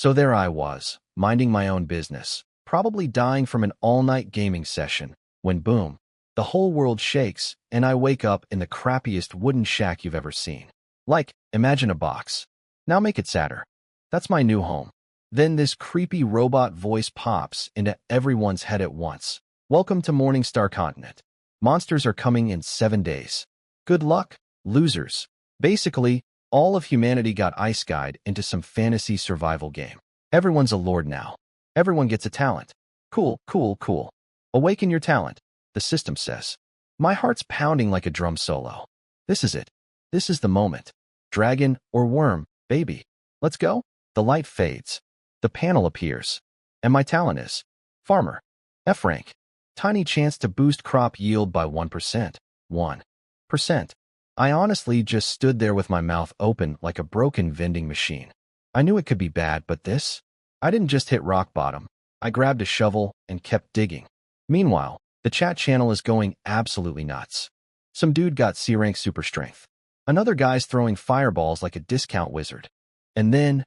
So there I was, minding my own business, probably dying from an all-night gaming session, when boom, the whole world shakes, and I wake up in the crappiest wooden shack you've ever seen. Like, imagine a box. Now make it sadder. That's my new home. Then this creepy robot voice pops into everyone's head at once. Welcome to Morningstar Continent. Monsters are coming in 7 days. Good luck, losers. Basically, all of humanity got ice-guyed into some fantasy survival game. Everyone's a lord now. Everyone gets a talent. Cool, cool, cool. Awaken your talent, the system says. My heart's pounding like a drum solo. This is it. This is the moment. Dragon or worm, baby. Let's go. The light fades. The panel appears. And my talent is farmer. F rank. Tiny chance to boost crop yield by 1%. 1%. I honestly just stood there with my mouth open like a broken vending machine. I knew it could be bad, but this? I didn't just hit rock bottom. I grabbed a shovel and kept digging. Meanwhile, the chat channel is going absolutely nuts. Some dude got C-rank super strength. Another guy's throwing fireballs like a discount wizard. And then,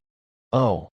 a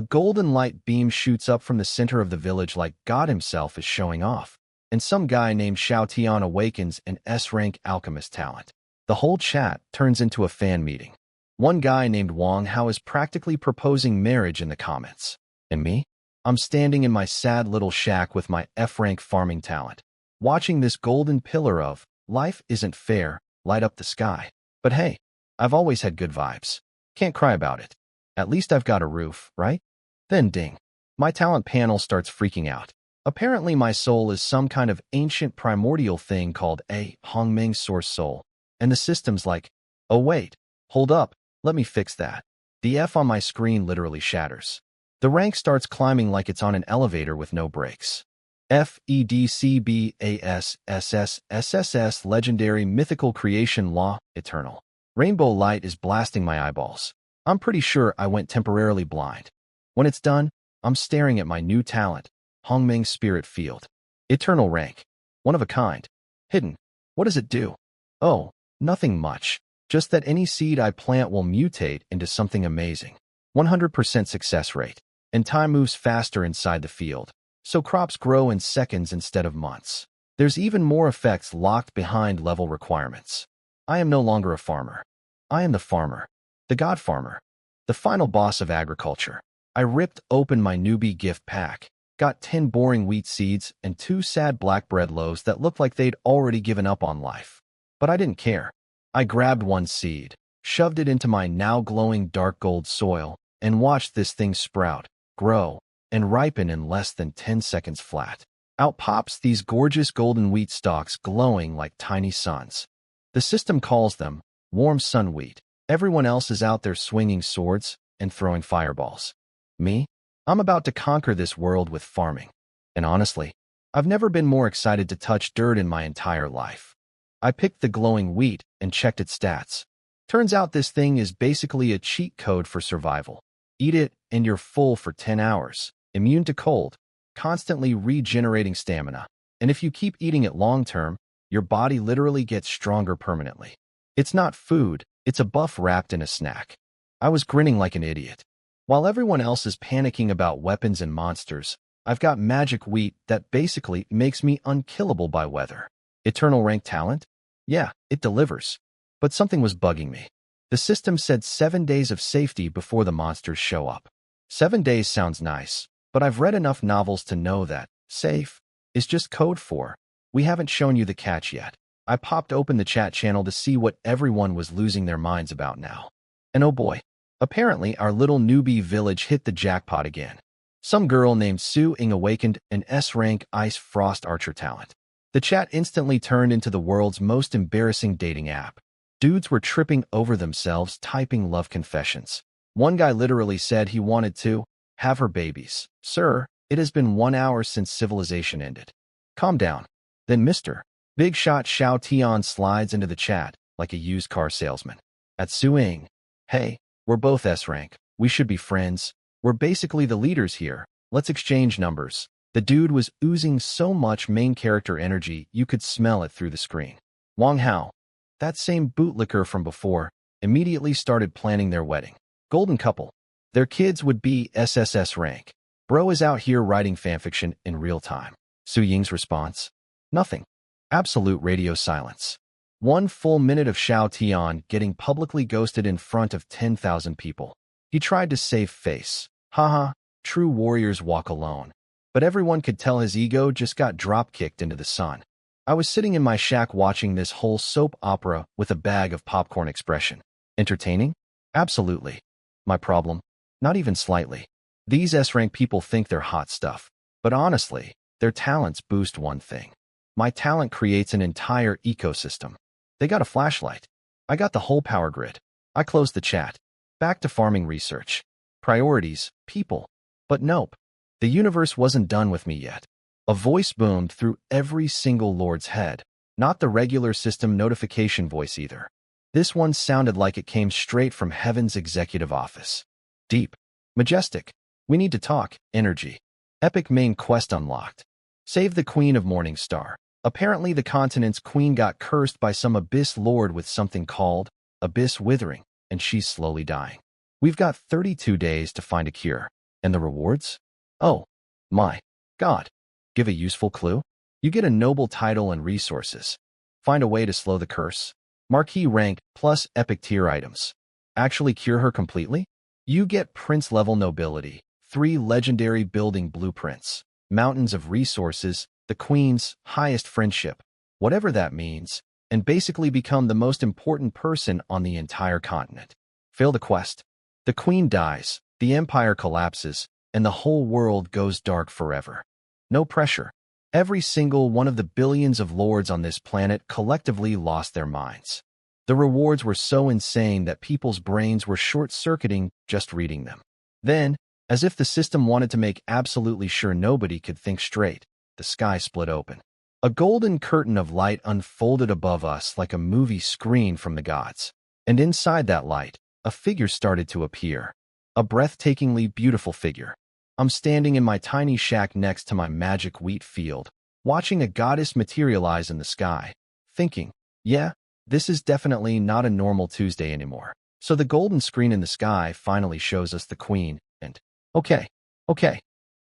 golden light beam shoots up from the center of the village like God himself is showing off. And some guy named Xiao Tian awakens an S-rank alchemist talent. The whole chat turns into a fan meeting. One guy named Wang Hao is practically proposing marriage in the comments. And me? I'm standing in my sad little shack with my F-rank farming talent, watching this golden pillar of life isn't fair light up the sky. But hey, I've always had good vibes. Can't cry about it. At least I've got a roof, right? Then ding. My talent panel starts freaking out. Apparently my soul is some kind of ancient primordial thing called a Hongmeng source soul. And the system's like, oh wait, hold up, let me fix that. The F on my screen literally shatters. The rank starts climbing like it's on an elevator with no brakes. FEDCBAS SS SSS Legendary Mythical Creation Law Eternal. Rainbow light is blasting my eyeballs. I'm pretty sure I went temporarily blind. When it's done, I'm staring at my new talent, Hongmeng Spirit Field. Eternal rank. One of a kind. Hidden. What does it do? Oh, nothing much. Just that any seed I plant will mutate into something amazing. 100% success rate. And time moves faster inside the field. So crops grow in seconds instead of months. There's even more effects locked behind level requirements. I am no longer a farmer. I am the farmer. The god farmer. The final boss of agriculture. I ripped open my newbie gift pack, got 10 boring wheat seeds and 2 sad black bread loaves that looked like they'd already given up on life. But I didn't care. I grabbed one seed, shoved it into my now glowing dark gold soil, and watched this thing sprout, grow, and ripen in less than 10 seconds flat. Out pops these gorgeous golden wheat stalks glowing like tiny suns. The system calls them warm sun wheat. Everyone else is out there swinging swords and throwing fireballs. Me? I'm about to conquer this world with farming. And honestly, I've never been more excited to touch dirt in my entire life. I picked the glowing wheat and checked its stats. Turns out this thing is basically a cheat code for survival. Eat it and you're full for 10 hours, immune to cold, constantly regenerating stamina. And if you keep eating it long-term, your body literally gets stronger permanently. It's not food, it's a buff wrapped in a snack. I was grinning like an idiot. While everyone else is panicking about weapons and monsters, I've got magic wheat that basically makes me unkillable by weather. Eternal rank talent? Yeah, it delivers. But something was bugging me. The system said 7 days of safety before the monsters show up. 7 days sounds nice, but I've read enough novels to know that safe is just code for we haven't shown you the catch yet. I popped open the chat channel to see what everyone was losing their minds about now. And oh boy, apparently our little newbie village hit the jackpot again. Some girl named Su Ing awakened an S-rank Ice Frost Archer talent. The chat instantly turned into the world's most embarrassing dating app. Dudes were tripping over themselves typing love confessions. One guy literally said he wanted to have her babies. Sir, it has been 1 hour since civilization ended. Calm down. Then Mr. Big Shot Xiao Tian slides into the chat like a used car salesman. At Su Ing, hey, we're both S-rank. We should be friends. We're basically the leaders here. Let's exchange numbers. The dude was oozing so much main character energy you could smell it through the screen. Wang Hao, that same bootlicker from before, immediately started planning their wedding. Golden couple. Their kids would be SSS rank. Bro is out here writing fanfiction in real time. Su Ying's response? Nothing. Absolute radio silence. 1 full minute of Xiao Tian getting publicly ghosted in front of 10,000 people. He tried to save face. Haha, true warriors walk alone. But everyone could tell his ego just got drop-kicked into the sun. I was sitting in my shack watching this whole soap opera with a bag of popcorn expression. Entertaining? Absolutely. My problem? Not even slightly. These S-rank people think they're hot stuff. But honestly, their talents boost one thing. My talent creates an entire ecosystem. They got a flashlight. I got the whole power grid. I closed the chat. Back to farming research. Priorities, people. But nope. The universe wasn't done with me yet. A voice boomed through every single lord's head. Not the regular system notification voice either. This one sounded like it came straight from heaven's executive office. Deep. Majestic. We need to talk. Energy. Epic main quest unlocked. Save the Queen of Morningstar. Apparently the continent's queen got cursed by some abyss lord with something called abyss withering, and she's slowly dying. We've got 32 days to find a cure. And the rewards? Oh, my God. Give a useful clue? You get a noble title and resources. Find a way to slow the curse. Marquee rank plus epic tier items. Actually cure her completely? You get prince-level nobility, 3 legendary building blueprints, mountains of resources, the queen's highest friendship, whatever that means, and basically become the most important person on the entire continent. Fail the quest. The queen dies, the empire collapses, and the whole world goes dark forever. No pressure. Every single one of the billions of lords on this planet collectively lost their minds. The rewards were so insane that people's brains were short-circuiting just reading them. Then, as if the system wanted to make absolutely sure nobody could think straight, the sky split open. A golden curtain of light unfolded above us like a movie screen from the gods. And inside that light, a figure started to appear. A breathtakingly beautiful figure. I'm standing in my tiny shack next to my magic wheat field, watching a goddess materialize in the sky, thinking, yeah, this is definitely not a normal Tuesday anymore. So the golden screen in the sky finally shows us the queen, and, okay,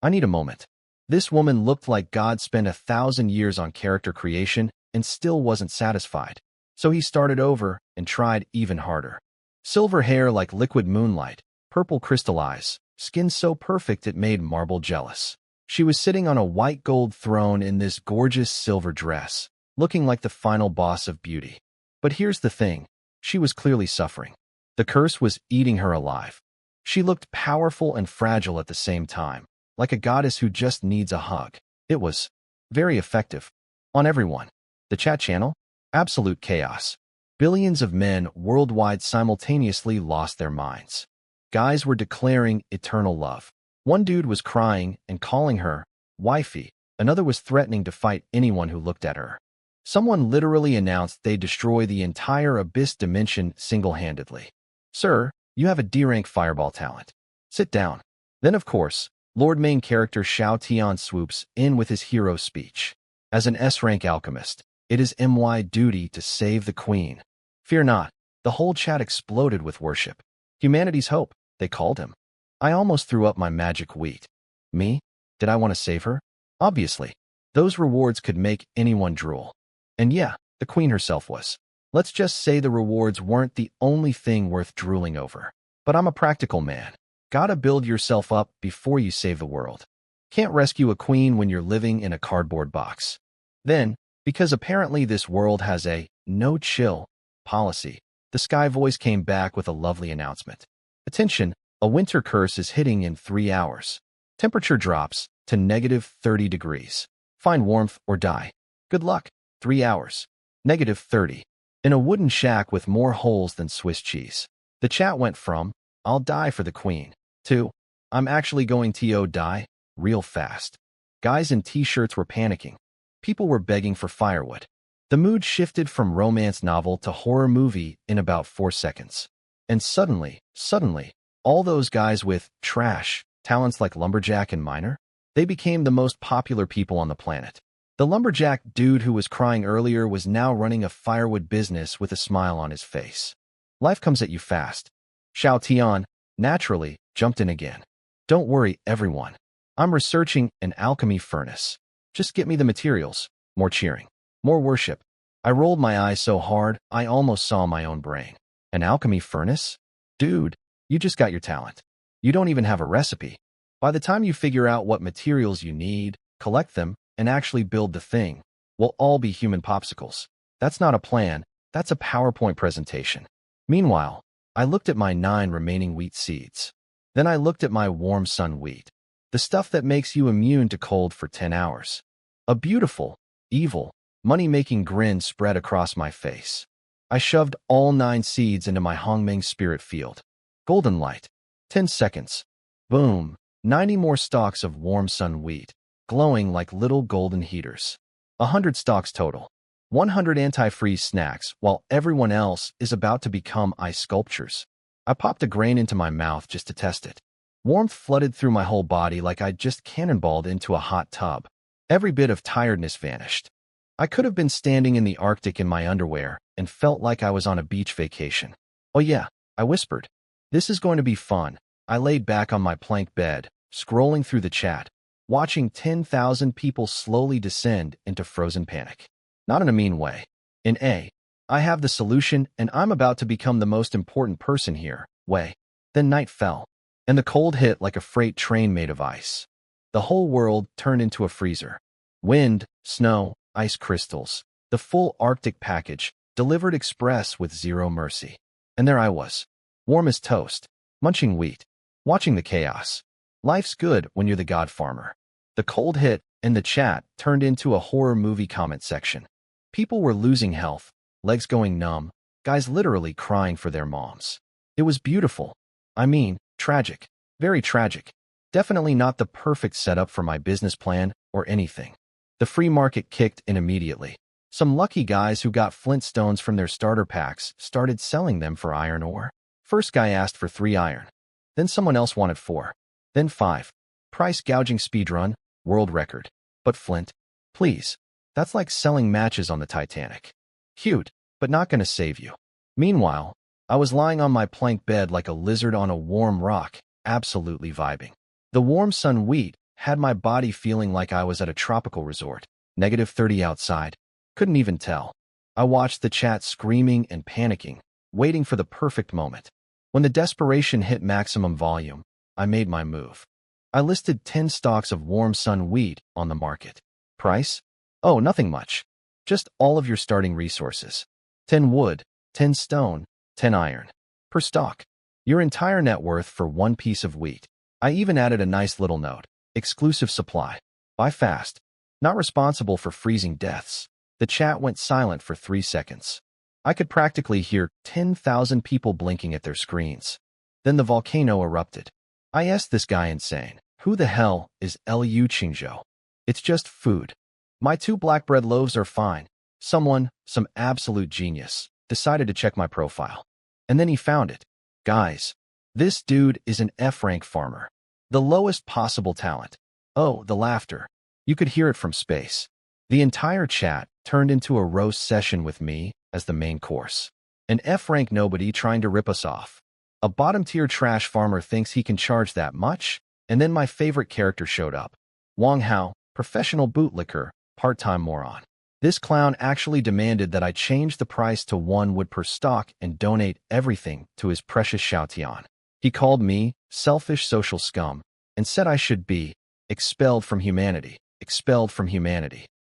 I need a moment. This woman looked like God spent 1,000 years on character creation and still wasn't satisfied. So he started over and tried even harder. Silver hair like liquid moonlight, purple crystal eyes, skin so perfect it made marble jealous. She was sitting on a white gold throne in this gorgeous silver dress, looking like the final boss of beauty. But here's the thing, she was clearly suffering. The curse was eating her alive. She looked powerful and fragile at the same time, like a goddess who just needs a hug. It was very effective. On everyone. The chat channel? Absolute chaos. Billions of men worldwide simultaneously lost their minds. Guys were declaring eternal love. One dude was crying and calling her wifey. Another was threatening to fight anyone who looked at her. Someone literally announced they'd destroy the entire abyss dimension single-handedly. Sir, you have a D-rank fireball talent. Sit down. Then, of course, Lord main character Xiao Tian swoops in with his hero speech. As an S-rank alchemist, it is my duty to save the queen. Fear not, the whole chat exploded with worship. Humanity's hope, they called him. I almost threw up my magic wheat. Me? Did I want to save her? Obviously. Those rewards could make anyone drool. And yeah, the queen herself was. Let's just say the rewards weren't the only thing worth drooling over. But I'm a practical man. Gotta build yourself up before you save the world. Can't rescue a queen when you're living in a cardboard box. Then, because apparently this world has a no-chill policy, the sky voice came back with a lovely announcement. Attention, a winter curse is hitting in 3 hours. Temperature drops to -30 degrees. Find warmth or die. Good luck. 3 hours. -30. In a wooden shack with more holes than Swiss cheese. The chat went from, I'll die for the queen, to, I'm actually going to die, real fast. Guys in t-shirts were panicking. People were begging for firewood. The mood shifted from romance novel to horror movie in about 4 seconds. And suddenly, all those guys with trash talents like lumberjack and miner, they became the most popular people on the planet. The lumberjack dude who was crying earlier was now running a firewood business with a smile on his face. Life comes at you fast. Xiao Tian, naturally, Jumped in again. Don't worry, everyone. I'm researching an alchemy furnace. Just get me the materials. More cheering. More worship. I rolled my eyes so hard, I almost saw my own brain. An alchemy furnace? Dude, you just got your talent. You don't even have a recipe. By the time you figure out what materials you need, collect them, and actually build the thing, we'll all be human popsicles. That's not a plan, that's a PowerPoint presentation. Meanwhile, I looked at my 9 remaining wheat seeds. Then I looked at my warm sun wheat. The stuff that makes you immune to cold for 10 hours. A beautiful, evil, money-making grin spread across my face. I shoved all 9 seeds into my Hongmeng spirit field. Golden light. 10 seconds. Boom. 90 more stalks of warm sun wheat, glowing like little golden heaters. 100 stalks total. 100 anti-freeze snacks while everyone else is about to become ice sculptures. I popped a grain into my mouth just to test it. Warmth flooded through my whole body like I'd just cannonballed into a hot tub. Every bit of tiredness vanished. I could have been standing in the Arctic in my underwear and felt like I was on a beach vacation. Oh yeah, I whispered. This is going to be fun. I laid back on my plank bed, scrolling through the chat, watching 10,000 people slowly descend into frozen panic. Not in a mean way. In a, I have the solution and I'm about to become the most important person here, way. Then night fell, and the cold hit like a freight train made of ice. The whole world turned into a freezer. Wind, snow, ice crystals, the full Arctic package, delivered express with zero mercy. And there I was, warm as toast, munching wheat, watching the chaos. Life's good when you're the god farmer. The cold hit, and the chat turned into a horror movie comment section. People were losing health, legs going numb, guys literally crying for their moms. It was beautiful. I mean, tragic. Very tragic. Definitely not the perfect setup for my business plan or anything. The free market kicked in immediately. Some lucky guys who got flintstones from their starter packs started selling them for iron ore. First guy asked for 3 iron. Then someone else wanted 4. Then 5. Price gouging speedrun, world record. But Flint, please. That's like selling matches on the Titanic. Cute, but not gonna save you. Meanwhile, I was lying on my plank bed like a lizard on a warm rock, absolutely vibing. The warm sun wheat had my body feeling like I was at a tropical resort. -30 outside. Couldn't even tell. I watched the chat screaming and panicking, waiting for the perfect moment. When the desperation hit maximum volume, I made my move. I listed 10 stalks of warm sun wheat on the market. Price? Oh, nothing much. Just all of your starting resources. 10 wood, 10 stone, 10 iron. Per stalk. Your entire net worth for 1 piece of wheat. I even added a nice little note. Exclusive supply. Buy fast. Not responsible for freezing deaths. The chat went silent for 3 seconds. I could practically hear 10,000 people blinking at their screens. Then the volcano erupted. I asked this guy insane, who the hell is Liu Qingzhou? It's just food. My 2 black bread loaves are fine. Someone, some absolute genius, decided to check my profile. And then he found it. Guys, this dude is an F-rank farmer. The lowest possible talent. Oh, the laughter. You could hear it from space. The entire chat turned into a roast session with me as the main course. An F-rank nobody trying to rip us off. A bottom-tier trash farmer thinks he can charge that much, and then my favorite character showed up. Wang Hao, professional bootlicker, part-time moron. This clown actually demanded that I change the price to 1 wood per stalk and donate everything to his precious Xiaotian. He called me selfish social scum and said I should be expelled from humanity,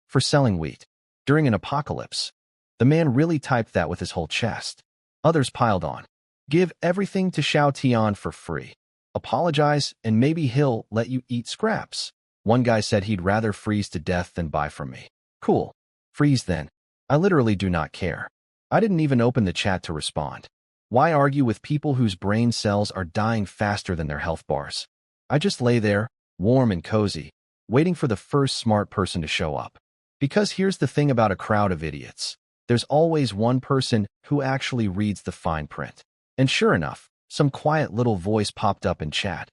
for selling wheat. During an apocalypse. The man really typed that with his whole chest. Others piled on. Give everything to Xiaotian for free. Apologize and maybe he'll let you eat scraps. One guy said he'd rather freeze to death than buy from me. Cool. Freeze then. I literally do not care. I didn't even open the chat to respond. Why argue with people whose brain cells are dying faster than their health bars? I just lay there, warm and cozy, waiting for the first smart person to show up. Because here's the thing about a crowd of idiots. There's always one person who actually reads the fine print. And sure enough, some quiet little voice popped up in chat.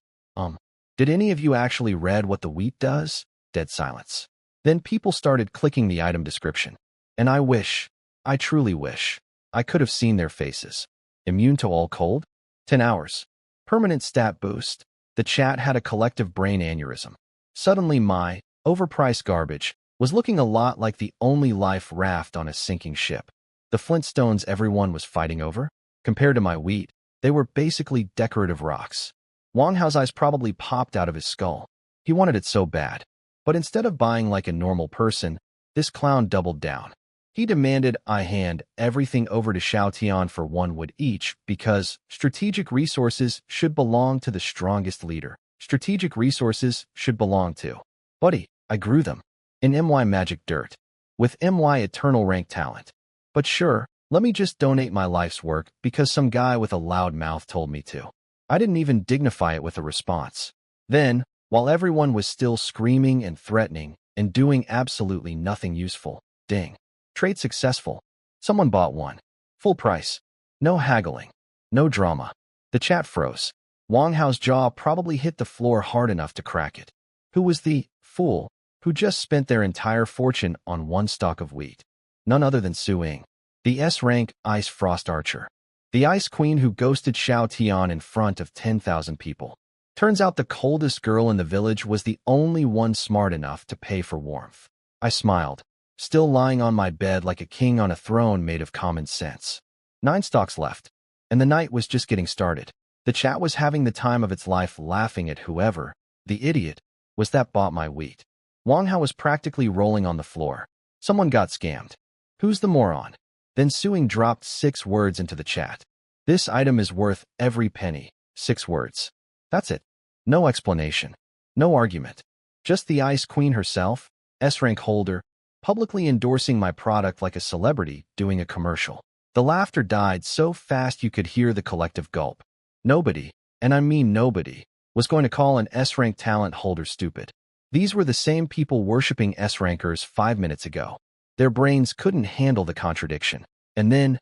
Did any of you actually read what the wheat does? Dead silence. Then people started clicking the item description. And I truly wish, I could have seen their faces. Immune to all cold? 10 hours. Permanent stat boost. The chat had a collective brain aneurysm. Suddenly my overpriced garbage was looking a lot like the only life raft on a sinking ship. The Flintstones everyone was fighting over? Compared to my wheat, they were basically decorative rocks. Wang Hao's eyes probably popped out of his skull. He wanted it so bad. But instead of buying like a normal person, this clown doubled down. He demanded I hand everything over to Xiao Tian for 1 wood each because strategic resources should belong to the strongest leader. Strategic resources should belong to. Buddy, I grew them. In MY Magic Dirt. With MY Eternal Rank Talent. But sure, let me just donate my life's work because some guy with a loud mouth told me to. I didn't even dignify it with a response. Then, while everyone was still screaming and threatening and doing absolutely nothing useful, ding. Trade successful. Someone bought one. Full price. No haggling. No drama. The chat froze. Wang Hao's jaw probably hit the floor hard enough to crack it. Who was the fool who just spent their entire fortune on 1 stalk of wheat? None other than Su Ying, the S-rank Ice Frost Archer. The Ice Queen who ghosted Xiao Tian in front of 10,000 people. Turns out the coldest girl in the village was the only one smart enough to pay for warmth. I smiled, still lying on my bed like a king on a throne made of common sense. 9 stocks left, and the night was just getting started. The chat was having the time of its life laughing at whoever, the idiot, was that bought my wheat. Wang Hao was practically rolling on the floor. Someone got scammed. Who's the moron? Then Su Ying dropped 6 words into the chat. This item is worth every penny. 6 words. That's it. No explanation. No argument. Just the Ice Queen herself, S-rank holder, publicly endorsing my product like a celebrity doing a commercial. The laughter died so fast you could hear the collective gulp. Nobody, and I mean nobody, was going to call an S-rank talent holder stupid. These were the same people worshipping S-rankers 5 minutes ago. Their brains couldn't handle the contradiction. And then,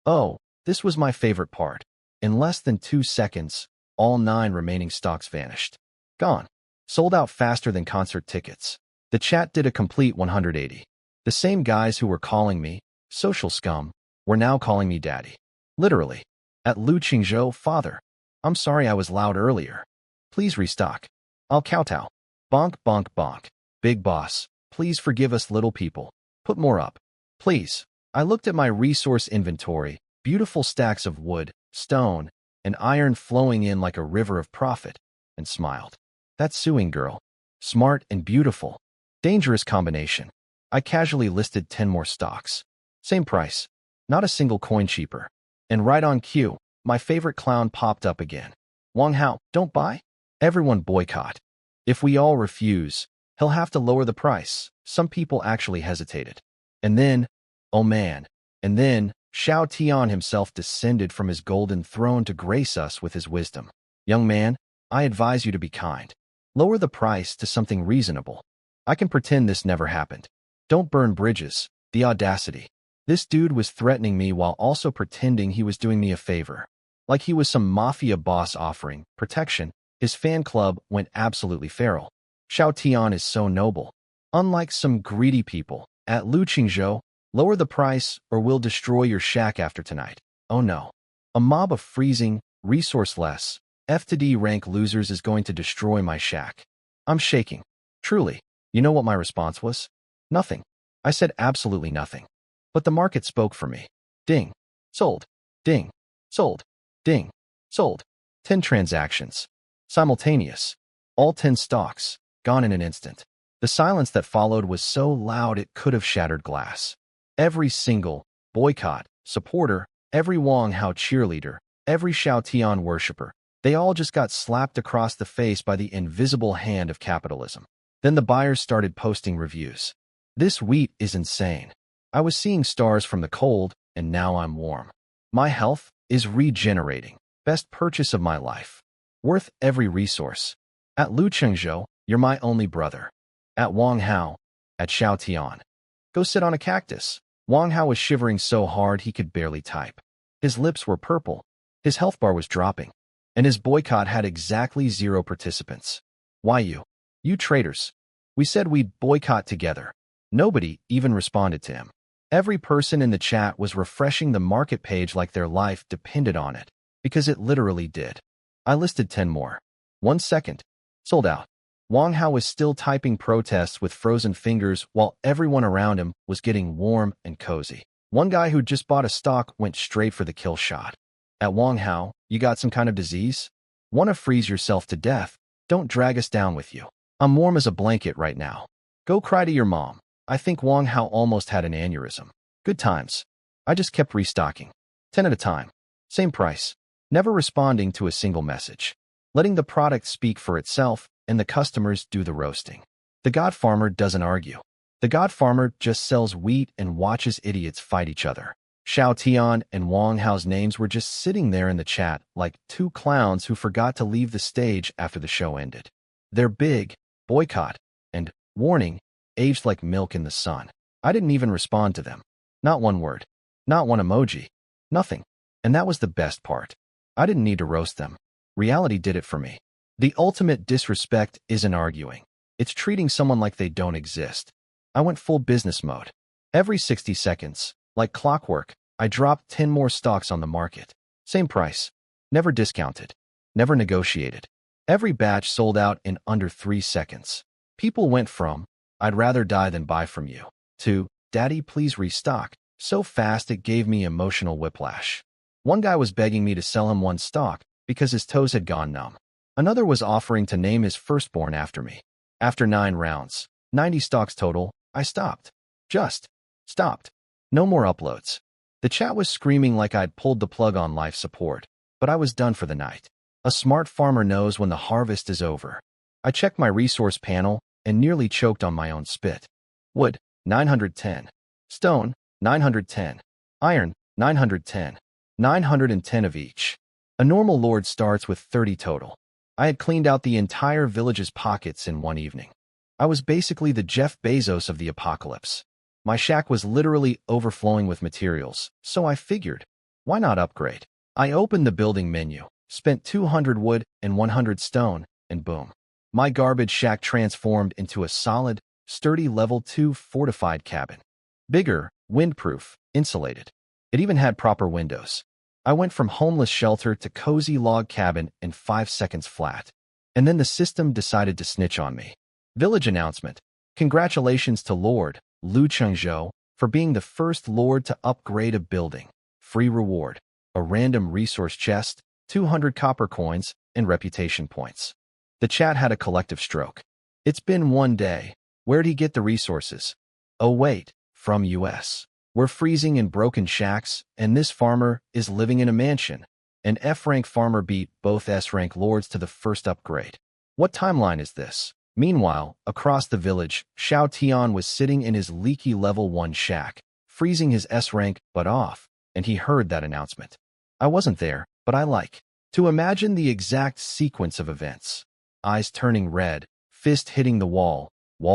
oh, this was my favorite part. In less than 2 seconds, all 9 remaining stocks vanished. Gone. Sold out faster than concert tickets. The chat did a complete 180. The same guys who were calling me social scum were now calling me daddy. Literally. At Lu Qingzhou, father. I'm sorry I was loud earlier. Please restock. I'll kowtow. Bonk, bonk, bonk. Big boss, please forgive us little people. Put more up. Please. I looked at my resource inventory, beautiful stacks of wood, stone, and iron flowing in like a river of profit, and smiled. That Su Ying girl. Smart and beautiful. Dangerous combination. I casually listed 10 more stocks. Same price. Not a single coin cheaper. And right on cue, my favorite clown popped up again. Wang Hao, don't buy? Everyone boycott. If we all refuse, he'll have to lower the price. Some people actually hesitated. And then, oh man, and then, Xiao Tian himself descended from his golden throne to grace us with his wisdom. Young man, I advise you to be kind. Lower the price to something reasonable. I can pretend this never happened. Don't burn bridges. The audacity. This dude was threatening me while also pretending he was doing me a favor. Like he was some mafia boss offering protection. His fan club went absolutely feral. Xiao Tian is so noble. Unlike some greedy people, at Lu Qingzhou, lower the price or we'll destroy your shack after tonight. Oh no. A mob of freezing, resourceless, F-to-D rank losers is going to destroy my shack. I'm shaking. Truly. You know what my response was? Nothing. I said absolutely nothing. But the market spoke for me. Ding. Sold. Ding. Sold. Ding. Sold. 10 transactions. Simultaneous. All 10 stocks. Gone in an instant. The silence that followed was so loud it could have shattered glass. Every single boycott, supporter, every Wang Hao cheerleader, every Xiao Tian worshipper, they all just got slapped across the face by the invisible hand of capitalism. Then the buyers started posting reviews. This wheat is insane. I was seeing stars from the cold, and now I'm warm. My health is regenerating. Best purchase of my life. Worth every resource. At Lu Qingzhou, you're my only brother. At Wang Hao, at Xiao Tian. Go sit on a cactus. Wang Hao was shivering so hard he could barely type. His lips were purple. His health bar was dropping. And his boycott had exactly 0 participants. Why you? You traitors. We said we'd boycott together. Nobody even responded to him. Every person in the chat was refreshing the market page like their life depended on it, because it literally did. I listed 10 more. 1 second. Sold out. Wang Hao was still typing protests with frozen fingers while everyone around him was getting warm and cozy. One guy who just bought a stock went straight for the kill shot. At Wang Hao, you got some kind of disease? Want to freeze yourself to death? Don't drag us down with you. I'm warm as a blanket right now. Go cry to your mom. I think Wang Hao almost had an aneurysm. Good times. I just kept restocking. 10 at a time. Same price. Never responding to a single message. Letting the product speak for itself and the customers do the roasting. The God Farmer doesn't argue. The God Farmer just sells wheat and watches idiots fight each other. Xiao Tian and Wang Hao's names were just sitting there in the chat like two clowns who forgot to leave the stage after the show ended. They're big, boycott, and warning, aged like milk in the sun. I didn't even respond to them. Not one word. Not one emoji. Nothing. And that was the best part. I didn't need to roast them. Reality did it for me. The ultimate disrespect isn't arguing. It's treating someone like they don't exist. I went full business mode. Every 60 seconds, like clockwork, I dropped 10 more stocks on the market. Same price. Never discounted. Never negotiated. Every batch sold out in under 3 seconds. People went from, I'd rather die than buy from you, to, Daddy, please restock, so fast it gave me emotional whiplash. One guy was begging me to sell him one stock because his toes had gone numb. Another was offering to name his firstborn after me. After 9 rounds, 90 stocks total, I stopped. Just stopped. No more uploads. The chat was screaming like I'd pulled the plug on life support, but I was done for the night. A smart farmer knows when the harvest is over. I checked my resource panel and nearly choked on my own spit. Wood, 910. Stone, 910. Iron, 910. 910 of each. A normal lord starts with 30 total. I had cleaned out the entire village's pockets in one evening. I was basically the Jeff Bezos of the apocalypse. My shack was literally overflowing with materials, so I figured, why not upgrade? I opened the building menu, spent 200 wood and 100 stone, and boom. My garbage shack transformed into a solid, sturdy level 2 fortified cabin. Bigger, windproof, insulated. It even had proper windows. I went from homeless shelter to cozy log cabin in 5 seconds flat. And then the system decided to snitch on me. Village announcement. Congratulations to Lord Lu Chengzhou for being the first lord to upgrade a building. Free reward. A random resource chest, 200 copper coins, and reputation points. The chat had a collective stroke. It's been one day. Where'd he get the resources? Oh wait, from US. We're freezing in broken shacks, and this farmer is living in a mansion. An F-rank farmer beat both S-rank lords to the first upgrade. What timeline is this? Meanwhile, across the village, Xiao Tian was sitting in his leaky level 1 shack, freezing his S-rank butt off, and he heard that announcement. I wasn't there, but I like to imagine the exact sequence of events. Eyes turning red, fist hitting the wall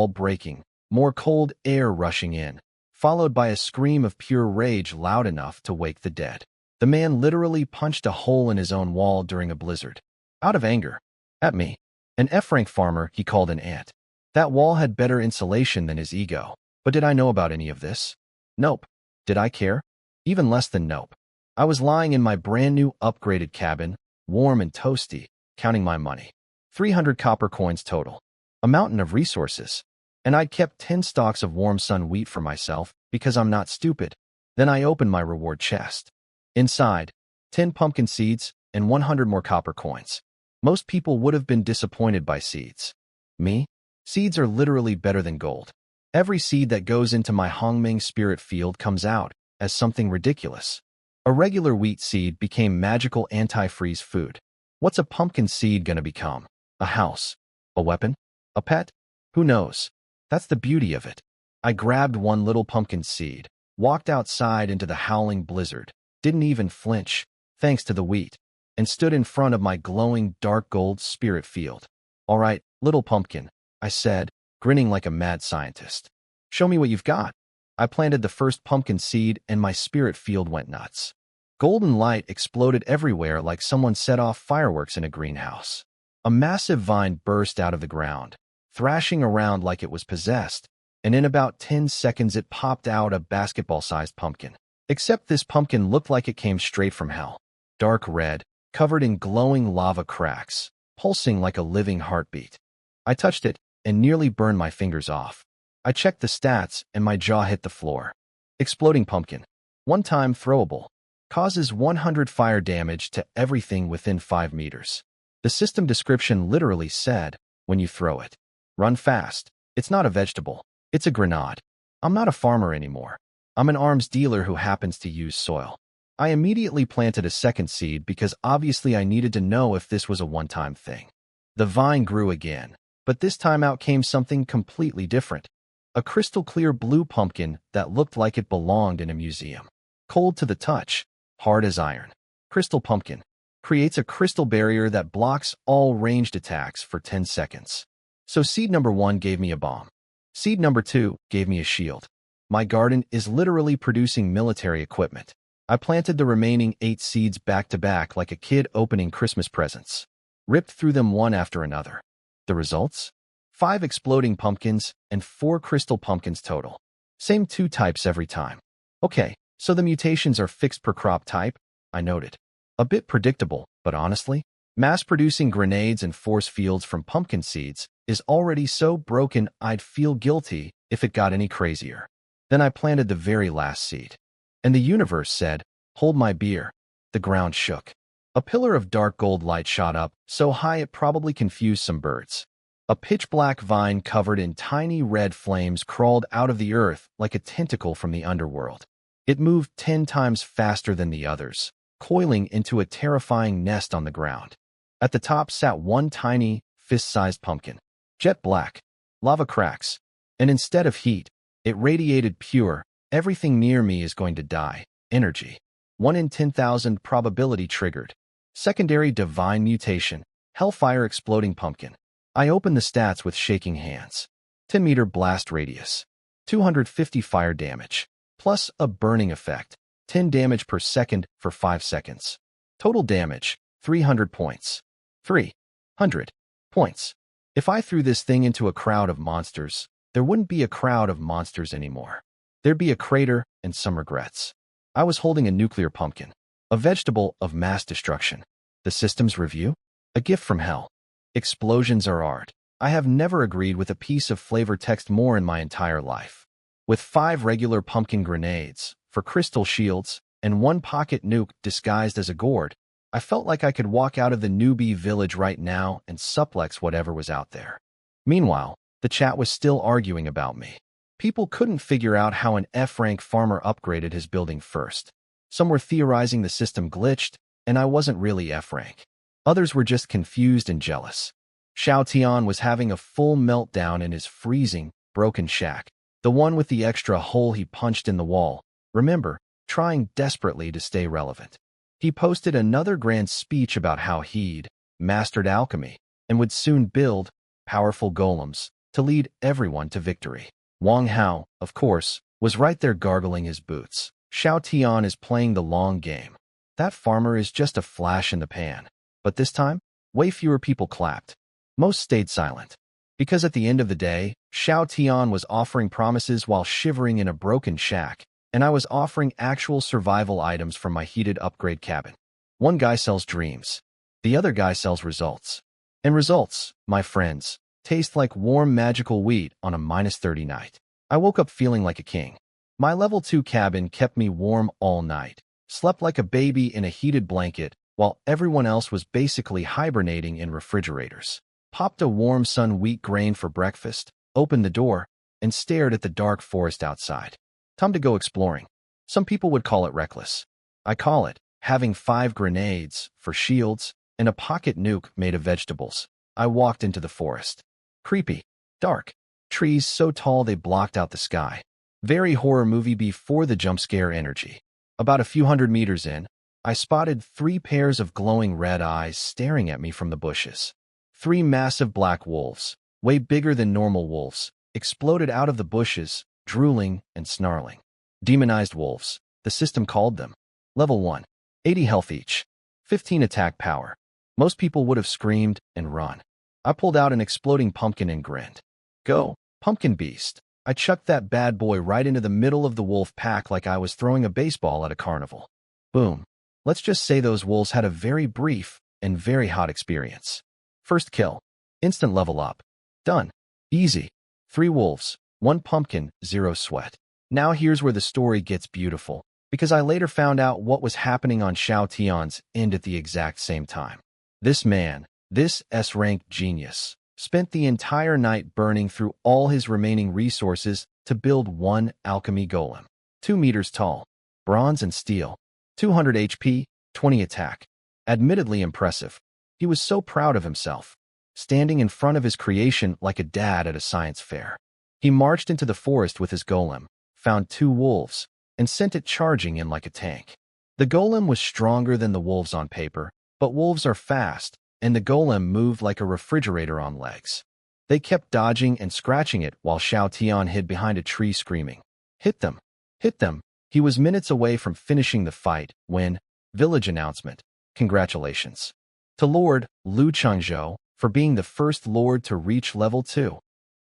breaking, more cold air rushing in, followed by a scream of pure rage loud enough to wake the dead. The man literally punched a hole in his own wall during a blizzard. Out of anger. At me. An F-rank farmer he called an ant. That wall had better insulation than his ego. But did I know about any of this? Nope. Did I care? Even less than nope. I was lying in my brand new upgraded cabin, warm and toasty, counting my money. 300 copper coins total. A mountain of resources. And I'd kept 10 stalks of warm sun wheat for myself because I'm not stupid. Then I opened my reward chest. Inside, 10 pumpkin seeds and 100 more copper coins. Most people would have been disappointed by seeds. Me? Seeds are literally better than gold. Every seed that goes into my Hongmeng spirit field comes out as something ridiculous. A regular wheat seed became magical anti-freeze food. What's a pumpkin seed gonna become? A house? A weapon? A pet? Who knows? That's the beauty of it. I grabbed one little pumpkin seed, walked outside into the howling blizzard, didn't even flinch, thanks to the wheat, and stood in front of my glowing dark gold spirit field. All right, little pumpkin, I said, grinning like a mad scientist. Show me what you've got. I planted the first pumpkin seed and my spirit field went nuts. Golden light exploded everywhere like someone set off fireworks in a greenhouse. A massive vine burst out of the ground, thrashing around like it was possessed, and in about 10 seconds it popped out a basketball-sized pumpkin. Except this pumpkin looked like it came straight from hell. Dark red, covered in glowing lava cracks, pulsing like a living heartbeat. I touched it and nearly burned my fingers off. I checked the stats and my jaw hit the floor. Exploding pumpkin. One-time throwable. Causes 100 fire damage to everything within 5 meters. The system description literally said, when you throw it, run fast. It's not a vegetable. It's a grenade. I'm not a farmer anymore. I'm an arms dealer who happens to use soil. I immediately planted a second seed because obviously I needed to know if this was a one-time thing. The vine grew again, but this time out came something completely different. A crystal-clear blue pumpkin that looked like it belonged in a museum. Cold to the touch, hard as iron. Crystal pumpkin creates a crystal barrier that blocks all ranged attacks for 10 seconds. So seed number 1 gave me a bomb. Seed number 2 gave me a shield. My garden is literally producing military equipment. I planted the remaining 8 seeds back to back like a kid opening Christmas presents. Ripped through them one after another. The results? 5 exploding pumpkins and 4 crystal pumpkins total. Same 2 types every time. Okay, so the mutations are fixed per crop type, I noted. A bit predictable, but honestly, mass-producing grenades and force fields from pumpkin seeds is already so broken I'd feel guilty if it got any crazier. Then I planted the very last seed. And the universe said, hold my beer. The ground shook. A pillar of dark gold light shot up, so high it probably confused some birds. A pitch-black vine covered in tiny red flames crawled out of the earth like a tentacle from the underworld. It moved 10 times faster than the others, coiling into a terrifying nest on the ground. At the top sat one tiny, fist-sized pumpkin. Jet black, lava cracks, and instead of heat, it radiated pure, everything near me is going to die, energy. 1 in 10,000 probability triggered. Secondary divine mutation, hellfire exploding pumpkin. I opened the stats with shaking hands. 10-meter blast radius. 250 fire damage. Plus a burning effect. 10 damage per second for 5 seconds. Total damage, 300 points. 300 points. If I threw this thing into a crowd of monsters, there wouldn't be a crowd of monsters anymore. There'd be a crater and some regrets. I was holding a nuclear pumpkin. A vegetable of mass destruction. The system's review? A gift from hell. Explosions are art. I have never agreed with a piece of flavor text more in my entire life. With 5 regular pumpkin grenades, for crystal shields, and 1 pocket nuke disguised as a gourd, I felt like I could walk out of the newbie village right now and suplex whatever was out there. Meanwhile, the chat was still arguing about me. People couldn't figure out how an F-rank farmer upgraded his building first. Some were theorizing the system glitched, and I wasn't really F-rank. Others were just confused and jealous. Xiao Tian was having a full meltdown in his freezing, broken shack. The one with the extra hole he punched in the wall. Remember, trying desperately to stay relevant. He posted another grand speech about how he'd mastered alchemy and would soon build powerful golems to lead everyone to victory. Wang Hao, of course, was right there gargling his boots. Xiao Tian is playing the long game. That farmer is just a flash in the pan. But this time, way fewer people clapped. Most stayed silent. Because at the end of the day, Xiao Tian was offering promises while shivering in a broken shack, and I was offering actual survival items from my heated upgrade cabin. One guy sells dreams. The other guy sells results. And results, my friends, taste like warm magical wheat on a -30 night. I woke up feeling like a king. My level 2 cabin kept me warm all night, slept like a baby in a heated blanket, while everyone else was basically hibernating in refrigerators. Popped a warm sun wheat grain for breakfast, opened the door, and stared at the dark forest outside. Time to go exploring. Some people would call it reckless. I call it having 5 grenades for shields and a pocket nuke made of vegetables. I walked into the forest. Creepy. Dark. Trees so tall they blocked out the sky. Very horror movie before the jump scare energy. About a few hundred meters in, I spotted 3 pairs of glowing red eyes staring at me from the bushes. 3 massive black wolves, way bigger than normal wolves, exploded out of the bushes, drooling and snarling. Demonized wolves, the system called them. Level 1. 80 health each. 15 attack power. Most people would have screamed and run. I pulled out an exploding pumpkin and grinned. Go, pumpkin beast. I chucked that bad boy right into the middle of the wolf pack like I was throwing a baseball at a carnival. Boom. Let's just say those wolves had a very brief and very hot experience. First kill. Instant level up. Done. Easy. 3 wolves, 1 pumpkin, 0 sweat. Now here's where the story gets beautiful, because I later found out what was happening on Xiao Tian's end at the exact same time. This man, this S-rank genius, spent the entire night burning through all his remaining resources to build 1 alchemy golem. 2 meters tall, bronze and steel, 200 HP, 20 attack. Admittedly impressive. He was so proud of himself, standing in front of his creation like a dad at a science fair. He marched into the forest with his golem, found 2 wolves, and sent it charging in like a tank. The golem was stronger than the wolves on paper, but wolves are fast, and the golem moved like a refrigerator on legs. They kept dodging and scratching it while Xiao Tian hid behind a tree screaming, "Hit them! Hit them!" He was minutes away from finishing the fight when, village announcement, congratulations to Lord Lu Changzhou for being the first lord to reach level 2.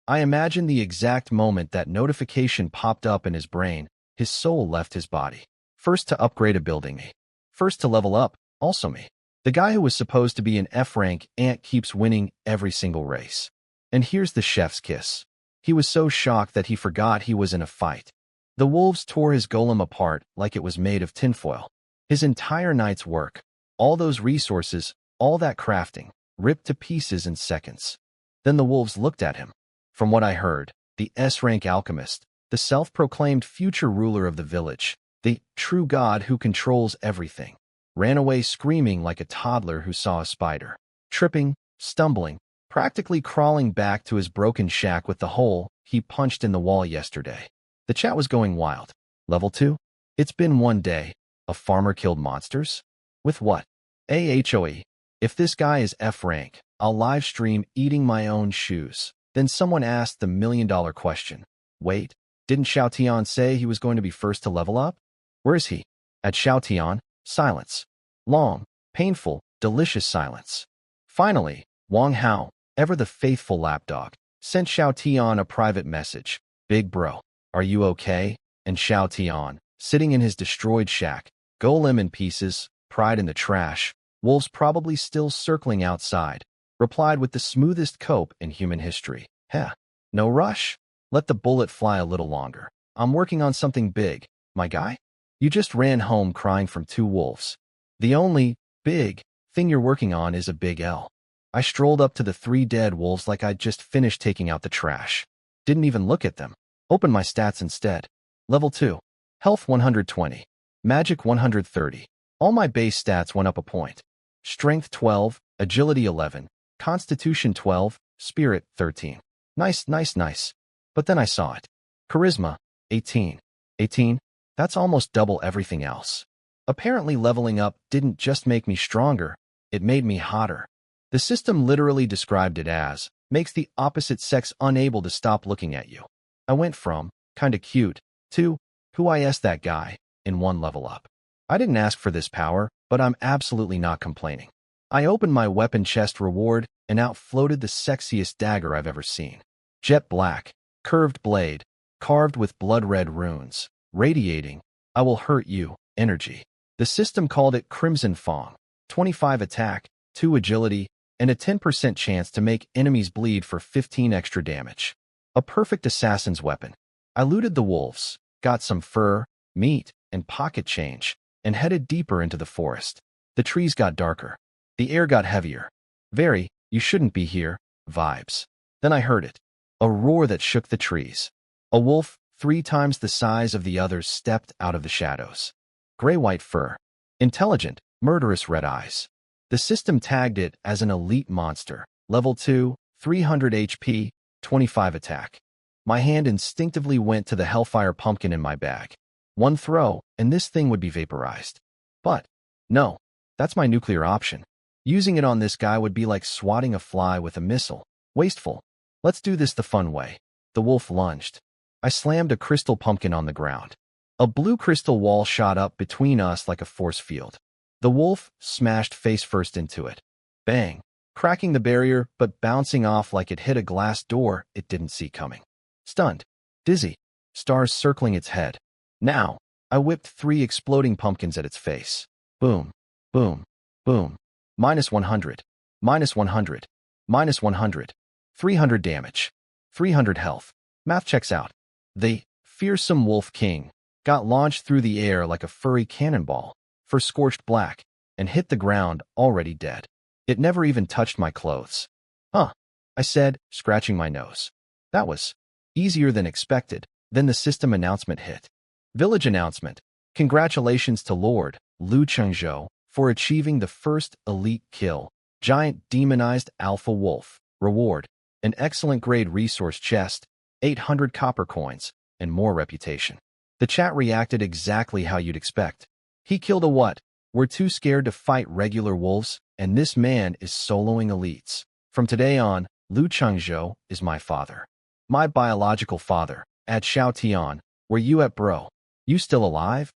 I imagine the exact moment that notification popped up in his brain, his soul left his body. First to upgrade a building, me. First to level up, also me. The guy who was supposed to be an F-rank ant keeps winning every single race. And here's the chef's kiss. He was so shocked that he forgot he was in a fight. The wolves tore his golem apart like it was made of tinfoil. His entire night's work, all those resources, all that crafting, ripped to pieces in seconds. Then the wolves looked at him. From what I heard, the S-rank alchemist, the self-proclaimed future ruler of the village, the true god who controls everything, ran away screaming like a toddler who saw a spider, tripping, stumbling, practically crawling back to his broken shack with the hole he punched in the wall yesterday. The chat was going wild. Level 2? It's been 1 day. A farmer killed monsters? With what? AHOE. If this guy is F-rank, I'll live stream eating my own shoes. Then someone asked the million-dollar question. Wait, didn't Xiao Tian say he was going to be first to level up? Where is he? At Xiao Tian, silence. Long, painful, delicious silence. Finally, Wang Hao, ever the faithful lapdog, sent Xiao Tian a private message. Big bro, are you okay? And Xiao Tian, sitting in his destroyed shack, golem in pieces, pride in the trash, wolves probably still circling outside, replied with the smoothest cope in human history. Heh, no rush. Let the bullet fly a little longer. I'm working on something big, my guy. You just ran home crying from 2 wolves. The only big thing you're working on is a big L. I strolled up to the 3 dead wolves like I'd just finished taking out the trash. Didn't even look at them. Opened my stats instead. Level 2. Health 120. Magic 130. All my base stats went up a point. Strength 12, Agility 11, Constitution 12, Spirit 13. Nice, nice, nice. But then I saw it. Charisma 18. 18? That's almost double everything else. Apparently leveling up didn't just make me stronger, it made me hotter. The system literally described it as, makes the opposite sex unable to stop looking at you. I went from, kinda cute, to, who is that guy, in 1 level up. I didn't ask for this power, but I'm absolutely not complaining. I opened my weapon chest reward, and out floated the sexiest dagger I've ever seen. Jet black, curved blade, carved with blood-red runes, radiating, I will hurt you, energy. The system called it Crimson Fong, 25 attack, 2 agility, and a 10% chance to make enemies bleed for 15 extra damage. A perfect assassin's weapon. I looted the wolves, got some fur, meat, and pocket change, and headed deeper into the forest. The trees got darker. The air got heavier. Very, you shouldn't be here, vibes. Then I heard it. A roar that shook the trees. A wolf, 3 times the size of the others, stepped out of the shadows. Gray-white fur. Intelligent, murderous red eyes. The system tagged it as an elite monster. Level 2, 300 HP, 25 attack. My hand instinctively went to the Hellfire Pumpkin in my bag. 1 throw, and this thing would be vaporized. But, no, that's my nuclear option. Using it on this guy would be like swatting a fly with a missile. Wasteful. Let's do this the fun way. The wolf lunged. I slammed a crystal pumpkin on the ground. A blue crystal wall shot up between us like a force field. The wolf smashed face first into it. Bang, cracking the barrier but bouncing off like it hit a glass door it didn't see coming. Stunned, dizzy, stars circling its head. Now, I whipped 3 exploding pumpkins at its face. Boom, boom, boom. Minus 100, minus 100, minus 100. 300 damage, 300 health. Math checks out. The fearsome Wolf King got launched through the air like a furry cannonball for scorched black and hit the ground already dead. It never even touched my clothes. Huh, I said, scratching my nose. That was easier than expected. Then the system announcement hit. Village announcement. Congratulations to Lord Lu Chengzhou for achieving the first elite kill. Giant demonized alpha wolf. Reward. An excellent grade resource chest, 800 copper coins, and more reputation. The chat reacted exactly how you'd expect. He killed a what? We're too scared to fight regular wolves, and this man is soloing elites. From today on, Lu Chengzhou is my father. My biological father. At Xiao Tian, where you at, bro? You still alive?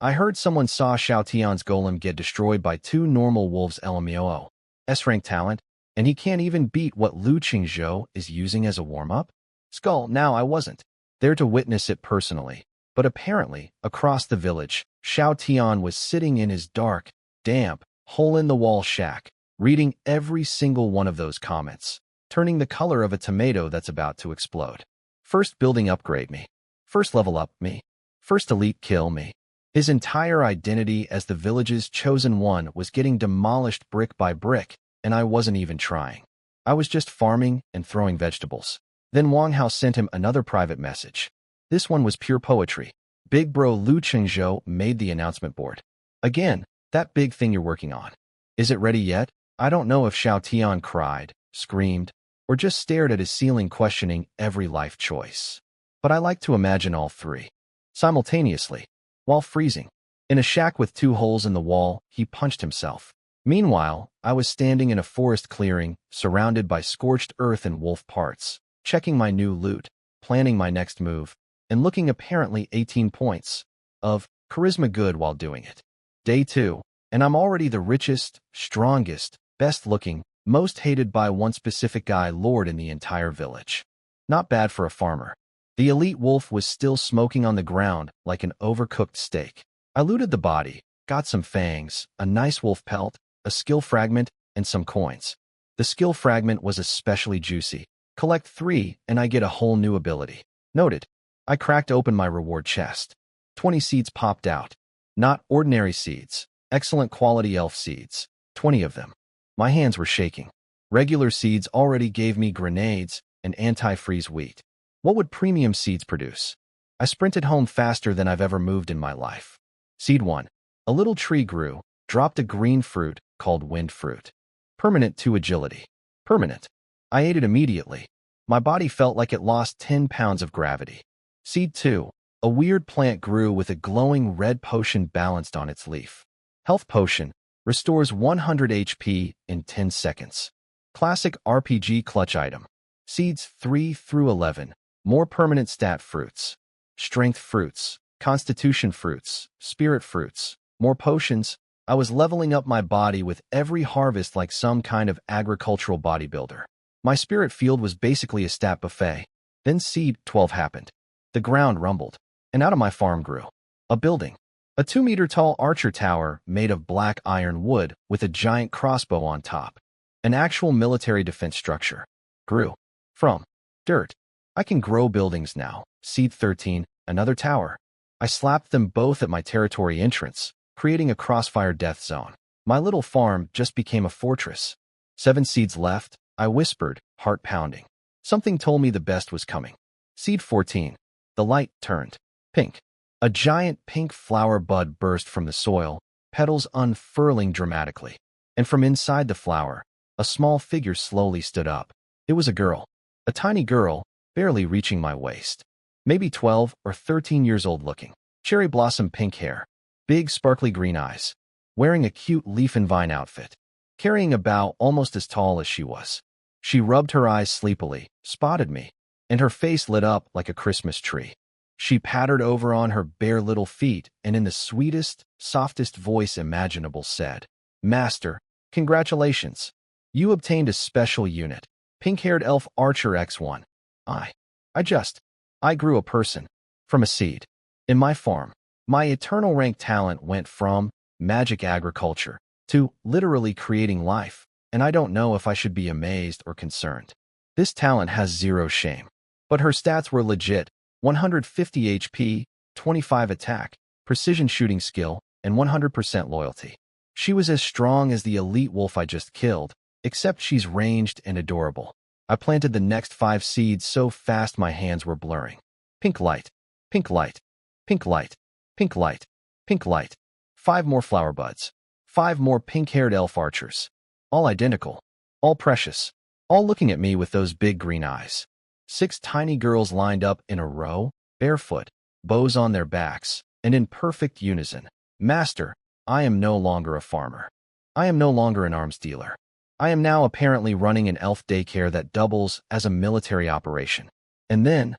I heard someone saw Xiao Tian's golem get destroyed by 2 normal wolves. LMAO. S-rank talent, and he can't even beat what Lu Chengzhou is using as a warm-up? Skull, now I wasn't there to witness it personally, but apparently, across the village, Xiao Tian was sitting in his dark, damp, hole-in-the-wall shack, reading every single one of those comments, turning the color of a tomato that's about to explode. First building upgrade me. First level up me. First elite kill me. His entire identity as the village's chosen one was getting demolished brick by brick, and I wasn't even trying. I was just farming and throwing vegetables. Then Wang Hao sent him another private message. This one was pure poetry. Big bro Lu Chengzhou made the announcement board. Again, that big thing you're working on. Is it ready yet? I don't know if Xiao Tian cried, screamed, or just stared at his ceiling questioning every life choice. But I like to imagine all three. Simultaneously, while freezing. In a shack with 2 holes in the wall, he punched himself. Meanwhile, I was standing in a forest clearing, surrounded by scorched earth and wolf parts, checking my new loot, planning my next move, and looking apparently 18 points of charisma good while doing it. Day 2, and I'm already the richest, strongest, best-looking, most hated by one specific guy lord in the entire village. Not bad for a farmer. The elite wolf was still smoking on the ground like an overcooked steak. I looted the body, got some fangs, a nice wolf pelt, a skill fragment, and some coins. The skill fragment was especially juicy. Collect 3 and I get a whole new ability. Noted. I cracked open my reward chest. 20 seeds popped out. Not ordinary seeds. Excellent quality elf seeds. 20 of them. My hands were shaking. Regular seeds already gave me grenades and anti-freeze wheat. What would premium seeds produce? I sprinted home faster than I've ever moved in my life. Seed 1. A little tree grew, dropped a green fruit called wind fruit. Permanent 2 agility. Permanent. I ate it immediately. My body felt like it lost 10 pounds of gravity. Seed 2. A weird plant grew with a glowing red potion balanced on its leaf. Health potion. Restores 100 HP in 10 seconds. Classic RPG clutch item. Seeds 3 through 11. More permanent stat fruits. Strength fruits. Constitution fruits. Spirit fruits. More potions. I was leveling up my body with every harvest like some kind of agricultural bodybuilder. My spirit field was basically a stat buffet. Then seed 12 happened. The ground rumbled, and out of my farm grew a building. A 2-meter-tall archer tower made of black iron wood with a giant crossbow on top. An actual military defense structure. Grew. From dirt. I can grow buildings now. Seed 13, another tower. I slapped them both at my territory entrance, creating a crossfire death zone. My little farm just became a fortress. 7 seeds left, I whispered, heart pounding. Something told me the best was coming. Seed 14. The light turned pink. A giant pink flower bud burst from the soil, petals unfurling dramatically. And from inside the flower, a small figure slowly stood up. It was a girl. A tiny girl, barely reaching my waist. Maybe 12 or 13 years old looking. Cherry blossom pink hair. Big sparkly green eyes. Wearing a cute leaf and vine outfit. Carrying a bough almost as tall as she was. She rubbed her eyes sleepily, spotted me, and her face lit up like a Christmas tree. She pattered over on her bare little feet and in the sweetest, softest voice imaginable said, "Master, congratulations. You obtained a special unit. Pink-haired elf archer X1. I grew a person. From a seed. In my farm. My eternal rank talent went from magic agriculture, to literally creating life, and I don't know if I should be amazed or concerned. This talent has zero shame. But her stats were legit: 150 HP, 25 attack, precision shooting skill, and 100% loyalty. She was as strong as the elite wolf I just killed, except she's ranged and adorable. I planted the next 5 seeds so fast my hands were blurring. Pink light, pink light, pink light, pink light, pink light. 5 more flower buds. 5 more pink-haired elf archers. All identical. All precious. All looking at me with those big green eyes. 6 tiny girls lined up in a row, barefoot, bows on their backs, and in perfect unison. Master, I am no longer a farmer. I am no longer an arms dealer. I am now apparently running an elf daycare that doubles as a military operation. And then,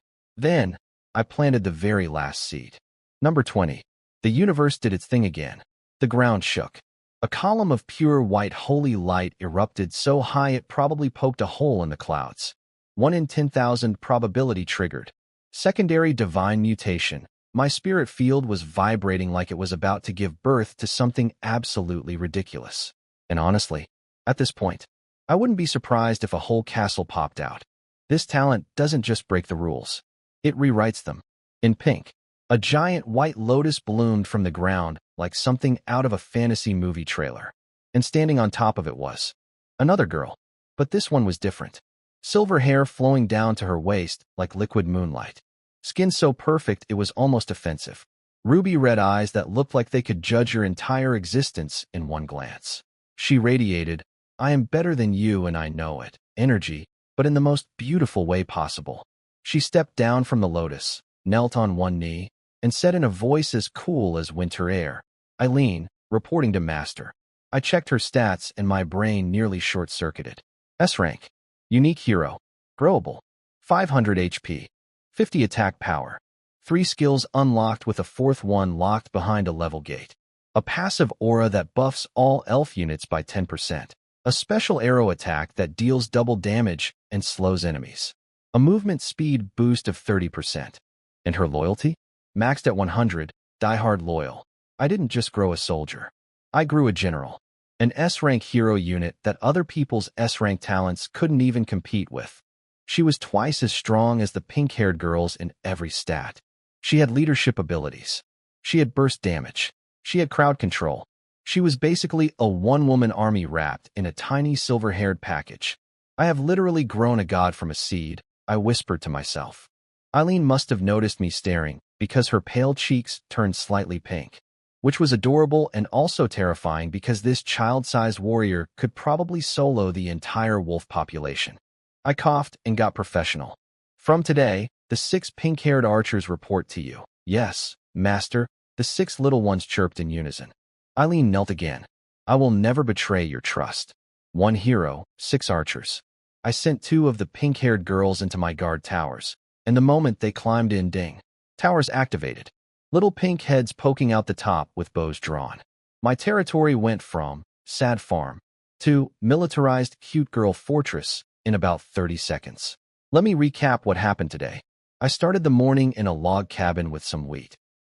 I planted the very last seed. Number 20. The universe did its thing again. The ground shook. A column of pure white holy light erupted so high it probably poked a hole in the clouds. 1 in 10,000 probability triggered. Secondary divine mutation. My spirit field was vibrating like it was about to give birth to something absolutely ridiculous. And honestly, at this point, I wouldn't be surprised if a whole castle popped out. This talent doesn't just break the rules. It rewrites them. In pink, a giant white lotus bloomed from the ground like something out of a fantasy movie trailer. And standing on top of it was another girl. But this one was different. Silver hair flowing down to her waist like liquid moonlight. Skin so perfect it was almost offensive. Ruby red eyes that looked like they could judge your entire existence in one glance. She radiated, "I am better than you and I know it," energy, but in the most beautiful way possible. She stepped down from the lotus, knelt on one knee, and said in a voice as cool as winter air, "Eileen, reporting to Master." I checked her stats and my brain nearly short-circuited. S rank. Unique hero. Growable. 500 HP. 50 attack power. 3 skills unlocked with a 4th one locked behind a level gate. A passive aura that buffs all elf units by 10%. A special arrow attack that deals double damage and slows enemies. A movement speed boost of 30%. And her loyalty? Maxed at 100, diehard loyal. I didn't just grow a soldier. I grew a general. An S-rank hero unit that other people's S-rank talents couldn't even compete with. She was twice as strong as the pink-haired girls in every stat. She had leadership abilities. She had burst damage. She had crowd control. She was basically a one-woman army wrapped in a tiny silver-haired package. I have literally grown a god from a seed, I whispered to myself. Eileen must have noticed me staring because her pale cheeks turned slightly pink, which was adorable and also terrifying because this child-sized warrior could probably solo the entire wolf population. I coughed and got professional. From today, the 6 pink-haired archers report to you. Yes, Master, the 6 little ones chirped in unison. Eileen knelt again. I will never betray your trust. 1 hero, 6 archers. I sent 2 of the pink-haired girls into my guard towers, and the moment they climbed in, ding. Towers activated. Little pink heads poking out the top with bows drawn. My territory went from sad farm to militarized cute girl fortress in about 30 seconds. Let me recap what happened today. I started the morning in a log cabin with some wheat.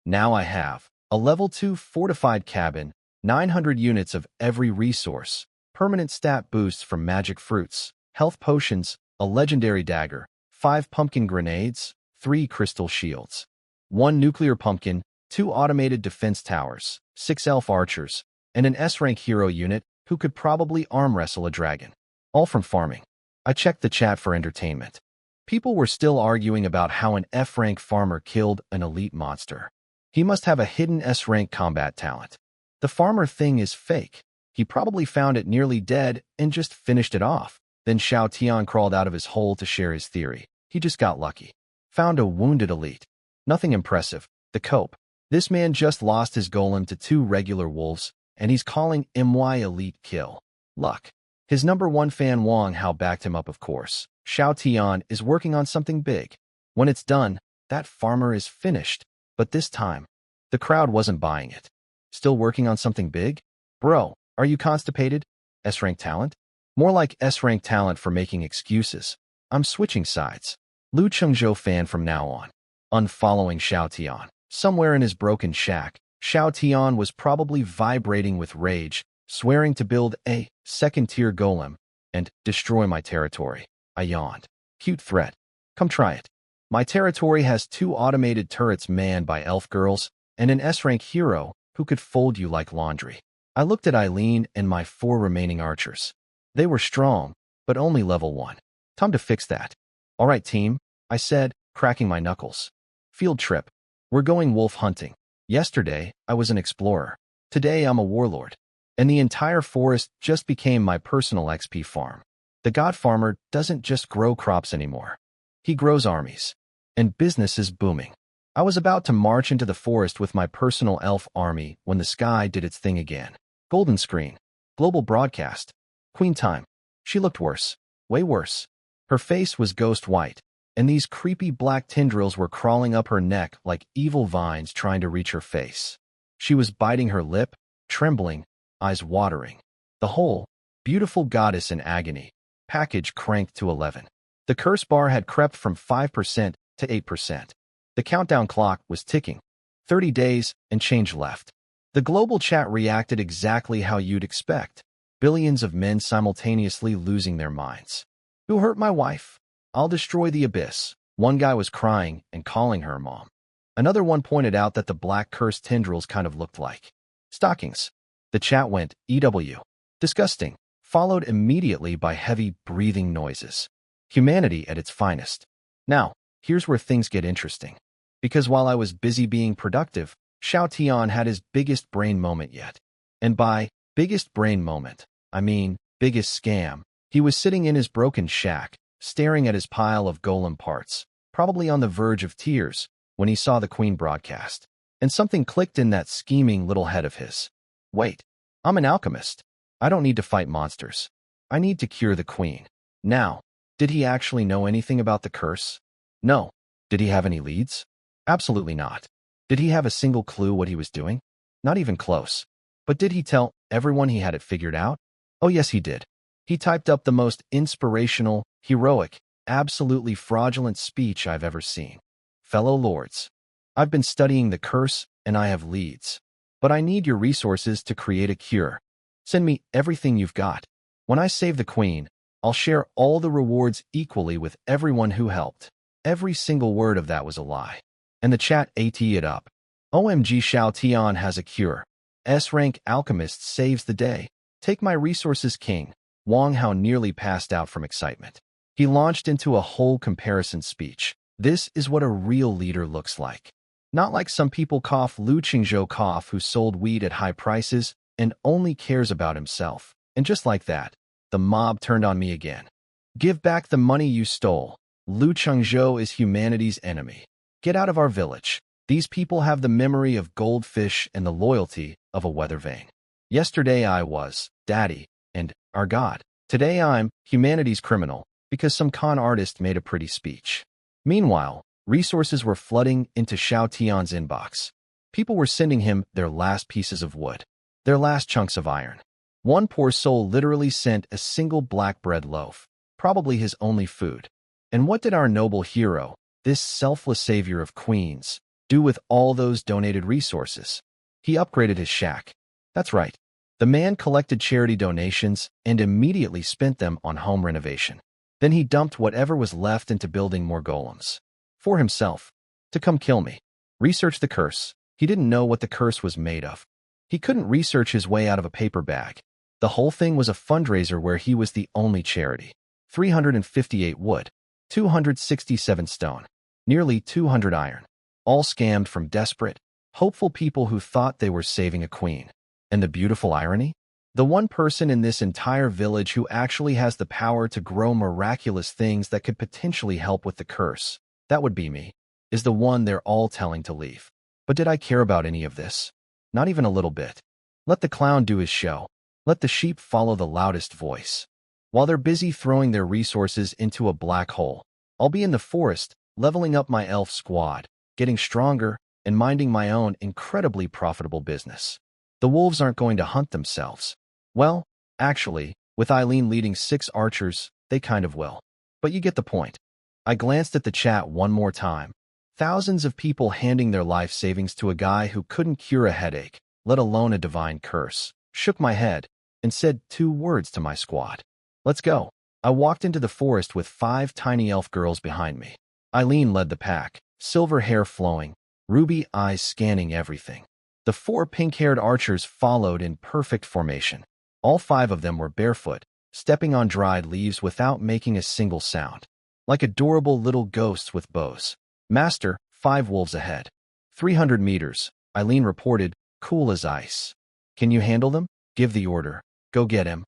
Now I have a level 2 fortified cabin, 900 units of every resource, permanent stat boosts from magic fruits, health potions, a legendary dagger, 5 pumpkin grenades, 3 crystal shields, 1 nuclear pumpkin, 2 automated defense towers, 6 elf archers, and an S-rank hero unit who could probably arm wrestle a dragon. All from farming. I checked the chat for entertainment. People were still arguing about how an F-rank farmer killed an elite monster. He must have a hidden S-rank combat talent. The farmer thing is fake. He probably found it nearly dead and just finished it off. Then Xiao Tian crawled out of his hole to share his theory. He just got lucky. Found a wounded elite. Nothing impressive. The cope. This man just lost his golem to 2 regular wolves, and he's calling MY elite kill. Luck. His number 1 fan Wang Hao backed him up, of course. Xiao Tian is working on something big. When it's done, that farmer is finished. But this time, the crowd wasn't buying it. Still working on something big? Bro, are you constipated? S-rank talent? More like S-rank talent for making excuses. I'm switching sides. Lu Chengzhou fan from now on. Unfollowing Xiao Tian. Somewhere in his broken shack, Xiao Tian was probably vibrating with rage, swearing to build a second-tier golem and destroy my territory. I yawned. Cute threat. Come try it. My territory has 2 automated turrets manned by elf girls and an S-rank hero who could fold you like laundry. I looked at Eileen and my 4 remaining archers. They were strong, but only level 1. Time to fix that. All right, team, I said, cracking my knuckles. Field trip. We're going wolf hunting. Yesterday, I was an explorer. Today, I'm a warlord. And the entire forest just became my personal XP farm. The god farmer doesn't just grow crops anymore. He grows armies. And business is booming. I was about to march into the forest with my personal elf army when the sky did its thing again. Golden screen. Global broadcast. Queen time. She looked worse. Way worse. Her face was ghost white, and these creepy black tendrils were crawling up her neck like evil vines trying to reach her face. She was biting her lip, trembling, eyes watering. The whole beautiful goddess in agony. Package cranked to 11. The curse bar had crept from 5% to 8%. The countdown clock was ticking. 30 days and change left. The global chat reacted exactly how you'd expect. Billions of men simultaneously losing their minds. Who hurt my wife? I'll destroy the abyss. One guy was crying and calling her mom. Another one pointed out that the black cursed tendrils kind of looked like stockings. The chat went, EW. Disgusting. Followed immediately by heavy breathing noises. Humanity at its finest. Now, here's where things get interesting. Because while I was busy being productive, Xiao Tian had his biggest brain moment yet. And by biggest brain moment, I mean biggest scam. He was sitting in his broken shack, staring at his pile of golem parts, probably on the verge of tears, when he saw the Queen broadcast. And something clicked in that scheming little head of his. Wait, I'm an alchemist. I don't need to fight monsters. I need to cure the Queen. Now, did he actually know anything about the curse? No. Did he have any leads? Absolutely not. Did he have a single clue what he was doing? Not even close. But did he tell everyone he had it figured out? Oh yes, he did. He typed up the most inspirational, heroic, absolutely fraudulent speech I've ever seen. Fellow lords, I've been studying the curse and I have leads. But I need your resources to create a cure. Send me everything you've got. When I save the Queen, I'll share all the rewards equally with everyone who helped. Every single word of that was a lie. And the chat ate it up. OMG, Xiao Tian has a cure. S-rank alchemist saves the day. Take my resources, king. Wang Hao nearly passed out from excitement. He launched into a whole comparison speech. This is what a real leader looks like. Not like some people Lu Qingzhou who sold weed at high prices and only cares about himself. And just like that, the mob turned on me again. Give back the money you stole. Lu Qingzhou is humanity's enemy. Get out of our village. These people have the memory of goldfish and the loyalty of a weather vane. Yesterday I was daddy and our god. Today I'm humanity's criminal because some con artist made a pretty speech. Meanwhile, resources were flooding into Xiao Tian's inbox. People were sending him their last pieces of wood, their last chunks of iron. One poor soul literally sent a single black bread loaf, probably his only food. And what did our noble hero, this selfless savior of queens, do with all those donated resources? He upgraded his shack. That's right. The man collected charity donations and immediately spent them on home renovation. Then he dumped whatever was left into building more golems. For himself. To come kill me. Research the curse. He didn't know what the curse was made of. He couldn't research his way out of a paper bag. The whole thing was a fundraiser where he was the only charity. 358 wood. 267 stone. Nearly 200 iron. All scammed from desperate, hopeful people who thought they were saving a queen. And the beautiful irony? The one person in this entire village who actually has the power to grow miraculous things that could potentially help with the curse, that would be me, is the one they're all telling to leave. But did I care about any of this? Not even a little bit. Let the clown do his show. Let the sheep follow the loudest voice. While they're busy throwing their resources into a black hole, I'll be in the forest, leveling up my elf squad, getting stronger, and minding my own incredibly profitable business. The wolves aren't going to hunt themselves. Well, actually, with Eileen leading 6 archers, they kind of will. But you get the point. I glanced at the chat one more time. Thousands of people handing their life savings to a guy who couldn't cure a headache, let alone a divine curse. Shook my head and said 2 words to my squad. Let's go. I walked into the forest with 5 tiny elf girls behind me. Eileen led the pack, silver hair flowing, ruby eyes scanning everything. The 4 pink-haired archers followed in perfect formation. All 5 of them were barefoot, stepping on dried leaves without making a single sound. Like adorable little ghosts with bows. Master, 5 wolves ahead. 300 meters, Eileen reported, cool as ice. Can you handle them? Give the order. Go get him.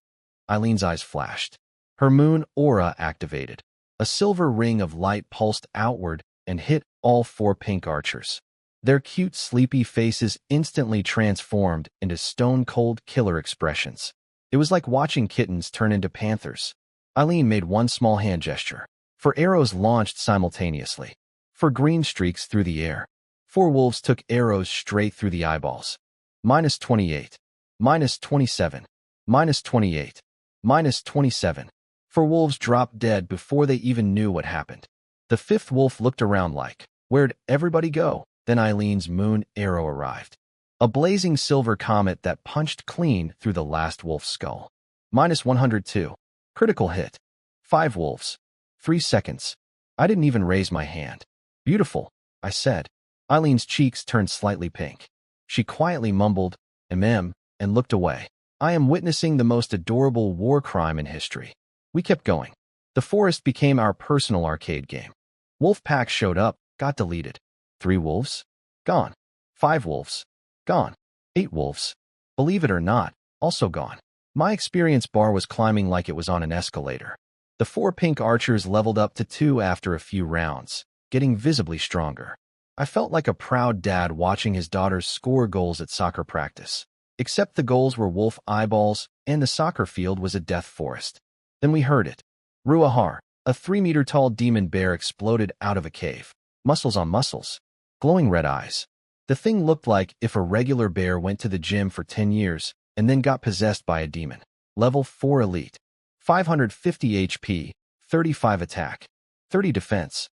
Eileen's eyes flashed. Her moon aura activated. A silver ring of light pulsed outward and hit all 4 pink archers. Their cute, sleepy faces instantly transformed into stone-cold killer expressions. It was like watching kittens turn into panthers. Eileen made one small hand gesture. 4 arrows launched simultaneously. 4 green streaks through the air. 4 wolves took arrows straight through the eyeballs. -28. -27. -28. -27. 4 wolves dropped dead before they even knew what happened. The 5th wolf looked around like, where'd everybody go? Then Eileen's moon arrow arrived. A blazing silver comet that punched clean through the last wolf's skull. -102. Critical hit. 5 wolves. 3 seconds. I didn't even raise my hand. Beautiful, I said. Eileen's cheeks turned slightly pink. She quietly mumbled, and looked away. I am witnessing the most adorable war crime in history. We kept going. The forest became our personal arcade game. Wolf packs showed up, got deleted. 3 wolves? Gone. 5 wolves? Gone. 8 wolves? Believe it or not, also gone. My experience bar was climbing like it was on an escalator. The 4 pink archers leveled up to 2 after a few rounds, getting visibly stronger. I felt like a proud dad watching his daughters score goals at soccer practice. Except the goals were wolf eyeballs, and the soccer field was a death forest. Then we heard it. Ruahar, a 3-meter-tall demon bear exploded out of a cave. Muscles on muscles. Glowing red eyes. The thing looked like if a regular bear went to the gym for 10 years and then got possessed by a demon. Level 4 elite. 550 HP, 35 attack, 30 defense.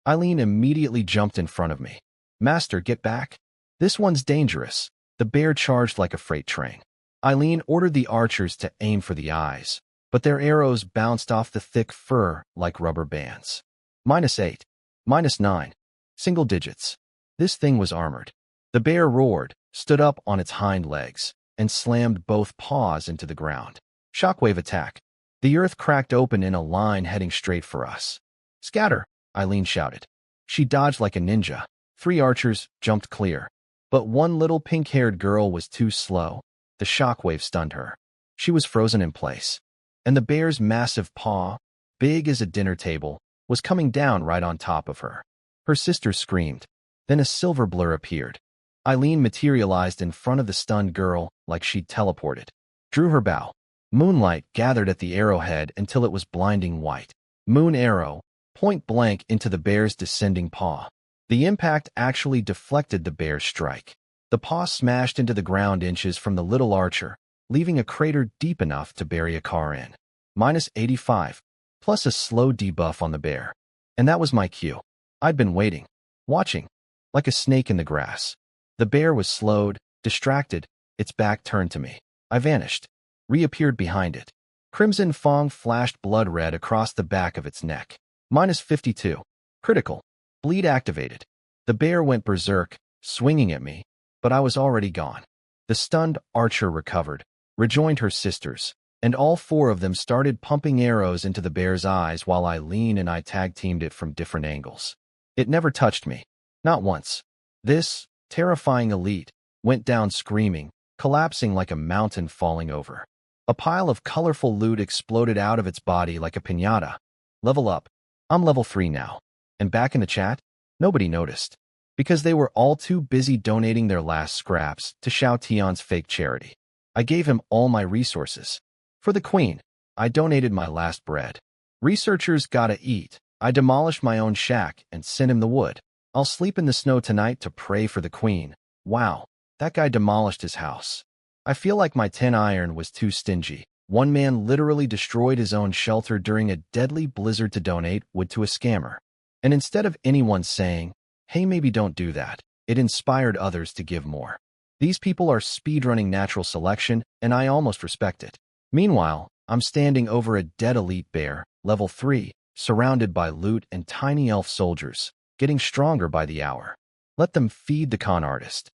Eileen immediately jumped in front of me. Master, get back. This one's dangerous. The bear charged like a freight train. Eileen ordered the archers to aim for the eyes, but their arrows bounced off the thick fur like rubber bands. -8. -9. Single digits. This thing was armored. The bear roared, stood up on its hind legs, and slammed both paws into the ground. Shockwave attack. The earth cracked open in a line heading straight for us. Scatter, Eileen shouted. She dodged like a ninja. 3 archers jumped clear. But one little pink-haired girl was too slow. The shockwave stunned her. She was frozen in place. And the bear's massive paw, big as a dinner table, was coming down right on top of her. Her sister screamed. Then a silver blur appeared. Eileen materialized in front of the stunned girl like she'd teleported. Drew her bow. Moonlight gathered at the arrowhead until it was blinding white. Moon arrow, point blank into the bear's descending paw. The impact actually deflected the bear's strike. The paw smashed into the ground inches from the little archer, leaving a crater deep enough to bury a car in. -85, plus a slow debuff on the bear. And that was my cue. I'd been waiting, watching, like a snake in the grass. The bear was slowed, distracted, its back turned to me. I vanished, reappeared behind it. Crimson Fong flashed blood red across the back of its neck. -52. Critical. Bleed activated. The bear went berserk, swinging at me, but I was already gone. The stunned archer recovered, rejoined her sisters, and all 4 of them started pumping arrows into the bear's eyes while Eileen and I tag-teamed it from different angles. It never touched me. Not once. This, terrifying elite, went down screaming, collapsing like a mountain falling over. A pile of colorful loot exploded out of its body like a piñata. Level up. I'm level 3 now. And back in the chat, nobody noticed. Because they were all too busy donating their last scraps to Xiao Tian's fake charity. I gave him all my resources. For the queen, I donated my last bread. Researchers gotta eat. I demolished my own shack and sent him the wood. I'll sleep in the snow tonight to pray for the queen. Wow, that guy demolished his house. I feel like my 10 iron was too stingy. One man literally destroyed his own shelter during a deadly blizzard to donate wood to a scammer. And instead of anyone saying, Hey, maybe don't do that. It inspired others to give more. These people are speedrunning natural selection, and I almost respect it. Meanwhile, I'm standing over a dead elite bear, level 3, surrounded by loot and tiny elf soldiers, getting stronger by the hour. Let them feed the con artist.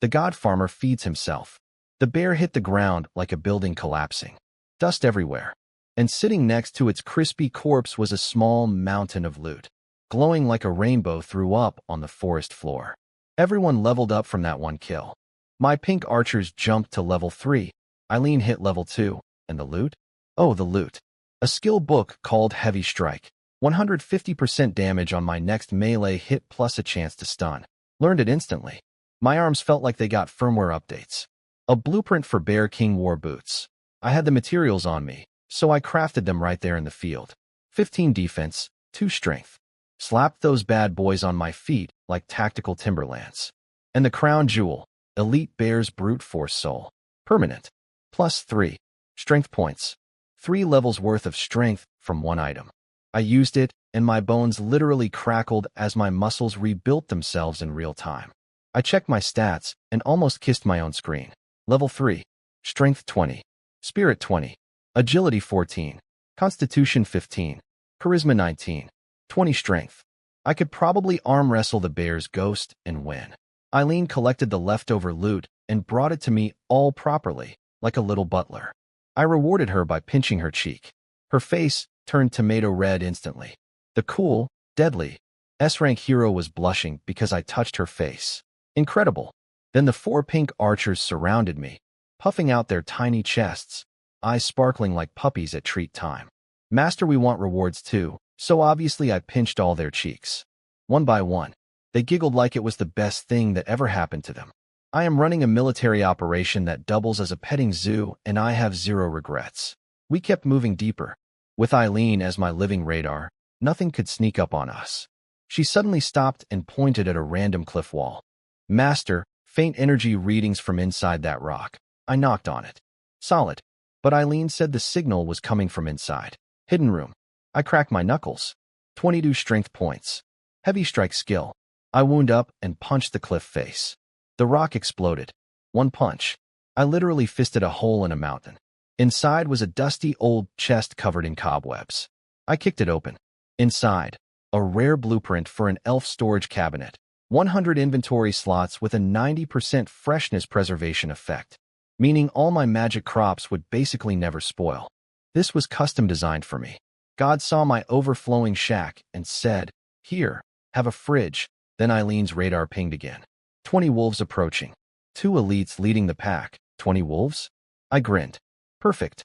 The god farmer feeds himself. The bear hit the ground like a building collapsing. Dust everywhere. And sitting next to its crispy corpse was a small mountain of loot, glowing like a rainbow threw up on the forest floor. Everyone leveled up from that one kill. My pink archers jumped to level 3. Eileen hit level 2. And the loot? Oh, the loot. A skill book called Heavy Strike. 150% damage on my next melee hit plus a chance to stun. Learned it instantly. My arms felt like they got firmware updates. A blueprint for Bear King war boots. I had the materials on me, so I crafted them right there in the field. 15 defense, 2 strength. Slapped those bad boys on my feet like tactical Timberlands. And the crown jewel, Elite Bear's Brute Force Soul. Permanent. Plus 3. Strength points. 3 levels worth of strength from one item. I used it, and my bones literally crackled as my muscles rebuilt themselves in real time. I checked my stats and almost kissed my own screen. Level 3. Strength 20. Spirit 20. Agility 14. Constitution 15. Charisma 19. 20 strength. I could probably arm wrestle the bear's ghost and win. Eileen collected the leftover loot and brought it to me all properly, like a little butler. I rewarded her by pinching her cheek. Her face turned tomato red instantly. The cool, deadly, S-rank hero was blushing because I touched her face. Incredible. Then the 4 pink archers surrounded me, puffing out their tiny chests, eyes sparkling like puppies at treat time. Master, we want rewards too, so obviously I pinched all their cheeks. One by one, they giggled like it was the best thing that ever happened to them. I am running a military operation that doubles as a petting zoo, and I have zero regrets. We kept moving deeper. With Eileen as my living radar, nothing could sneak up on us. She suddenly stopped and pointed at a random cliff wall. Master, faint energy readings from inside that rock. I knocked on it. Solid. But Eileen said the signal was coming from inside. Hidden room. I cracked my knuckles. 22 strength points. Heavy strike skill. I wound up and punched the cliff face. The rock exploded. One punch. I literally fisted a hole in a mountain. Inside was a dusty old chest covered in cobwebs. I kicked it open. Inside, a rare blueprint for an elf storage cabinet. 100 inventory slots with a 90% freshness preservation effect, meaning all my magic crops would basically never spoil. This was custom designed for me. God saw my overflowing shack and said, "Here, have a fridge." Then Eileen's radar pinged again. 20 wolves approaching. 2 elites leading the pack. 20 wolves? I grinned. Perfect.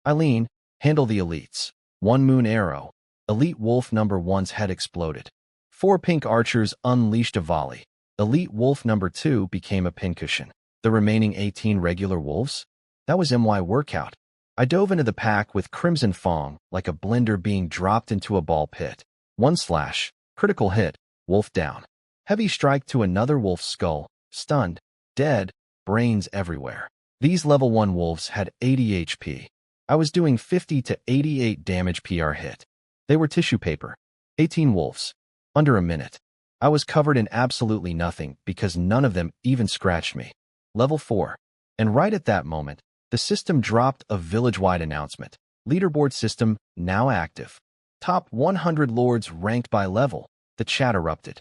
Eileen, handle the elites. 1 moon arrow. Elite wolf number 1's head exploded. 4 pink archers unleashed a volley. Elite wolf number 2 became a pincushion. The remaining 18 regular wolves? That was my workout. I dove into the pack with Crimson Fong like a blender being dropped into a ball pit. 1 slash. Critical hit. Wolf down. Heavy strike to another wolf's skull. Stunned. Dead. Brains everywhere. These level 1 wolves had 80 HP. I was doing 50 to 88 damage PR hit. They were tissue paper. 18 wolves. Under a minute. I was covered in absolutely nothing because none of them even scratched me. Level 4. And right at that moment, the system dropped a village-wide announcement. Leaderboard system now active. Top 100 lords ranked by level. The chat erupted.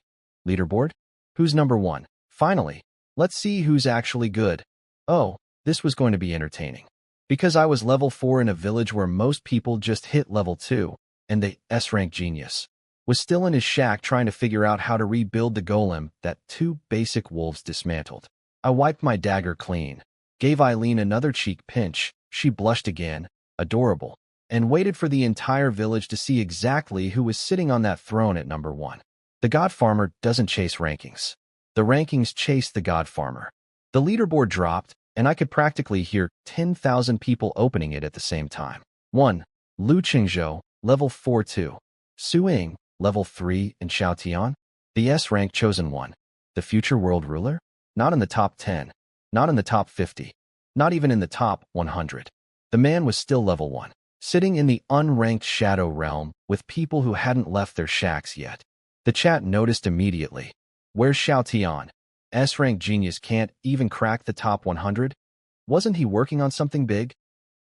Leaderboard? Who's number 1? Finally, let's see who's actually good. Oh, this was going to be entertaining. Because I was level 4 in a village where most people just hit level 2, and the S-rank genius was still in his shack trying to figure out how to rebuild the golem that 2 basic wolves dismantled. I wiped my dagger clean, gave Eileen another cheek pinch, she blushed again, adorable, and waited for the entire village to see exactly who was sitting on that throne at number 1. The God Farmer doesn't chase rankings. The rankings chase the God Farmer. The leaderboard dropped, and I could practically hear 10,000 people opening it at the same time. 1. Lu Qingzhou, level 4-2. Su Ying, level 3, and Xiao Tian, the S-rank chosen one. The future world ruler? Not in the top 10. Not in the top 50. Not even in the top 100. The man was still level 1, sitting in the unranked shadow realm with people who hadn't left their shacks yet. The chat noticed immediately. Where's Xiao Tian? S-rank genius can't even crack the top 100? Wasn't he working on something big?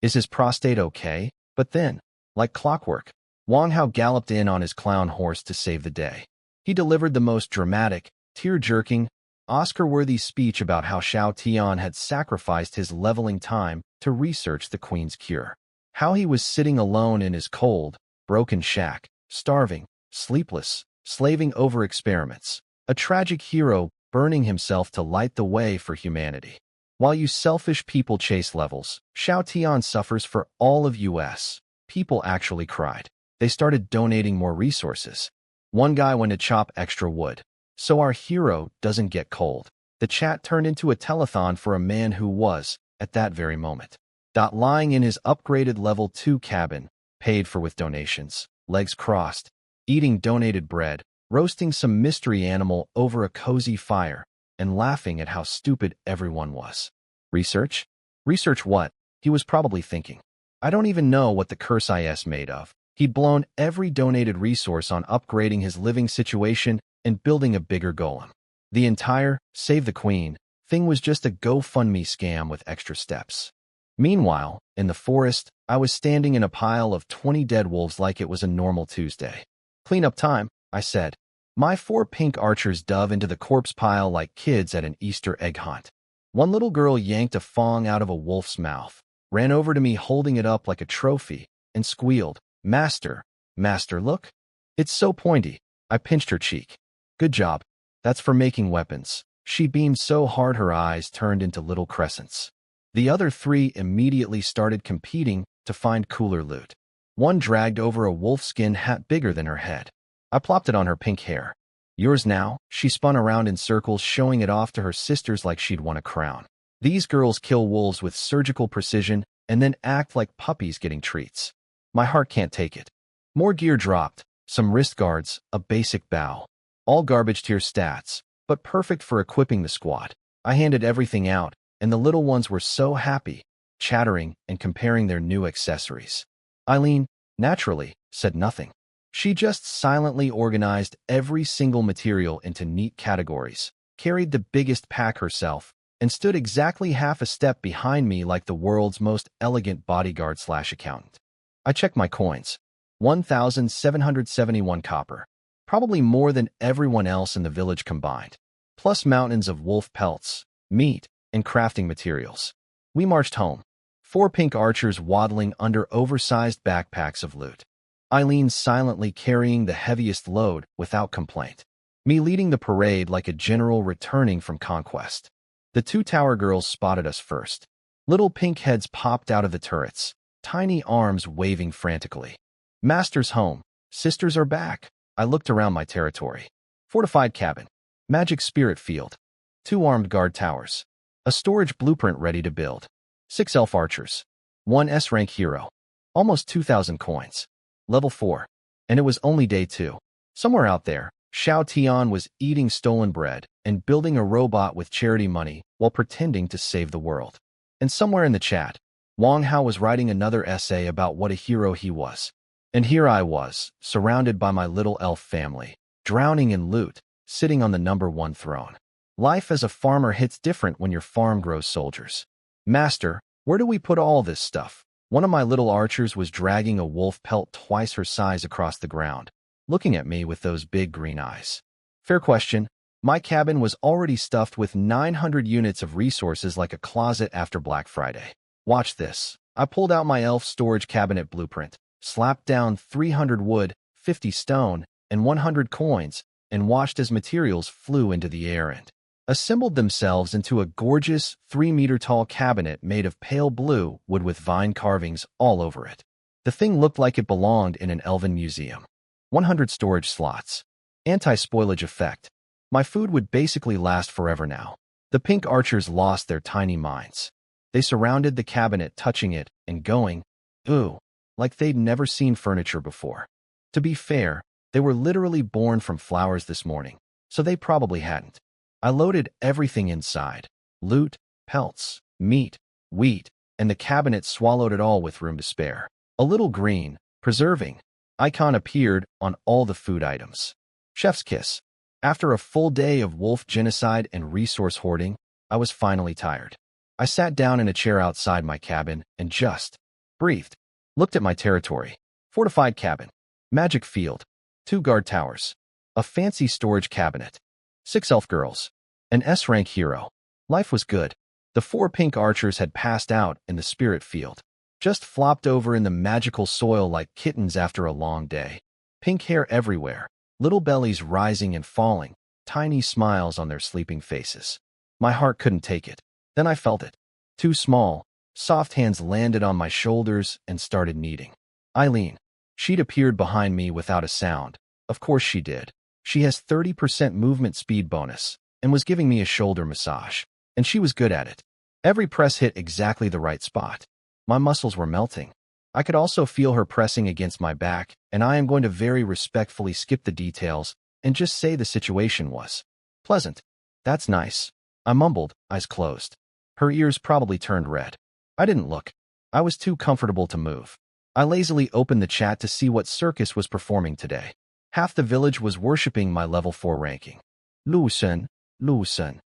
Is his prostate okay? But then, like clockwork, Wang Hao galloped in on his clown horse to save the day. He delivered the most dramatic, tear-jerking, Oscar-worthy speech about how Xiao Tian had sacrificed his leveling time to research the Queen's cure. How he was sitting alone in his cold, broken shack, starving, sleepless, slaving over experiments. A tragic hero burning himself to light the way for humanity. While you selfish people chase levels, Xiao Tian suffers for all of us. People actually cried. They started donating more resources. One guy went to chop extra wood, so our hero doesn't get cold. The chat turned into a telethon for a man who was, at that very moment, lying in his upgraded level 2 cabin, paid for with donations, legs crossed, eating donated bread, roasting some mystery animal over a cozy fire, and laughing at how stupid everyone was. Research? Research what? He was probably thinking. I don't even know what the curse is made of. He'd blown every donated resource on upgrading his living situation and building a bigger golem. The entire Save the Queen thing was just a GoFundMe scam with extra steps. Meanwhile, in the forest, I was standing in a pile of 20 dead wolves like it was a normal Tuesday. Cleanup time, I said. My 4 pink archers dove into the corpse pile like kids at an Easter egg hunt. One little girl yanked a fong out of a wolf's mouth, ran over to me holding it up like a trophy, and squealed, Master, Master, look. It's so pointy. I pinched her cheek. Good job. That's for making weapons. She beamed so hard her eyes turned into little crescents. The other 3 immediately started competing to find cooler loot. One dragged over a wolfskin hat bigger than her head. I plopped it on her pink hair. Yours now? She spun around in circles, showing it off to her sisters like she'd won a crown. These girls kill wolves with surgical precision and then act like puppies getting treats. My heart can't take it. More gear dropped, some wrist guards, a basic bow. All garbage tier stats, but perfect for equipping the squad. I handed everything out, and the little ones were so happy, chattering and comparing their new accessories. Eileen, naturally, said nothing. She just silently organized every single material into neat categories, carried the biggest pack herself, and stood exactly half a step behind me like the world's most elegant bodyguard/accountant. I checked my coins. 1,771 copper. Probably more than everyone else in the village combined. Plus mountains of wolf pelts, meat, and crafting materials. We marched home. 4 pink archers waddling under oversized backpacks of loot. Eileen silently carrying the heaviest load without complaint. Me leading the parade like a general returning from conquest. The 2 tower girls spotted us first. Little pink heads popped out of the turrets, tiny arms waving frantically. Master's home. Sisters are back. I looked around my territory. Fortified cabin. Magic spirit field. 2 armed guard towers. A storage blueprint ready to build. 6 elf archers. 1 S-rank hero. Almost 2,000 coins. Level 4. And it was only day 2. Somewhere out there, Xiao Tian was eating stolen bread and building a robot with charity money while pretending to save the world. And somewhere in the chat, Wang Hao was writing another essay about what a hero he was. And here I was, surrounded by my little elf family, drowning in loot, sitting on the #1 throne. Life as a farmer hits different when your farm grows soldiers. Master, where do we put all this stuff? One of my little archers was dragging a wolf pelt twice her size across the ground, looking at me with those big green eyes. Fair question. My cabin was already stuffed with 900 units of resources like a closet after Black Friday. Watch this. I pulled out my elf storage cabinet blueprint, slapped down 300 wood, 50 stone, and 100 coins, and watched as materials flew into the air and assembled themselves into a gorgeous 3-meter-tall cabinet made of pale blue wood with vine carvings all over it. The thing looked like it belonged in an elven museum. 100 storage slots. Anti-spoilage effect. My food would basically last forever now. The pink archers lost their tiny minds. They surrounded the cabinet, touching it and going, ooh, like they'd never seen furniture before. To be fair, they were literally born from flowers this morning, so they probably hadn't. I loaded everything inside. Loot, pelts, meat, wheat, and the cabinet swallowed it all with room to spare. A little green, preserving icon appeared on all the food items. Chef's kiss. After a full day of wolf genocide and resource hoarding, I was finally tired. I sat down in a chair outside my cabin and just breathed. Looked at my territory. Fortified cabin. Magic field. 2 guard towers. A fancy storage cabinet. 6 elf girls. An S-rank hero. Life was good. The 4 pink archers had passed out in the spirit field. Just flopped over in the magical soil like kittens after a long day. Pink hair everywhere. Little bellies rising and falling. Tiny smiles on their sleeping faces. My heart couldn't take it. Then I felt it. 2 small, soft hands landed on my shoulders and started kneading. Eileen. She'd appeared behind me without a sound. Of course she did. She has 30% movement speed bonus and was giving me a shoulder massage. And she was good at it. Every press hit exactly the right spot. My muscles were melting. I could also feel her pressing against my back, and I am going to very respectfully skip the details and just say the situation was pleasant. That's nice. I mumbled, eyes closed. Her ears probably turned red. I didn't look. I was too comfortable to move. I lazily opened the chat to see what circus was performing today. Half the village was worshipping my level 4 ranking. Lusen, Lusen.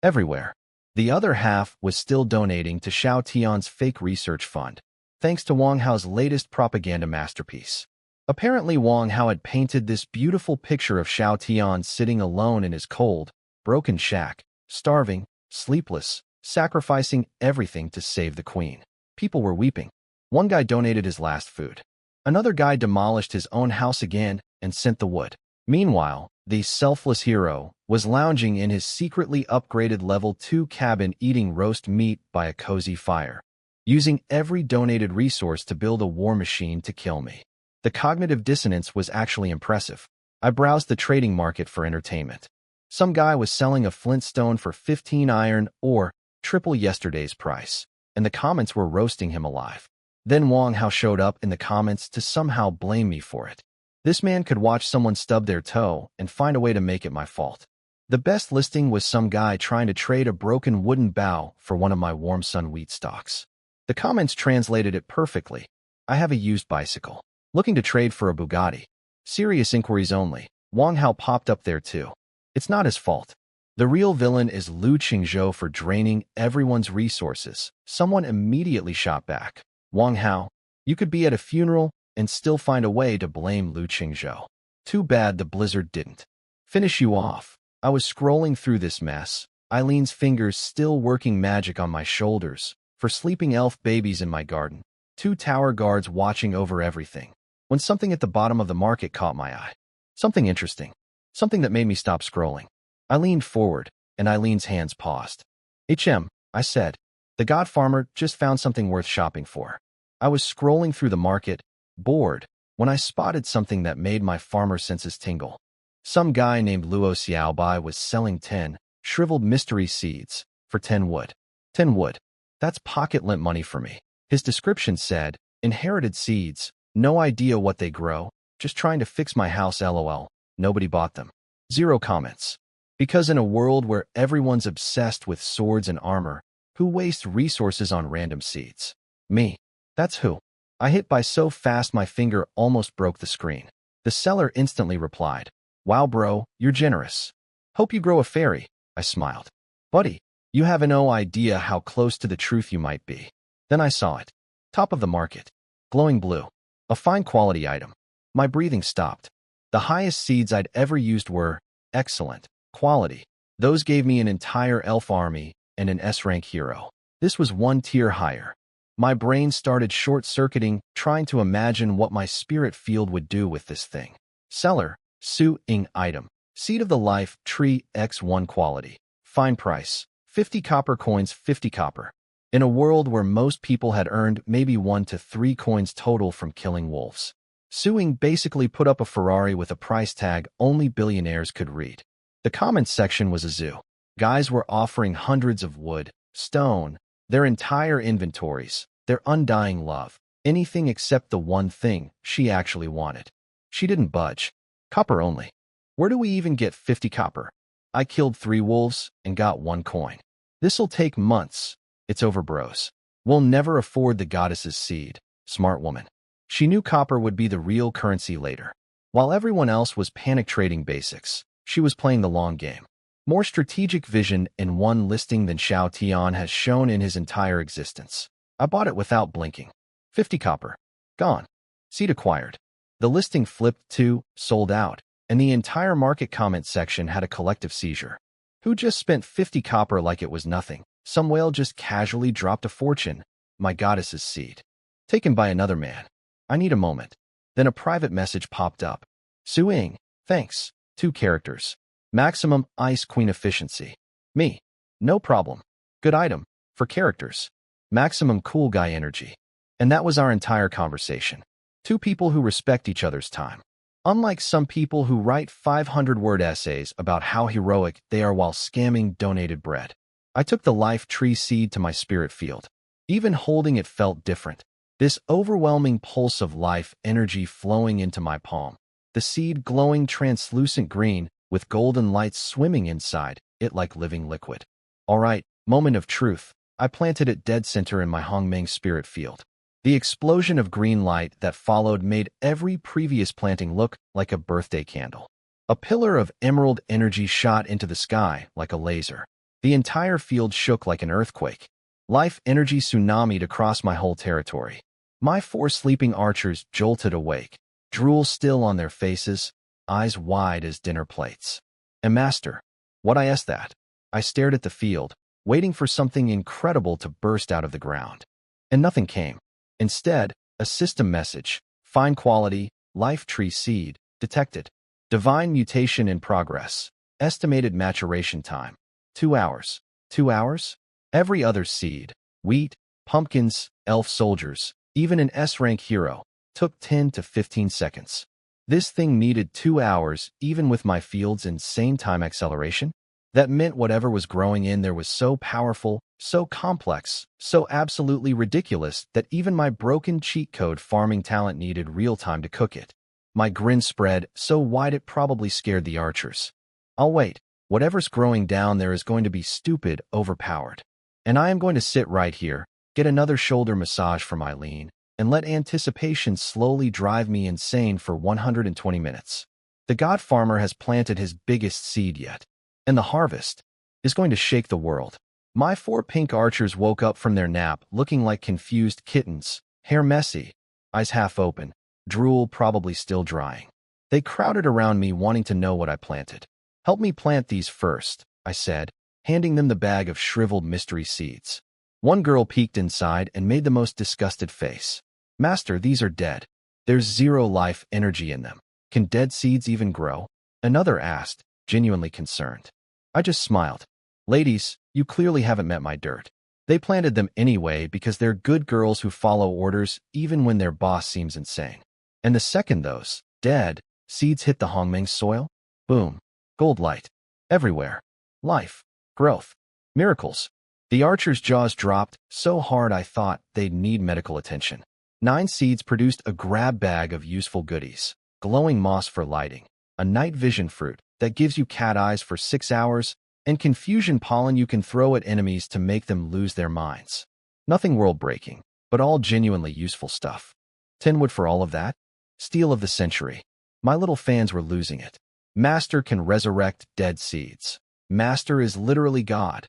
Everywhere. The other half was still donating to Xiao Tian's fake research fund, thanks to Wang Hao's latest propaganda masterpiece. Apparently Wang Hao had painted this beautiful picture of Xiao Tian sitting alone in his cold, broken shack, starving, sleepless, sacrificing everything to save the queen. People were weeping. One guy donated his last food. Another guy demolished his own house again and sent the wood. Meanwhile, the selfless hero was lounging in his secretly upgraded level 2 cabin eating roast meat by a cozy fire, using every donated resource to build a war machine to kill me. The cognitive dissonance was actually impressive. I browsed the trading market for entertainment. Some guy was selling a flintstone for 15 iron or triple yesterday's price, and the comments were roasting him alive. Then Wang Hao showed up in the comments to somehow blame me for it. This man could watch someone stub their toe and find a way to make it my fault. The best listing was some guy trying to trade a broken wooden bow for one of my warm sun wheat stalks. The comments translated it perfectly. I have a used bicycle. Looking to trade for a Bugatti. Serious inquiries only. Wang Hao popped up there too. It's not his fault. The real villain is Lu Qingzhou for draining everyone's resources. Someone immediately shot back. Wang Hao, you could be at a funeral and still find a way to blame Lu Qingzhou. Too bad the blizzard didn't finish you off. I was scrolling through this mess, Eileen's fingers still working magic on my shoulders, for sleeping elf babies in my garden, 2 tower guards watching over everything, when something at the bottom of the market caught my eye. Something interesting. Something that made me stop scrolling. I leaned forward, and Eileen's hands paused. I said. The god farmer just found something worth shopping for. I was scrolling through the market, bored, when I spotted something that made my farmer senses tingle. Some guy named Luo Xiaobai was selling 10 shriveled mystery seeds for 10 wood. 10 wood. That's pocket lint money for me. His description said, inherited seeds, no idea what they grow, just trying to fix my house lol. Nobody bought them. 0 comments. Because in a world where everyone's obsessed with swords and armor, who wastes resources on random seeds? Me. That's who. I hit buy so fast my finger almost broke the screen. The seller instantly replied, wow bro, you're generous. Hope you grow a fairy. I smiled. Buddy, you have no idea how close to the truth you might be. Then I saw it. Top of the market. Glowing blue. A fine quality item. My breathing stopped. The highest seeds I'd ever used were excellent quality. Those gave me an entire elf army and an S-rank hero. This was 1 tier higher. My brain started short-circuiting, trying to imagine what my spirit field would do with this thing. Seller, Su-ing item. Seed of the Life, Tree, X1 quality. Fine price. 50 copper coins, 50 copper. In a world where most people had earned maybe 1 to 3 coins total from killing wolves. Su-ing basically put up a Ferrari with a price tag only billionaires could read. The comments section was a zoo. Guys were offering hundreds of wood, stone, their entire inventories, their undying love, anything except the one thing she actually wanted. She didn't budge. Copper only. Where do we even get 50 copper? I killed 3 wolves and got 1 coin. This'll take months. It's over, bros. We'll never afford the goddess's seed. Smart woman. She knew copper would be the real currency later. While everyone else was panic trading basics, She was playing the long game. More strategic vision in one listing than Xiao Tian has shown in his entire existence. I bought it without blinking. 50 copper. Gone. Seed acquired. The listing flipped to sold out, and the entire market comment section had a collective seizure. Who just spent 50 copper like it was nothing? Some whale just casually dropped a fortune. My goddess's seed. Taken by another man. I need a moment. Then a private message popped up. Suing. Thanks. 2 characters. Maximum Ice Queen efficiency. Me. No problem. Good item. For characters. Maximum cool guy energy. And that was our entire conversation. 2 people who respect each other's time. Unlike some people who write 500-word essays about how heroic they are while scamming donated bread. I took the life tree seed to my spirit field. Even holding it felt different. This overwhelming pulse of life energy flowing into my palm. The seed glowing translucent green, with golden lights swimming inside it like living liquid. All right, moment of truth. I planted it dead center in my Hongmeng spirit field. The explosion of green light that followed made every previous planting look like a birthday candle. A pillar of emerald energy shot into the sky like a laser. The entire field shook like an earthquake. Life energy tsunamied across my whole territory. My 4 sleeping archers jolted awake, drool still on their faces, eyes wide as dinner plates. And master, what I asked that? I stared at the field, waiting for something incredible to burst out of the ground. And nothing came. Instead, a system message, fine quality, life tree seed, detected. Divine mutation in progress. Estimated maturation time. 2 hours. 2 hours? Every other seed, wheat, pumpkins, elf soldiers, even an S-rank hero, took 10 to 15 seconds. This thing needed 2 hours, even with my field's insane time acceleration. That meant whatever was growing in there was so powerful, so complex, so absolutely ridiculous that even my broken cheat code farming talent needed real time to cook it. My grin spread so wide it probably scared the archers. I'll wait. Whatever's growing down there is going to be stupid, overpowered. And I am going to sit right here, get another shoulder massage from Eileen, and let anticipation slowly drive me insane for 120 minutes. The god farmer has planted his biggest seed yet, and the harvest is going to shake the world. My 4 pink archers woke up from their nap looking like confused kittens, hair messy, eyes half open, drool probably still drying. They crowded around me wanting to know what I planted. Help me plant these first, I said, handing them the bag of shriveled mystery seeds. One girl peeked inside and made the most disgusted face. Master, these are dead. There's 0 life energy in them. Can dead seeds even grow? Another asked, genuinely concerned. I just smiled. Ladies, you clearly haven't met my dirt. They planted them anyway because they're good girls who follow orders even when their boss seems insane. And the second those, dead, seeds hit the Hongmeng soil, boom, gold light. Everywhere. Life. Growth. Miracles. The archer's jaws dropped so hard I thought they'd need medical attention. 9 seeds produced a grab bag of useful goodies. Glowing moss for lighting, a night vision fruit that gives you cat eyes for 6 hours, and confusion pollen you can throw at enemies to make them lose their minds. Nothing world-breaking, but all genuinely useful stuff. 10 wood for all of that? Steal of the century. My little fans were losing it. Master can resurrect dead seeds. Master is literally God.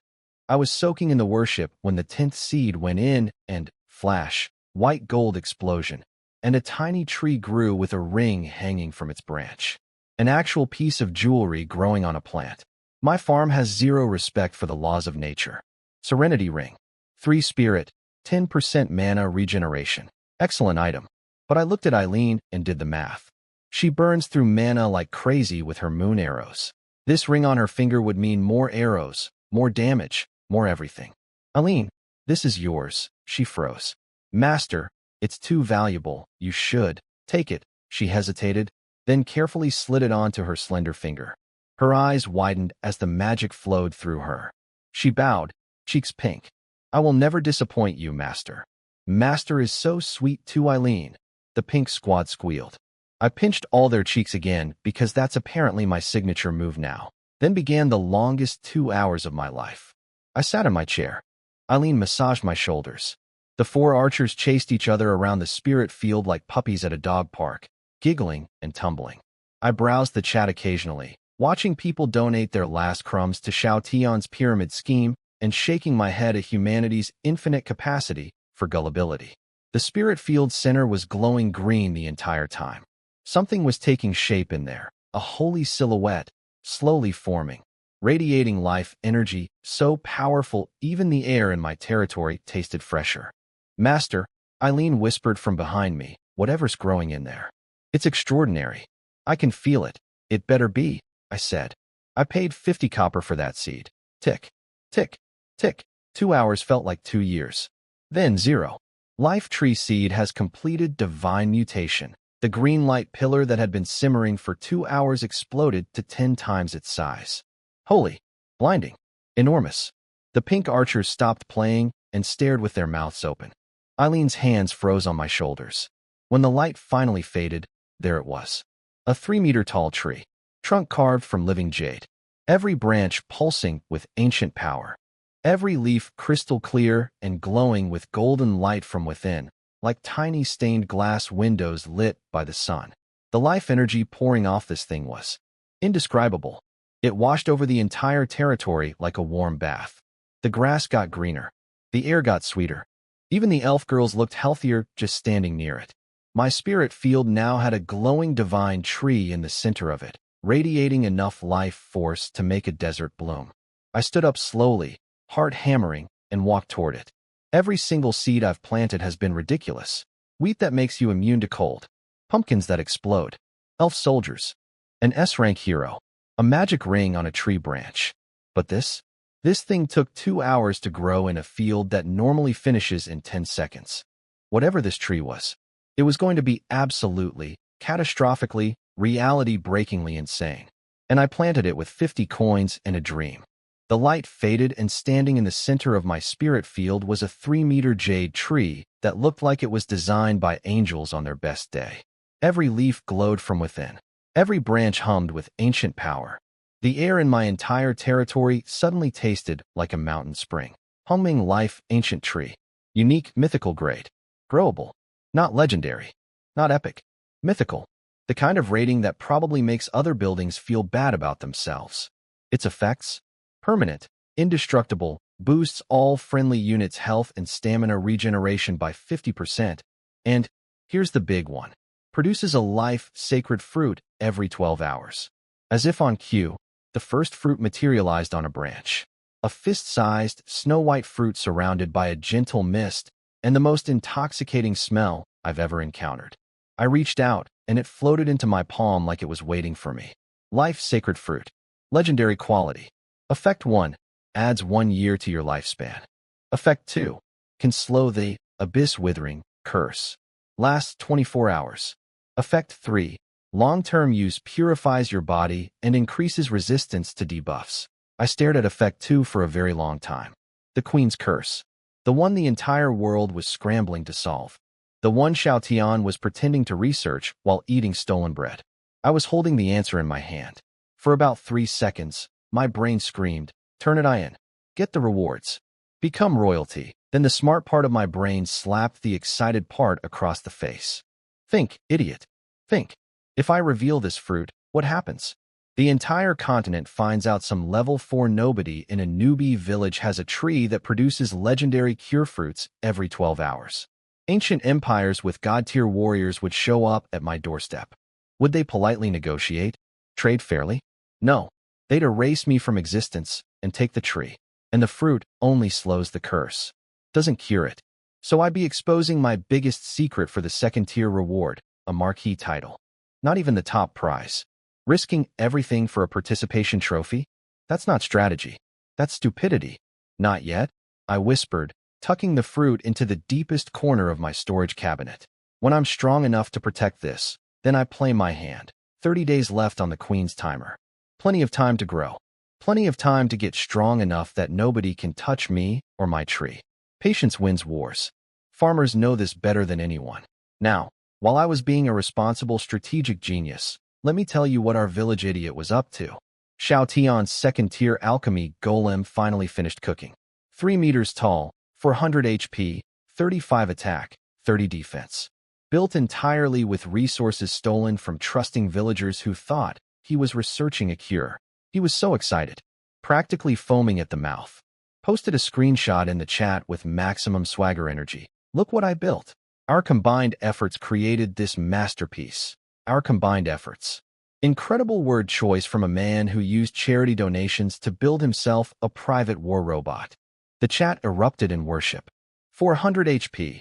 I was soaking in the worship when the 10th seed went in and, flash, white gold explosion, and a tiny tree grew with a ring hanging from its branch. An actual piece of jewelry growing on a plant. My farm has 0 respect for the laws of nature. Serenity ring. 3 spirit, 10% mana regeneration. Excellent item. But I looked at Eileen and did the math. She burns through mana like crazy with her moon arrows. This ring on her finger would mean more arrows, more damage, more everything. Eileen, this is yours. She froze. Master, it's too valuable. You should take it. She hesitated, then carefully slid it onto her slender finger. Her eyes widened as the magic flowed through her. She bowed, cheeks pink. I will never disappoint you, Master. Master is so sweet too, Eileen. The pink squad squealed. I pinched all their cheeks again because that's apparently my signature move now. Then began the longest 2 hours of my life. I sat in my chair. Eileen massaged my shoulders. The 4 archers chased each other around the spirit field like puppies at a dog park, giggling and tumbling. I browsed the chat occasionally, watching people donate their last crumbs to Xiao Tian's pyramid scheme and shaking my head at humanity's infinite capacity for gullibility. The spirit field center was glowing green the entire time. Something was taking shape in there, a holy silhouette, slowly forming, radiating life energy so powerful even the air in my territory tasted fresher. Master, Eileen whispered from behind me, whatever's growing in there. It's extraordinary. I can feel it. It better be, I said. I paid 50 copper for that seed. Tick, tick, tick. 2 hours felt like 2 years. Then 0. Life tree seed has completed divine mutation. The green light pillar that had been simmering for 2 hours exploded to 10 times its size. Holy, blinding, enormous. The pink archers stopped playing and stared with their mouths open. Eileen's hands froze on my shoulders. When the light finally faded, there it was. A 3-meter-tall tree, trunk carved from living jade. Every branch pulsing with ancient power. Every leaf crystal clear and glowing with golden light from within, like tiny stained glass windows lit by the sun. The life energy pouring off this thing was indescribable. It washed over the entire territory like a warm bath. The grass got greener. The air got sweeter. Even the elf girls looked healthier just standing near it. My spirit field now had a glowing divine tree in the center of it, radiating enough life force to make a desert bloom. I stood up slowly, heart hammering, and walked toward it. Every single seed I've planted has been ridiculous. Wheat that makes you immune to cold. Pumpkins that explode. Elf soldiers. An S-rank hero. A magic ring on a tree branch. But this thing took 2 hours to grow in a field that normally finishes in 10 seconds. Whatever this tree was, it was going to be absolutely, catastrophically, reality-breakingly insane. And I planted it with 50 coins and a dream. The light faded, and standing in the center of my spirit field was a 3-meter jade tree that looked like it was designed by angels on their best day. Every leaf glowed from within. Every branch hummed with ancient power. The air in my entire territory suddenly tasted like a mountain spring. Hongmeng life ancient tree. Unique, mythical grade. Growable. Not legendary. Not epic. Mythical. The kind of rating that probably makes other buildings feel bad about themselves. Its effects? Permanent, indestructible, boosts all friendly units' health and stamina regeneration by 50%. And, here's the big one, produces a life sacred fruit every 12 hours. As if on cue, the first fruit materialized on a branch. A fist-sized, snow-white fruit surrounded by a gentle mist and the most intoxicating smell I've ever encountered. I reached out, and it floated into my palm like it was waiting for me. Life sacred fruit. Legendary quality. Effect 1. Adds 1 year to your lifespan. Effect 2. Can slow the abyss withering curse. Lasts 24 hours. Effect 3. Long-term use purifies your body and increases resistance to debuffs. I stared at Effect 2 for a very long time. The Queen's Curse. The one the entire world was scrambling to solve. The one Xiao Tian was pretending to research while eating stolen bread. I was holding the answer in my hand. For about 3 seconds, my brain screamed, turn it in. Get the rewards. Become royalty. Then the smart part of my brain slapped the excited part across the face. Think, idiot. Think. If I reveal this fruit, what happens? The entire continent finds out some level 4 nobody in a newbie village has a tree that produces legendary cure fruits every 12 hours. Ancient empires with god-tier warriors would show up at my doorstep. Would they politely negotiate? Trade fairly? No. They'd erase me from existence and take the tree. And the fruit only slows the curse. Doesn't cure it. So I'd be exposing my biggest secret for the second-tier reward, a marquee title. Not even the top prize. Risking everything for a participation trophy? That's not strategy. That's stupidity. Not yet, I whispered, tucking the fruit into the deepest corner of my storage cabinet. When I'm strong enough to protect this, then I play my hand. 30 days left on the Queen's timer. Plenty of time to grow. Plenty of time to get strong enough that nobody can touch me or my tree. Patience wins wars. Farmers know this better than anyone. Now, while I was being a responsible strategic genius, let me tell you what our village idiot was up to. Xiao Tian's second-tier alchemy golem finally finished cooking. 3 meters tall, 400 HP, 35 attack, 30 defense. Built entirely with resources stolen from trusting villagers who thought he was researching a cure. He was so excited, practically foaming at the mouth. Posted a screenshot in the chat with maximum swagger energy. Look what I built. Our combined efforts created this masterpiece. Our combined efforts. Incredible word choice from a man who used charity donations to build himself a private war robot. The chat erupted in worship. 400 HP.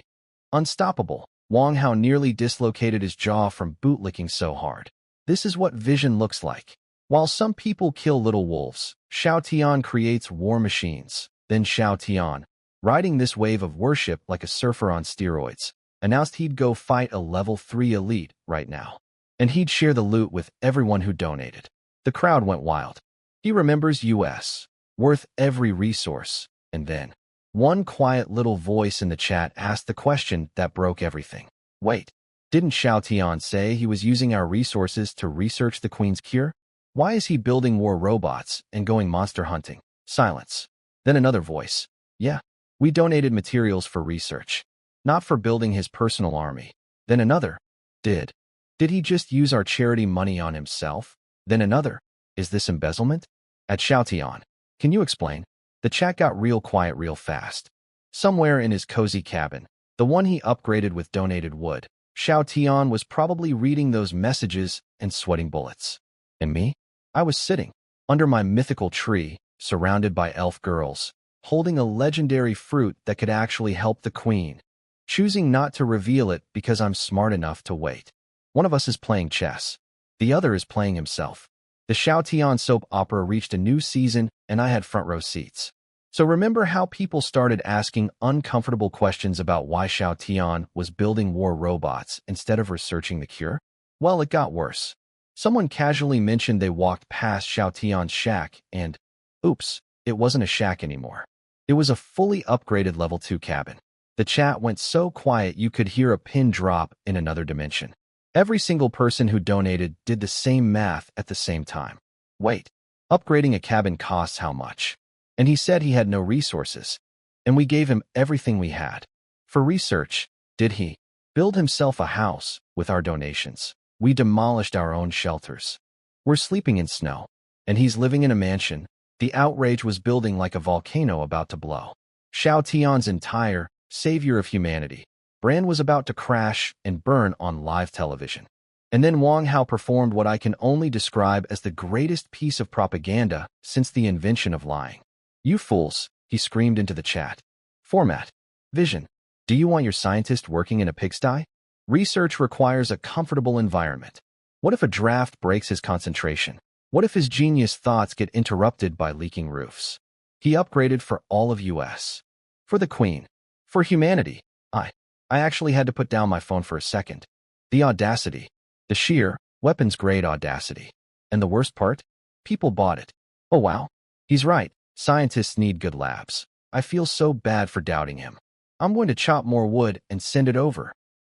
Unstoppable. Wang Hao nearly dislocated his jaw from bootlicking so hard. This is what vision looks like. While some people kill little wolves, Xiao Tian creates war machines. Then Xiao Tian, riding this wave of worship like a surfer on steroids, announced he'd go fight a level 3 elite right now. And he'd share the loot with everyone who donated. The crowd went wild. He remembers US, worth every resource. And then, one quiet little voice in the chat asked the question that broke everything. Wait, didn't Xiao Tian say he was using our resources to research the Queen's cure? Why is he building war robots and going monster hunting? Silence. Then another voice. Yeah, we donated materials for research, not for building his personal army. Then another. Did he just use our charity money on himself? Then another. Is this embezzlement? At Xiao Tian, can you explain? The chat got real quiet real fast. Somewhere in his cozy cabin, the one he upgraded with donated wood, Xiao Tian was probably reading those messages and sweating bullets. And me? I was sitting under my mythical tree, surrounded by elf girls, holding a legendary fruit that could actually help the queen, choosing not to reveal it because I'm smart enough to wait. One of us is playing chess. The other is playing himself. The Xiao Tian soap opera reached a new season, and I had front row seats. So remember how people started asking uncomfortable questions about why Xiao Tian was building war robots instead of researching the cure? Well, it got worse. Someone casually mentioned they walked past Xiao Tian's shack and, oops, it wasn't a shack anymore. It was a fully upgraded level 2 cabin. The chat went so quiet you could hear a pin drop in another dimension. Every single person who donated did the same math at the same time. Wait, upgrading a cabin costs how much? And he said he had no resources. And we gave him everything we had. For research, did he build himself a house with our donations? We demolished our own shelters. We're sleeping in snow. And he's living in a mansion. The outrage was building like a volcano about to blow. Xiao Tian's entire savior of humanity brand was about to crash and burn on live television. And then Wang Hao performed what I can only describe as the greatest piece of propaganda since the invention of lying. You fools, he screamed into the chat. Format. Vision. Do you want your scientist working in a pigsty? Research requires a comfortable environment. What if a draft breaks his concentration? What if his genius thoughts get interrupted by leaking roofs? He upgraded for all of US. For the Queen. For humanity. I actually had to put down my phone for a second. The audacity. The sheer, weapons-grade audacity. And the worst part? People bought it. Oh wow. He's right. Scientists need good labs. I feel so bad for doubting him. I'm going to chop more wood and send it over.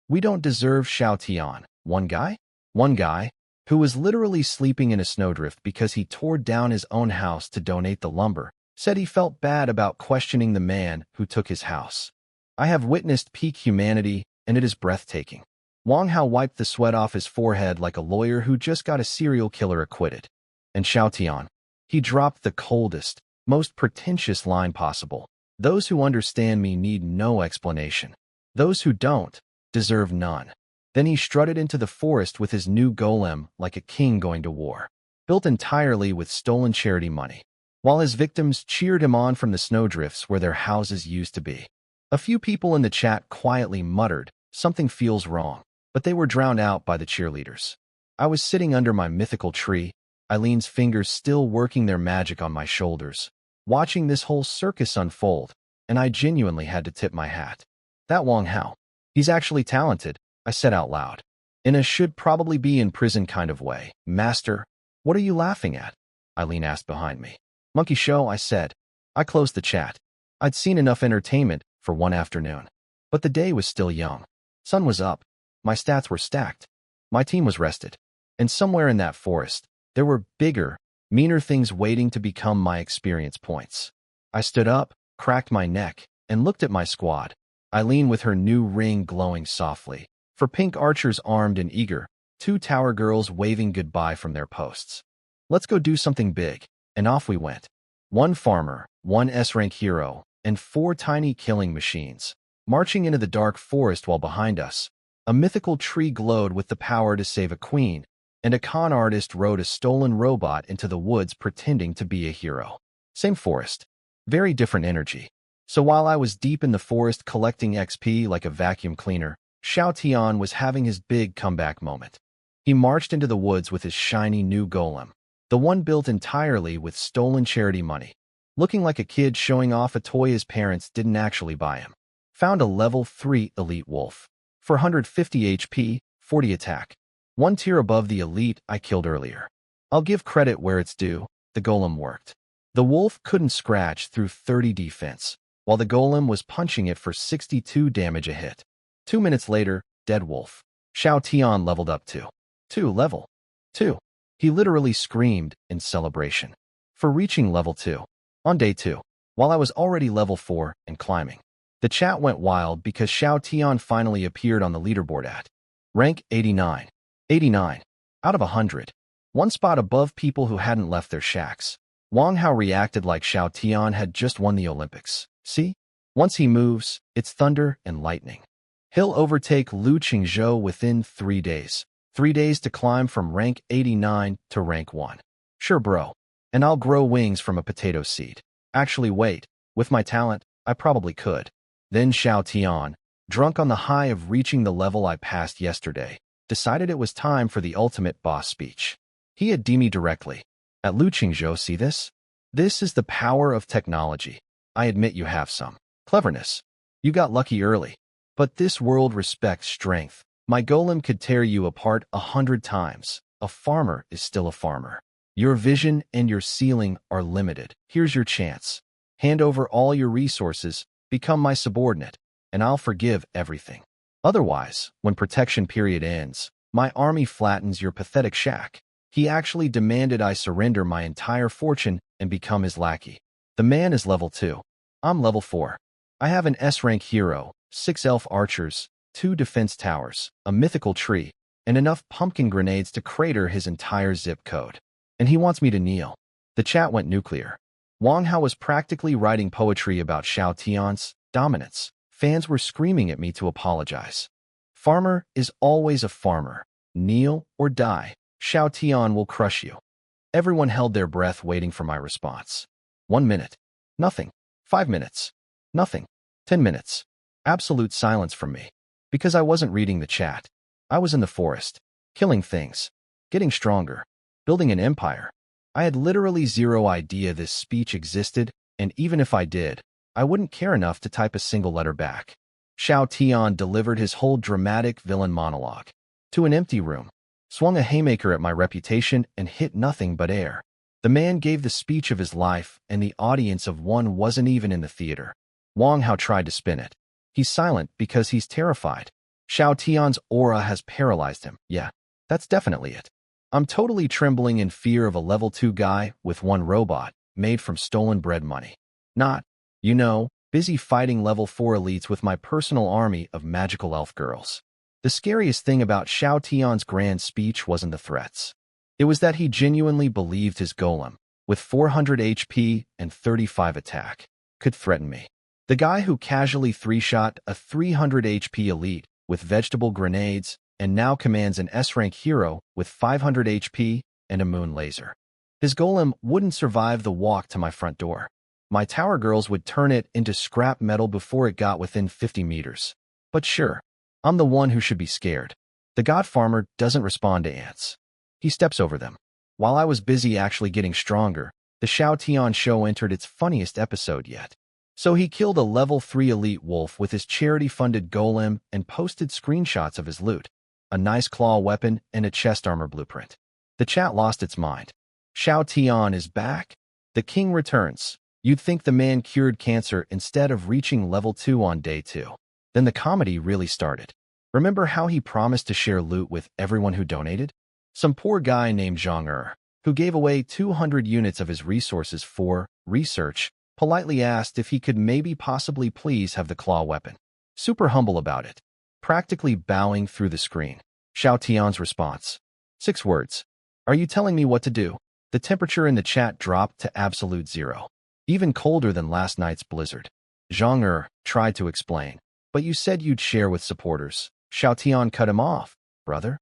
We don't deserve Xiao Tian. One guy, who was literally sleeping in a snowdrift because he tore down his own house to donate the lumber, said he felt bad about questioning the man who took his house. I have witnessed peak humanity, and it is breathtaking. Wang Hao wiped the sweat off his forehead like a lawyer who just got a serial killer acquitted. And Xiao Tian, he dropped the coldest, most pretentious line possible. Those who understand me need no explanation. Those who don't deserve none. Then he strutted into the forest with his new golem like a king going to war, built entirely with stolen charity money, while his victims cheered him on from the snowdrifts where their houses used to be. A few people in the chat quietly muttered, something feels wrong, but they were drowned out by the cheerleaders. I was sitting under my mythical tree, Eileen's fingers still working their magic on my shoulders, watching this whole circus unfold, and I genuinely had to tip my hat. That Wang Hao. He's actually talented, I said out loud. In a should probably be in prison kind of way. Master, what are you laughing at? Eileen asked behind me. Monkey show, I said. I closed the chat. I'd seen enough entertainment for one afternoon. But the day was still young. Sun was up. My stats were stacked. My team was rested. And somewhere in that forest, there were bigger, meaner things waiting to become my experience points. I stood up, cracked my neck, and looked at my squad. Eileen with her new ring glowing softly. For pink archers armed and eager. two tower girls waving goodbye from their posts. Let's go do something big, and off we went. One farmer, one S-rank hero, and four tiny killing machines, marching into the dark forest while behind us, a mythical tree glowed with the power to save a queen, and a con artist rode a stolen robot into the woods pretending to be a hero. Same forest, very different energy. So while I was deep in the forest collecting XP like a vacuum cleaner, Xiao Tian was having his big comeback moment. He marched into the woods with his shiny new golem, the one built entirely with stolen charity money, looking like a kid showing off a toy his parents didn't actually buy him. Found a level 3 elite wolf. For 150 HP, 40 attack. One tier above the elite I killed earlier. I'll give credit where it's due, the golem worked. The wolf couldn't scratch through 30 defense, while the golem was punching it for 62 damage a hit. 2 minutes later, dead wolf. Xiao Tian leveled up to level 2. He literally screamed in celebration for reaching level 2. On day 2, while I was already level 4 and climbing, the chat went wild because Xiao Tian finally appeared on the leaderboard at rank 89. 89 out of 100. One spot above people who hadn't left their shacks. Wang Hao reacted like Xiao Tian had just won the Olympics. See? Once he moves, it's thunder and lightning. He'll overtake Lu Qingzhou within 3 days. 3 days to climb from rank 89 to rank 1. Sure, bro. And I'll grow wings from a potato seed. Actually, wait. With my talent, I probably could. Then Xiao Tian, drunk on the high of reaching the level I passed yesterday, decided it was time for the ultimate boss speech. He had DM'd me directly. At Lu Qingzhou, see this? This is the power of technology. I admit you have some cleverness. You got lucky early. But this world respects strength. My golem could tear you apart 100 times. A farmer is still a farmer. Your vision and your ceiling are limited. Here's your chance. Hand over all your resources, become my subordinate, and I'll forgive everything. Otherwise, when protection period ends, my army flattens your pathetic shack. He actually demanded I surrender my entire fortune and become his lackey. The man is level 2. I'm level 4. I have an S-rank hero, 6 elf archers, 2 defense towers, a mythical tree, and enough pumpkin grenades to crater his entire zip code. And he wants me to kneel. The chat went nuclear. Wang Hao was practically writing poetry about Xiao Tian's dominance. Fans were screaming at me to apologize. Farmer is always a farmer. Kneel or die. Xiao Tian will crush you. Everyone held their breath waiting for my response. 1 minute. Nothing. 5 minutes. Nothing. 10 minutes. Absolute silence from me. Because I wasn't reading the chat. I was in the forest. Killing things. Getting stronger. Building an empire. I had literally zero idea this speech existed, and even if I did, I wouldn't care enough to type a single letter back. Xiao Tian delivered his whole dramatic villain monologue. To an empty room. Swung a haymaker at my reputation and hit nothing but air. The man gave the speech of his life, and the audience of one wasn't even in the theater. Wang Hao tried to spin it. He's silent because he's terrified. Xiao Tian's aura has paralyzed him. Yeah, that's definitely it. I'm totally trembling in fear of a level 2 guy with one robot, made from stolen bread money. Not, busy fighting level 4 elites with my personal army of magical elf girls. The scariest thing about Xiao Tian's grand speech wasn't the threats. It was that he genuinely believed his golem, with 400 HP and 35 attack, could threaten me. The guy who casually 3-shot a 300 HP elite with vegetable grenades and now commands an S-rank hero with 500 HP and a moon laser. His golem wouldn't survive the walk to my front door. My tower girls would turn it into scrap metal before it got within 50 meters. But sure, I'm the one who should be scared. The god farmer doesn't respond to ants. He steps over them. While I was busy actually getting stronger, the Xiao Tian show entered its funniest episode yet. So he killed a level 3 elite wolf with his charity-funded golem and posted screenshots of his loot, a nice claw weapon and a chest armor blueprint. The chat lost its mind. Xiao Tian is back? The king returns. You'd think the man cured cancer instead of reaching level 2 on day 2. Then the comedy really started. Remember how he promised to share loot with everyone who donated? Some poor guy named Zhang who gave away 200 units of his resources for research, politely asked if he could maybe possibly please have the claw weapon. Super humble about it. Practically bowing through the screen. Xiao Tian's response. 6 words. Are you telling me what to do? The temperature in the chat dropped to absolute zero. Even colder than last night's blizzard. Zhang tried to explain. But you said you'd share with supporters. Xiao Tian cut him off. Brother?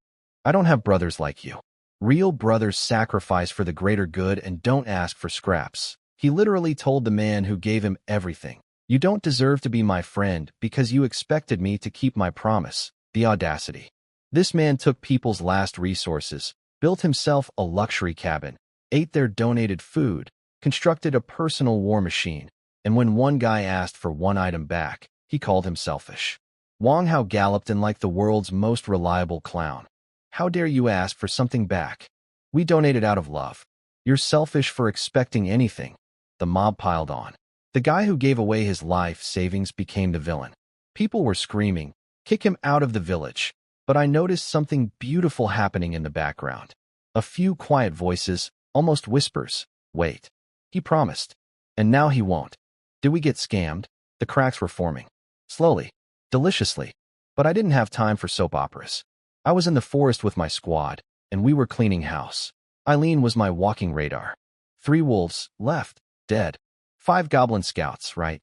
I don't have brothers like you. Real brothers sacrifice for the greater good and don't ask for scraps. He literally told the man who gave him everything. You don't deserve to be my friend because you expected me to keep my promise. The audacity. This man took people's last resources, built himself a luxury cabin, ate their donated food, constructed a personal war machine, and when one guy asked for one item back, he called him selfish. Wang Hao galloped in like the world's most reliable clown. How dare you ask for something back? We donated out of love. You're selfish for expecting anything. The mob piled on. The guy who gave away his life savings became the villain. People were screaming, kick him out of the village. But I noticed something beautiful happening in the background. A few quiet voices, almost whispers. Wait. He promised. And now he won't. Did we get scammed? The cracks were forming. Slowly. Deliciously. But I didn't have time for soap operas. I was in the forest with my squad, and we were cleaning house. Eileen was my walking radar. 3 wolves, left, dead. 5 goblin scouts, right,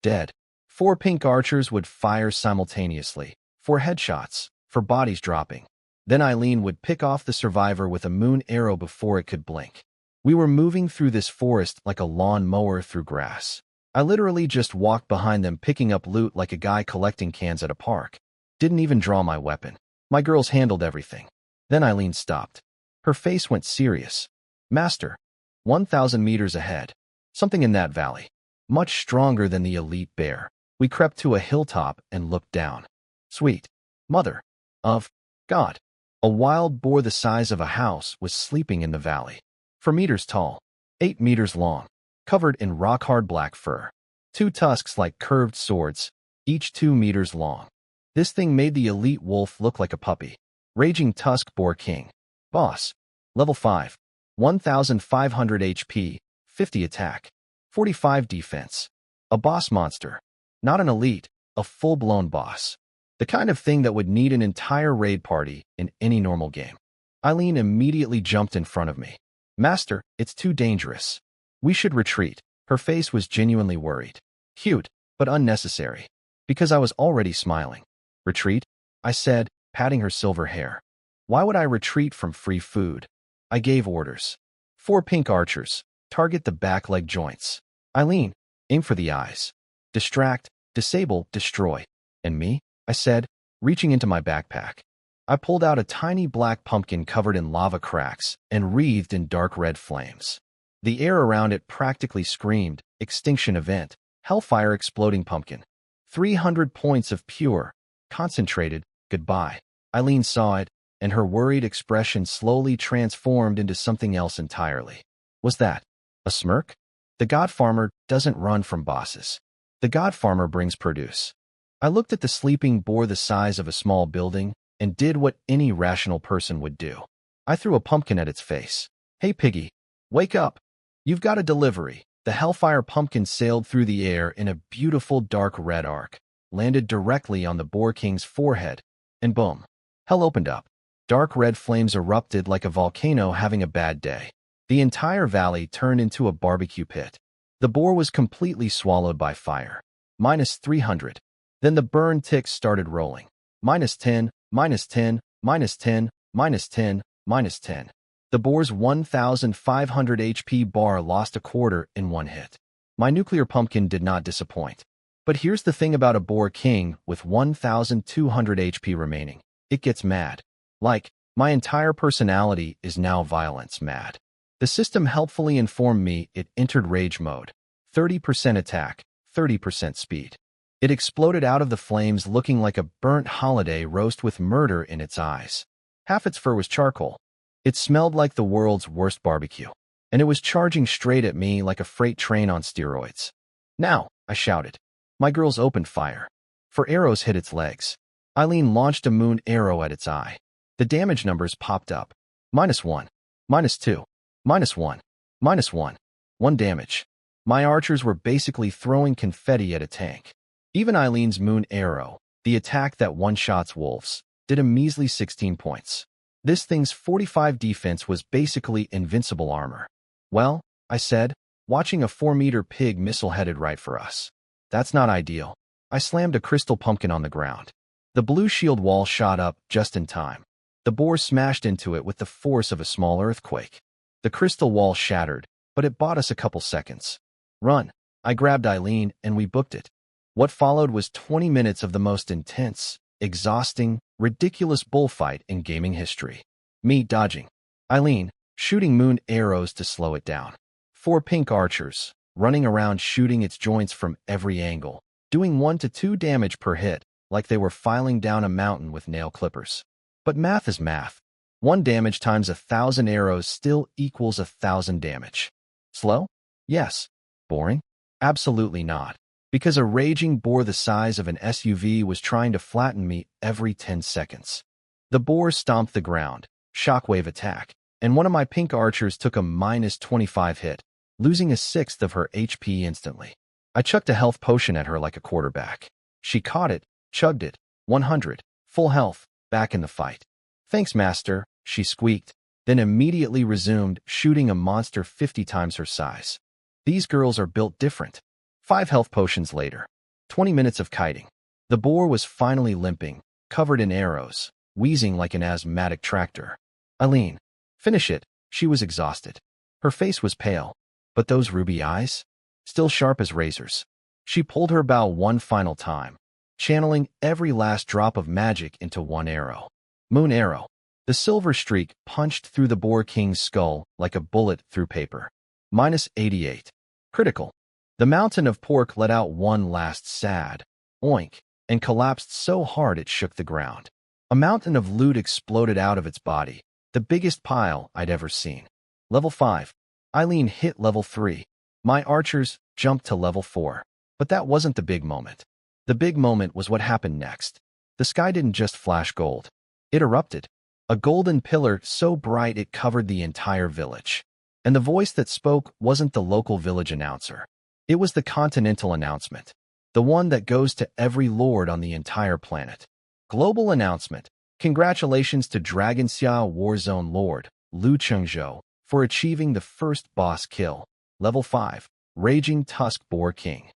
dead. 4 pink archers would fire simultaneously. 4 headshots, for bodies dropping. Then Eileen would pick off the survivor with a moon arrow before it could blink. We were moving through this forest like a lawn mower through grass. I literally just walked behind them picking up loot like a guy collecting cans at a park. Didn't even draw my weapon. My girls handled everything. Then Eileen stopped. Her face went serious. Master. 1,000 meters ahead. Something in that valley. Much stronger than the elite bear. We crept to a hilltop and looked down. Sweet. Mother. Of. God. A wild boar the size of a house was sleeping in the valley. 4 meters tall. 8 meters long. Covered in rock-hard black fur. 2 tusks like curved swords, each 2 meters long. This thing made the elite wolf look like a puppy. Raging Tusk Boar King. Boss. Level 5. 1,500 HP, 50 attack, 45 defense. A boss monster. Not an elite, a full-blown boss. The kind of thing that would need an entire raid party in any normal game. Eileen immediately jumped in front of me. Master, it's too dangerous. We should retreat. Her face was genuinely worried. Cute, but unnecessary. Because I was already smiling. Retreat? I said, patting her silver hair. Why would I retreat from free food? I gave orders. 4 pink archers. Target the back leg joints. Eileen, aim for the eyes. Distract, disable, destroy. And me? I said, reaching into my backpack. I pulled out a tiny black pumpkin covered in lava cracks and wreathed in dark red flames. The air around it practically screamed, extinction event, hellfire exploding pumpkin. 300 points of pure, concentrated, goodbye. Eileen saw it, and her worried expression slowly transformed into something else entirely. Was that a smirk? The god farmer doesn't run from bosses. The god farmer brings produce. I looked at the sleeping boar the size of a small building and did what any rational person would do. I threw a pumpkin at its face. Hey piggy, wake up. You've got a delivery. The hellfire pumpkin sailed through the air in a beautiful dark red arc, landed directly on the boar king's forehead, and boom. Hell opened up. Dark red flames erupted like a volcano having a bad day. The entire valley turned into a barbecue pit. The boar was completely swallowed by fire. -300. Then the burn ticks started rolling. -10, -10, -10, -10, -10. The boar's 1,500 HP bar lost a quarter in one hit. My nuclear pumpkin did not disappoint. But here's the thing about a boar king with 1,200 HP remaining. It gets mad. Like, my entire personality is now violence mad. The system helpfully informed me it entered rage mode. 30% attack, 30% speed. It exploded out of the flames looking like a burnt holiday roast with murder in its eyes. Half its fur was charcoal. It smelled like the world's worst barbecue. And it was charging straight at me like a freight train on steroids. Now, I shouted. My girls opened fire. 4 arrows hit its legs. Eileen launched a moon arrow at its eye. The damage numbers popped up. -1, -2, -1, -1, 1 damage. My archers were basically throwing confetti at a tank. Even Eileen's moon arrow, the attack that one-shots wolves, did a measly 16 points. This thing's 45 defense was basically invincible armor. Well, I said, watching a 4-meter pig missile headed right for us. That's not ideal. I slammed a crystal pumpkin on the ground. The blue shield wall shot up just in time. The boar smashed into it with the force of a small earthquake. The crystal wall shattered, but it bought us a couple seconds. Run. I grabbed Eileen and we booked it. What followed was 20 minutes of the most intense, exhausting, ridiculous bullfight in gaming history. Me dodging. Eileen, shooting moon arrows to slow it down. 4 pink archers, running around shooting its joints from every angle, doing 1 to 2 damage per hit, like they were filing down a mountain with nail clippers. But math is math. 1 damage times 1,000 arrows still equals 1,000 damage. Slow? Yes. Boring? Absolutely not. Because a raging boar the size of an SUV was trying to flatten me every 10 seconds. The boar stomped the ground, shockwave attack, and one of my pink archers took a -25 hit, losing 1/6 of her HP instantly. I chucked a health potion at her like a quarterback. She caught it, chugged it, 100, full health, back in the fight. Thanks, master, she squeaked, then immediately resumed shooting a monster 50 times her size. These girls are built different. 5 health potions later. 20 minutes of kiting. The boar was finally limping, covered in arrows, wheezing like an asthmatic tractor. Eileen, finish it. She was exhausted. Her face was pale, but those ruby eyes? Still sharp as razors. She pulled her bow one final time, channeling every last drop of magic into one arrow. Moon arrow. The silver streak punched through the boar king's skull like a bullet through paper. -88. Critical. The mountain of pork let out one last sad oink and collapsed so hard it shook the ground. A mountain of loot exploded out of its body, the biggest pile I'd ever seen. Level 5. Eileen hit level 3. My archers jumped to level 4. But that wasn't the big moment. The big moment was what happened next. The sky didn't just flash gold. It erupted. A golden pillar so bright it covered the entire village. And the voice that spoke wasn't the local village announcer. It was the continental announcement, the one that goes to every lord on the entire planet. Global announcement. Congratulations to Dragonxia Warzone Lord, Lu Chengzhou, for achieving the first boss kill. Level 5. Raging Tusk Boar King.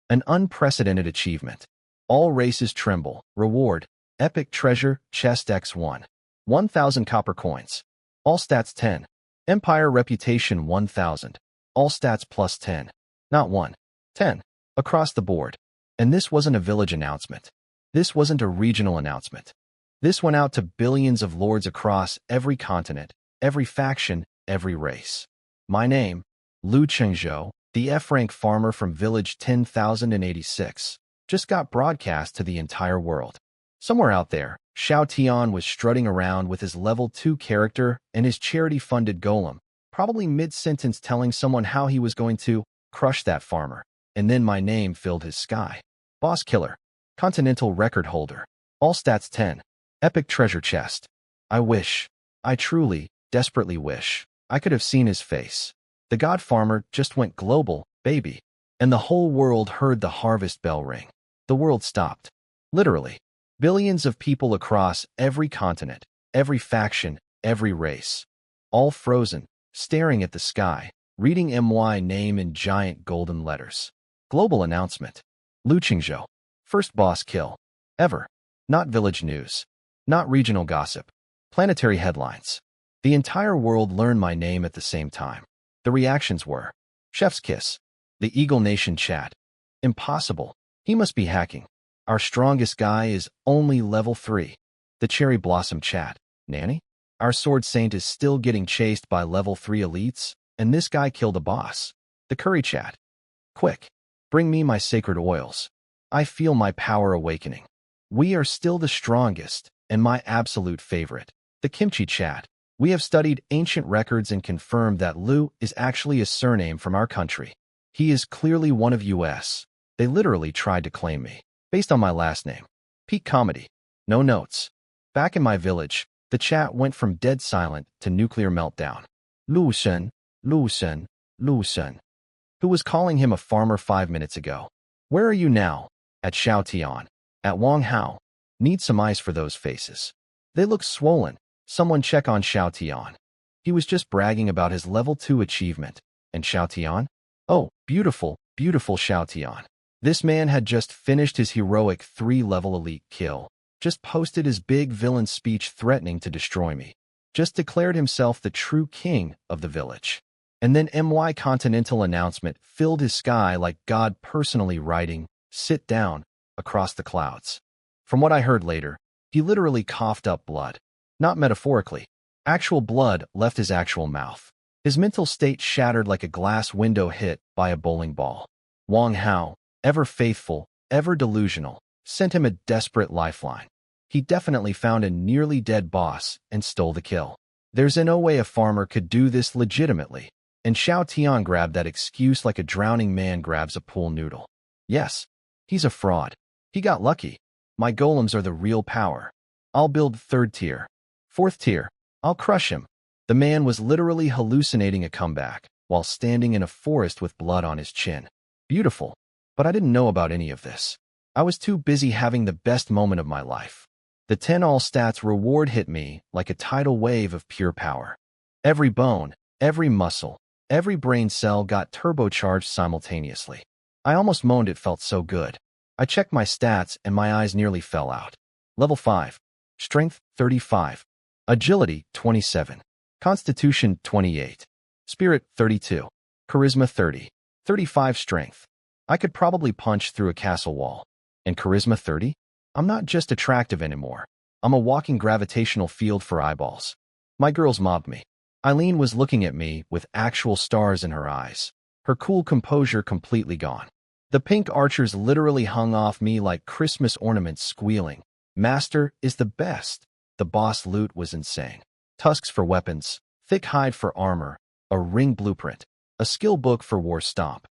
An unprecedented achievement. All races tremble. Reward. Epic Treasure Chest X1. 1,000 copper coins. All stats 10. Empire Reputation 1,000. All stats plus 10. Not 1. 10. Across the board. And this wasn't a village announcement. This wasn't a regional announcement. This went out to billions of lords across every continent, every faction, every race. My name, Lu Chengzhou, the F-rank farmer from village 10,086, just got broadcast to the entire world. Somewhere out there, Xiao Tian was strutting around with his level 2 character and his charity-funded golem, probably mid-sentence telling someone how he was going to crush that farmer, and then my name filled his sky. Boss Killer. Continental Record Holder. All stats 10. Epic Treasure Chest. I truly, desperately wish, I could have seen his face. The God Farmer just went global, baby. And the whole world heard the harvest bell ring. The world stopped. Literally. Billions of people across every continent, every faction, every race. All frozen, staring at the sky, reading my name in giant golden letters. Global announcement. Lu Chengzhou. First boss kill. Ever. Not village news. Not regional gossip. Planetary headlines. The entire world learned my name at the same time. The reactions were: Chef's kiss. The Eagle Nation chat. Impossible. He must be hacking. Our strongest guy is only level 3. The Cherry Blossom chat. Nanny? Our Sword Saint is still getting chased by level 3 elites, and this guy killed a boss. The Curry chat. Quick. Bring me my sacred oils. I feel my power awakening. We are still the strongest, and my absolute favorite. The Kimchi chat. We have studied ancient records and confirmed that Lu is actually a surname from our country. He is clearly one of US. They literally tried to claim me, based on my last name. Peak comedy. No notes. Back in my village, the chat went from dead silent to nuclear meltdown. Lu Shen, Lu Shen, Lu Shen. Who was calling him a farmer 5 minutes ago? Where are you now? At Xiao Tian. At Wang Hao. Need some ice for those faces. They look swollen. Someone check on Xiao Tian. He was just bragging about his level 2 achievement. And Xiao Tian? Oh, beautiful, beautiful Xiao Tian. This man had just finished his heroic 3-level elite kill, just posted his big villain speech threatening to destroy me, just declared himself the true king of the village. And then MY Continental announcement filled his sky like God personally writing, "Sit down," across the clouds. From what I heard later, he literally coughed up blood. Not metaphorically. Actual blood left his actual mouth. His mental state shattered like a glass window hit by a bowling ball. Wang Hao, ever faithful, ever delusional, sent him a desperate lifeline. He definitely found a nearly dead boss and stole the kill. There's no way a farmer could do this legitimately. And Xiao Tian grabbed that excuse like a drowning man grabs a pool noodle. Yes, he's a fraud. He got lucky. My golems are the real power. I'll build 3rd tier. 4th tier. I'll crush him. The man was literally hallucinating a comeback while standing in a forest with blood on his chin. Beautiful. But I didn't know about any of this. I was too busy having the best moment of my life. The 10 all stats reward hit me like a tidal wave of pure power. Every bone, every muscle, every brain cell got turbocharged simultaneously. I almost moaned, it felt so good. I checked my stats and my eyes nearly fell out. Level 5. Strength, 35. Agility, 27. Constitution, 28. Spirit, 32. Charisma, 30. 35 strength. I could probably punch through a castle wall. And charisma, 30? I'm not just attractive anymore. I'm a walking gravitational field for eyeballs. My girls mobbed me. Eileen was looking at me with actual stars in her eyes. Her cool composure completely gone. The pink archers literally hung off me like Christmas ornaments, squealing, "Master is the best." The boss loot was insane. Tusks for weapons, thick hide for armor, a ring blueprint, a skill book for war stomp,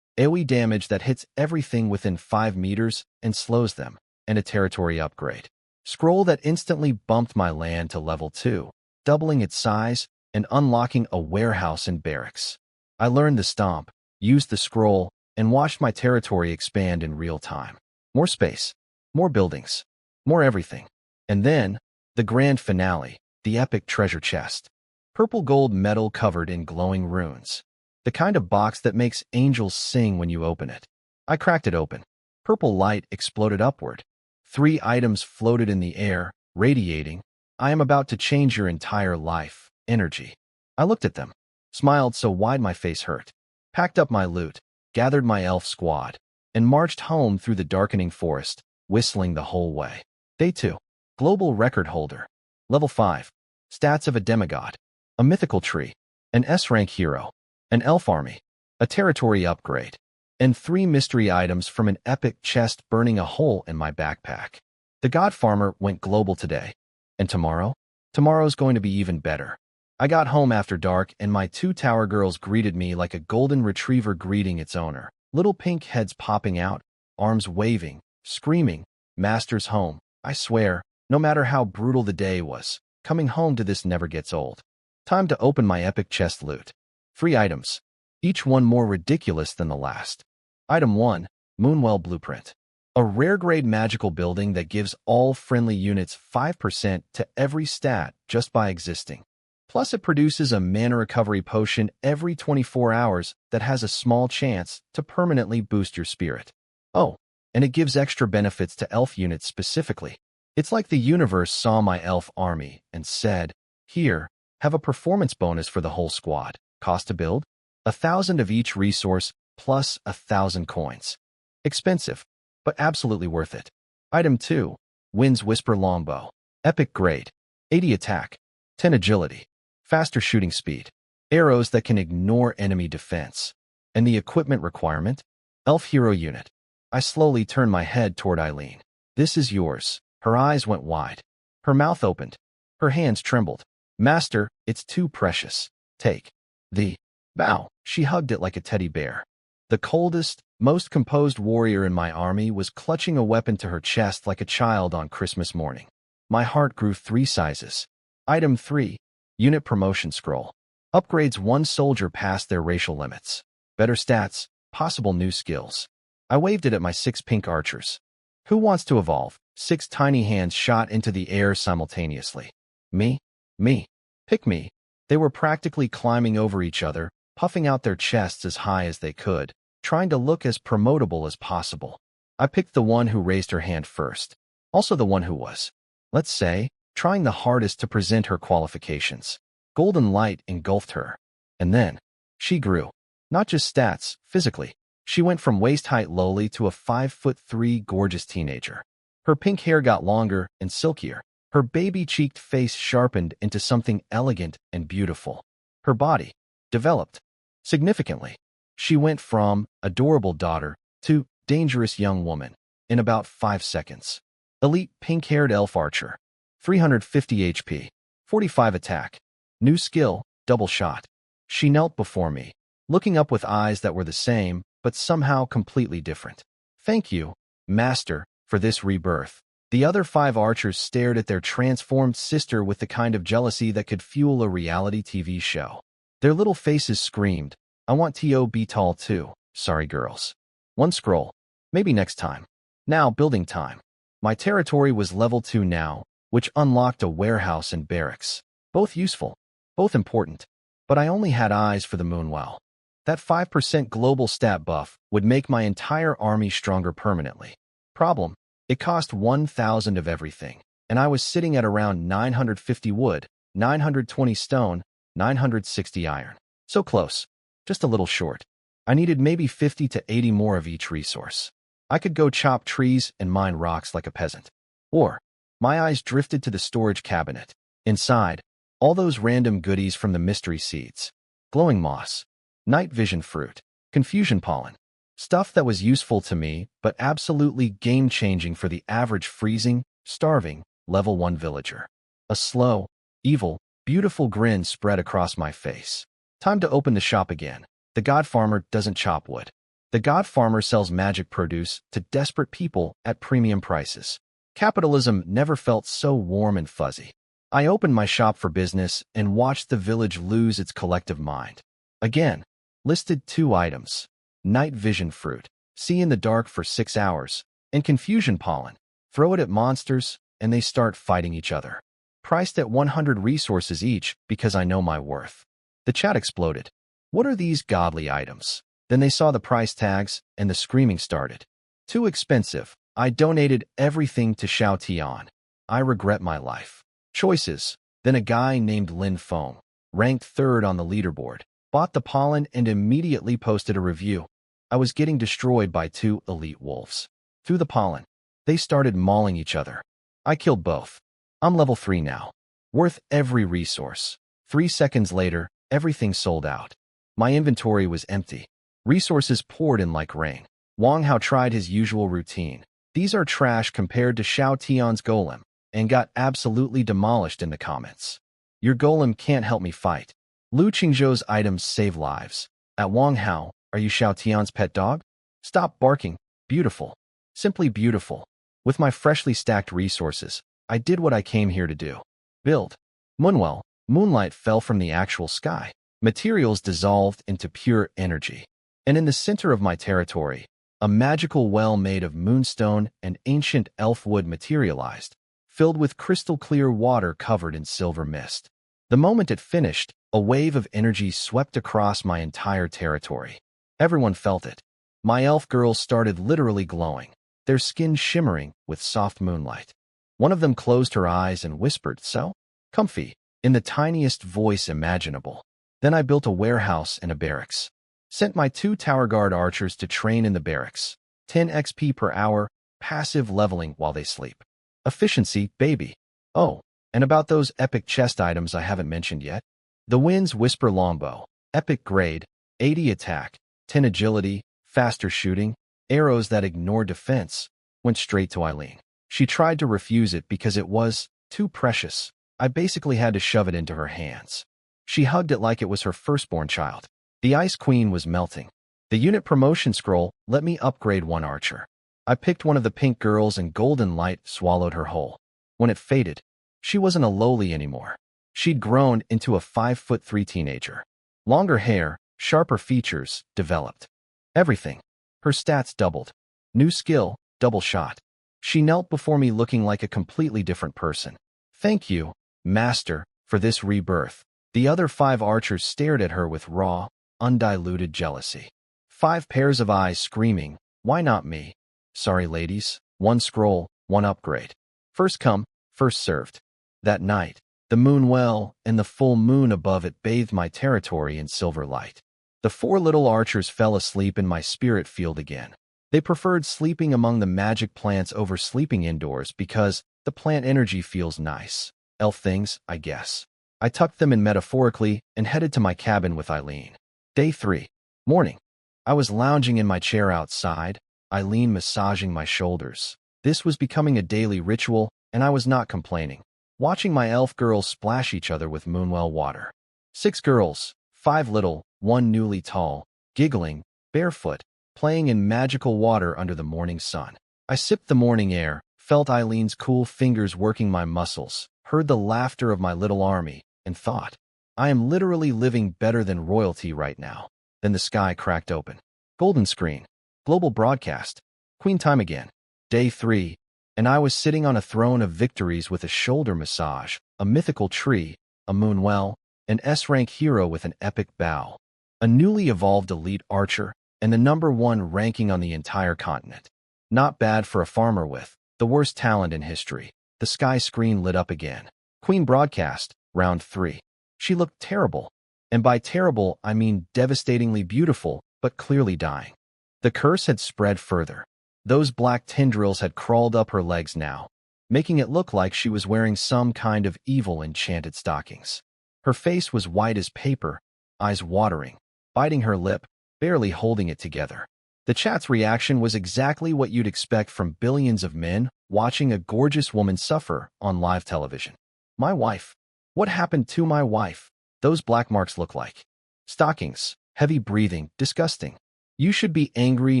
AoE damage that hits everything within 5 meters and slows them, and a territory upgrade. Scroll that instantly bumped my land to level 2, doubling its size and unlocking a warehouse and barracks. I learned the stomp, used the scroll, and watched my territory expand in real time. More space, more buildings, more everything. And then, the grand finale, the epic treasure chest. Purple gold metal covered in glowing runes. The kind of box that makes angels sing when you open it. I cracked it open. Purple light exploded upward. 3 items floated in the air, radiating, "I am about to change your entire life," energy. I looked at them, smiled so wide my face hurt, packed up my loot, gathered my elf squad, and marched home through the darkening forest, whistling the whole way. Day 2. Global record holder. Level 5. Stats of a demigod. A mythical tree. An S-rank hero. An elf army. A territory upgrade. And 3 mystery items from an epic chest burning a hole in my backpack. The god farmer went global today. And tomorrow? Tomorrow's going to be even better. I got home after dark and my 2 tower girls greeted me like a golden retriever greeting its owner. Little pink heads popping out, arms waving, screaming, "Master's home." I swear, no matter how brutal the day was, coming home to this never gets old. Time to open my epic chest loot. 3 items, each one more ridiculous than the last. Item 1, Moonwell Blueprint. A rare-grade magical building that gives all friendly units 5% to every stat just by existing. Plus, it produces a mana recovery potion every 24 hours that has a small chance to permanently boost your spirit. Oh, and it gives extra benefits to elf units specifically. It's like the universe saw my elf army and said, "Here, have a performance bonus for the whole squad. Cost to build? 1,000 of each resource plus 1,000 coins. Expensive, but absolutely worth it." Item 2, Wind's Whisper Longbow. Epic grade. 80 attack, 10 agility, faster shooting speed, arrows that can ignore enemy defense. And the equipment requirement? Elf hero unit. I slowly turned my head toward Eileen. "This is yours." Her eyes went wide. Her mouth opened. Her hands trembled. "Master, it's too precious. Take." The bow. She hugged it like a teddy bear. The coldest, most composed warrior in my army was clutching a weapon to her chest like a child on Christmas morning. My heart grew 3 sizes. Item 3, Unit Promotion Scroll. Upgrades 1 soldier past their racial limits. Better stats, possible new skills. I waved it at my 6 pink archers. "Who wants to evolve?" 6 tiny hands shot into the air simultaneously. Me? Me. Pick me. They were practically climbing over each other, puffing out their chests as high as they could, trying to look as promotable as possible. I picked the one who raised her hand first. Also the one who was, let's say, trying the hardest to present her qualifications. Golden light engulfed her. And then, she grew. Not just stats, physically. She went from waist-height lowly to a 5'3" gorgeous teenager. Her pink hair got longer and silkier. Her baby-cheeked face sharpened into something elegant and beautiful. Her body developed significantly. She went from adorable daughter to dangerous young woman in about 5 seconds. Elite pink-haired elf archer. 350 HP. 45 attack. New skill, double shot. She knelt before me, looking up with eyes that were the same, but somehow completely different. Thank you, Master, for this rebirth. The other 5 archers stared at their transformed sister with the kind of jealousy that could fuel a reality TV show. Their little faces screamed, I want to be tall too. Sorry, girls. 1 scroll. Maybe next time. Now, building time. My territory was level 2 now, which unlocked a warehouse and barracks. Both useful, both important. But I only had eyes for the Moonwell. That 5% global stat buff would make my entire army stronger permanently. Problem: it cost 1,000 of everything, and I was sitting at around 950 wood, 920 stone, 960 iron. So close, just a little short. I needed maybe 50 to 80 more of each resource. I could go chop trees and mine rocks like a peasant. Or, my eyes drifted to the storage cabinet. Inside, all those random goodies from the mystery seeds. Glowing moss, night vision fruit, confusion pollen. Stuff that was useful to me, but absolutely game-changing for the average freezing, starving, level 1 villager. A slow, evil, beautiful grin spread across my face. Time to open the shop again. The God Farmer doesn't chop wood. The God Farmer sells magic produce to desperate people at premium prices. Capitalism never felt so warm and fuzzy. I opened my shop for business and watched the village lose its collective mind. Again, listed 2 items. Night vision fruit, see in the dark for 6 hours, and confusion pollen. Throw it at monsters, and they start fighting each other. Priced at 100 resources each because I know my worth. The chat exploded. What are these godly items? Then they saw the price tags, and the screaming started. Too expensive. I donated everything to Xiao Tian. I regret my life. Choices. Then a guy named Lin Feng, ranked 3rd on the leaderboard, bought the pollen and immediately posted a review. I was getting destroyed by 2 elite wolves. Through the pollen, they started mauling each other. I killed both. I'm level 3 now. Worth every resource. 3 seconds later, everything sold out. My inventory was empty. Resources poured in like rain. Wang Hao tried his usual routine. These are trash compared to Xiao Tian's golem, and got absolutely demolished in the comments. Your golem can't help me fight. Lu Qingzhou's items save lives. At Wang Hao, are you Xiao Tian's pet dog? Stop barking. Beautiful. Simply beautiful. With my freshly stacked resources, I did what I came here to do. Build. Moonwell. Moonlight fell from the actual sky. Materials dissolved into pure energy. And in the center of my territory, a magical well made of moonstone and ancient elf wood materialized, filled with crystal-clear water covered in silver mist. The moment it finished, a wave of energy swept across my entire territory. Everyone felt it. My elf girls started literally glowing, their skin shimmering with soft moonlight. One of them closed her eyes and whispered, "So? Comfy," in the tiniest voice imaginable. Then I built a warehouse and a barracks. Sent my 2 tower guard archers to train in the barracks. 10 XP per hour, passive leveling while they sleep. Efficiency, baby. Oh, and about those epic chest items I haven't mentioned yet. The Wind's Whisper Longbow, epic grade, 80 attack, 10 agility, faster shooting, arrows that ignore defense, went straight to Eileen. She tried to refuse it because it was too precious. I basically had to shove it into her hands. She hugged it like it was her firstborn child. The Ice Queen was melting. The unit promotion scroll let me upgrade 1 archer. I picked one of the pink girls and golden light swallowed her whole. When it faded, she wasn't a lowly anymore. She'd grown into a 5'3" teenager. Longer hair, sharper features, developed. Everything. Her stats doubled. New skill, double shot. She knelt before me looking like a completely different person. Thank you, Master, for this rebirth. The other 5 archers stared at her with raw, undiluted jealousy. 5 pairs of eyes screaming, why not me? Sorry, ladies. 1 scroll, 1 upgrade. First come, first served. That night, the moon well and the full moon above it bathed my territory in silver light. The 4 little archers fell asleep in my spirit field again. They preferred sleeping among the magic plants over sleeping indoors because the plant energy feels nice. Elf things, I guess. I tucked them in metaphorically and headed to my cabin with Eileen. Day 3. Morning. I was lounging in my chair outside, Eileen massaging my shoulders. This was becoming a daily ritual, and I was not complaining. Watching my elf girls splash each other with moonwell water. 6 girls, 5 little, 1 newly tall, giggling, barefoot, playing in magical water under the morning sun. I sipped the morning air, felt Eileen's cool fingers working my muscles, heard the laughter of my little army, and thought, I am literally living better than royalty right now. Then the sky cracked open. Golden screen. Global broadcast. Queen time again. Day 3. And I was sitting on a throne of victories with a shoulder massage, a mythical tree, a moon well, an S-rank hero with an epic bow, a newly evolved elite archer, and the #1 ranking on the entire continent. Not bad for a farmer with the worst talent in history. The sky screen lit up again. Queen broadcast, round 3. She looked terrible. And by terrible, I mean devastatingly beautiful, but clearly dying. The curse had spread further. Those black tendrils had crawled up her legs now, making it look like she was wearing some kind of evil enchanted stockings. Her face was white as paper, eyes watering, biting her lip, barely holding it together. The chat's reaction was exactly what you'd expect from billions of men watching a gorgeous woman suffer on live television. My wife. What happened to my wife? Those black marks look like stockings, heavy breathing, disgusting. You should be angry,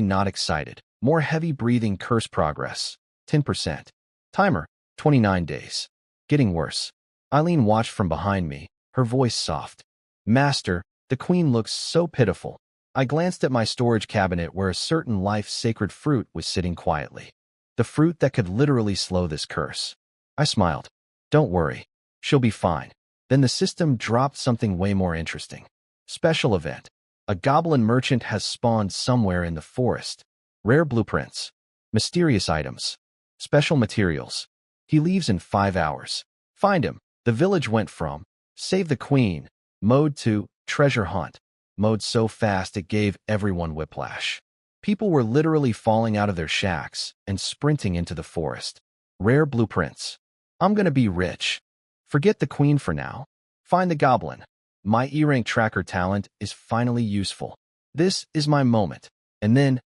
not excited. More heavy breathing, curse progress. 10%. Timer, 29 days. Getting worse. Eileen watched from behind me, her voice soft. Master, the queen looks so pitiful. I glanced at my storage cabinet where a certain life-sacred fruit was sitting quietly. The fruit that could literally slow this curse. I smiled. Don't worry. She'll be fine. Then the system dropped something way more interesting. Special event. A goblin merchant has spawned somewhere in the forest. Rare blueprints. Mysterious items. Special materials. He leaves in 5 hours. Find him. The village went from Save the Queen mode to Treasure Hunt mode so fast it gave everyone whiplash. People were literally falling out of their shacks and sprinting into the forest. Rare blueprints. I'm gonna be rich. Forget the queen for now. Find the goblin. My E-rank tracker talent is finally useful. This is my moment. And then,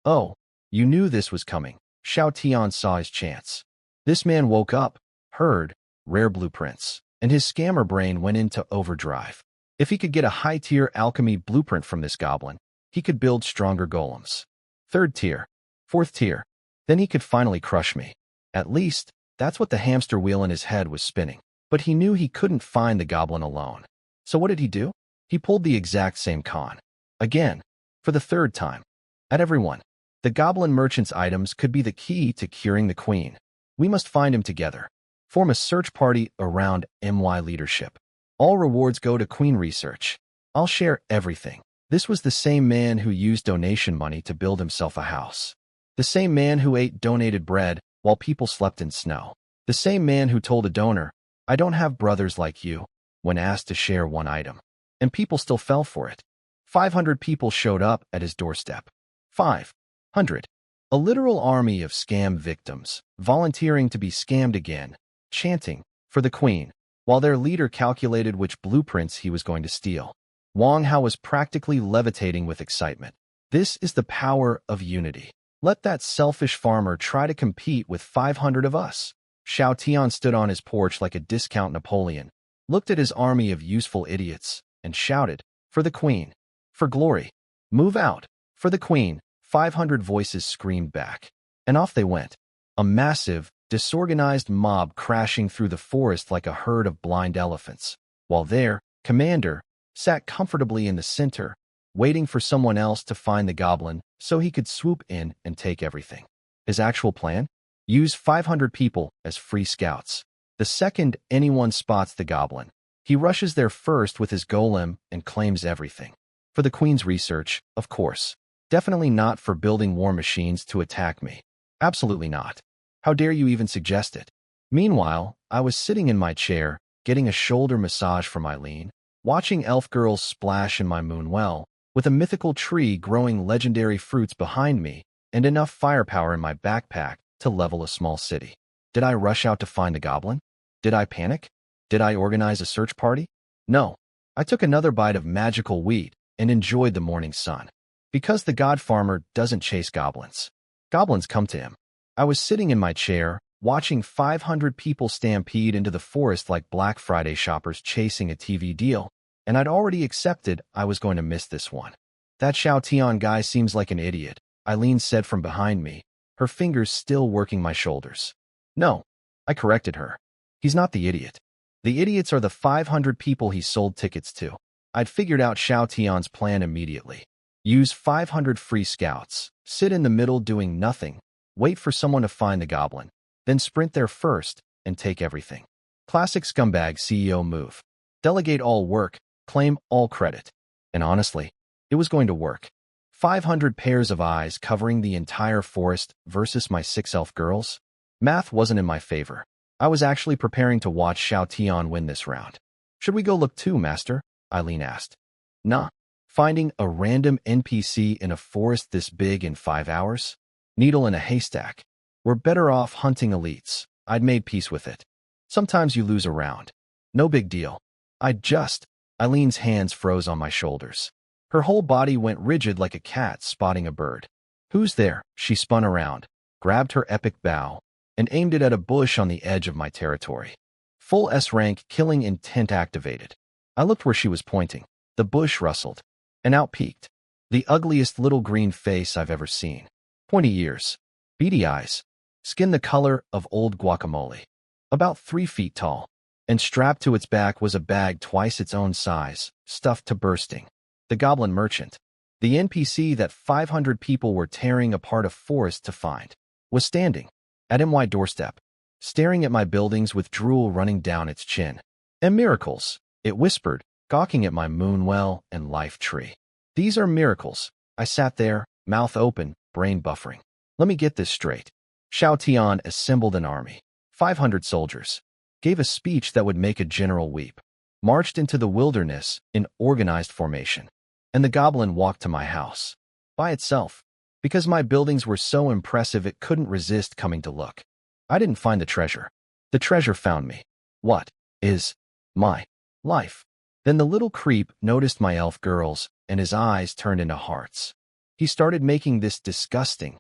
oh, you knew this was coming. Xiao Tian saw his chance. This man woke up, heard, rare blueprints, and his scammer brain went into overdrive. If he could get a high-tier alchemy blueprint from this goblin, he could build stronger golems. 3rd tier, 4th tier, then he could finally crush me. At least, that's what the hamster wheel in his head was spinning. But he knew he couldn't find the goblin alone. So what did he do? He pulled the exact same con. Again, for the 3rd time. At everyone. The goblin merchant's items could be the key to curing the queen. We must find him together. Form a search party around MY leadership. All rewards go to Queen Research. I'll share everything. This was the same man who used donation money to build himself a house. The same man who ate donated bread while people slept in snow. The same man who told a donor, I don't have brothers like you, when asked to share one item. And people still fell for it. 500 people showed up at his doorstep. 500. A literal army of scam victims, volunteering to be scammed again, chanting, for the queen, while their leader calculated which blueprints he was going to steal. Wang Hao was practically levitating with excitement. This is the power of unity. Let that selfish farmer try to compete with 500 of us. Xiao Tian stood on his porch like a discount Napoleon, looked at his army of useful idiots, and shouted, for the queen. For glory. Move out. For the queen. 500 voices screamed back. And off they went. A massive, disorganized mob crashing through the forest like a herd of blind elephants. While their commander sat comfortably in the center, waiting for someone else to find the goblin so he could swoop in and take everything. His actual plan? Use 500 people as free scouts. The second anyone spots the goblin, he rushes there first with his golem and claims everything. For the queen's research, of course. Definitely not for building war machines to attack me. Absolutely not. How dare you even suggest it? Meanwhile, I was sitting in my chair, getting a shoulder massage from Eileen, watching elf girls splash in my moon well, with a mythical tree growing legendary fruits behind me, and enough firepower in my backpack to level a small city. Did I rush out to find the goblin? Did I panic? Did I organize a search party? No. I took another bite of magical wheat and enjoyed the morning sun. Because the god farmer doesn't chase goblins. Goblins come to him. I was sitting in my chair, watching 500 people stampede into the forest like Black Friday shoppers chasing a TV deal, and I'd already accepted I was going to miss this one. That Xiao Tian guy seems like an idiot, Eileen said from behind me, her fingers still working my shoulders. No, I corrected her. He's not the idiot. The idiots are the 500 people he sold tickets to. I'd figured out Xiao Tian's plan immediately. Use 500 free scouts, sit in the middle doing nothing, wait for someone to find the goblin, then sprint there first and take everything. Classic scumbag CEO move. Delegate all work, claim all credit. And honestly, it was going to work. 500 pairs of eyes covering the entire forest versus my 6 elf girls? Math wasn't in my favor. I was actually preparing to watch Xiao Tian win this round. Should we go look too, Master? Eileen asked. Nah. Finding a random NPC in a forest this big in 5 hours? Needle in a haystack. We're better off hunting elites. I'd made peace with it. Sometimes you lose a round. No big deal. Eileen's hands froze on my shoulders. Her whole body went rigid like a cat spotting a bird. Who's there? She spun around, grabbed her epic bow, and aimed it at a bush on the edge of my territory. Full S-rank killing intent activated. I looked where she was pointing. The bush rustled, and out peeked the ugliest little green face I've ever seen. Pointy ears, beady eyes, skin the color of old guacamole. About 3 feet tall, and strapped to its back was a bag twice its own size, stuffed to bursting. The goblin merchant, the NPC that 500 people were tearing apart a forest to find, was standing at my doorstep, staring at my buildings with drool running down its chin. And miracles, it whispered, gawking at my moon well and life tree. These are miracles. I sat there, mouth open, brain buffering. Let me get this straight. Xiao Tian assembled an army, 500 soldiers, gave a speech that would make a general weep, marched into the wilderness in organized formation, and the goblin walked to my house. By itself. Because my buildings were so impressive it couldn't resist coming to look. I didn't find the treasure. The treasure found me. What is my life? Then the little creep noticed my elf girls, and his eyes turned into hearts. He started making this disgusting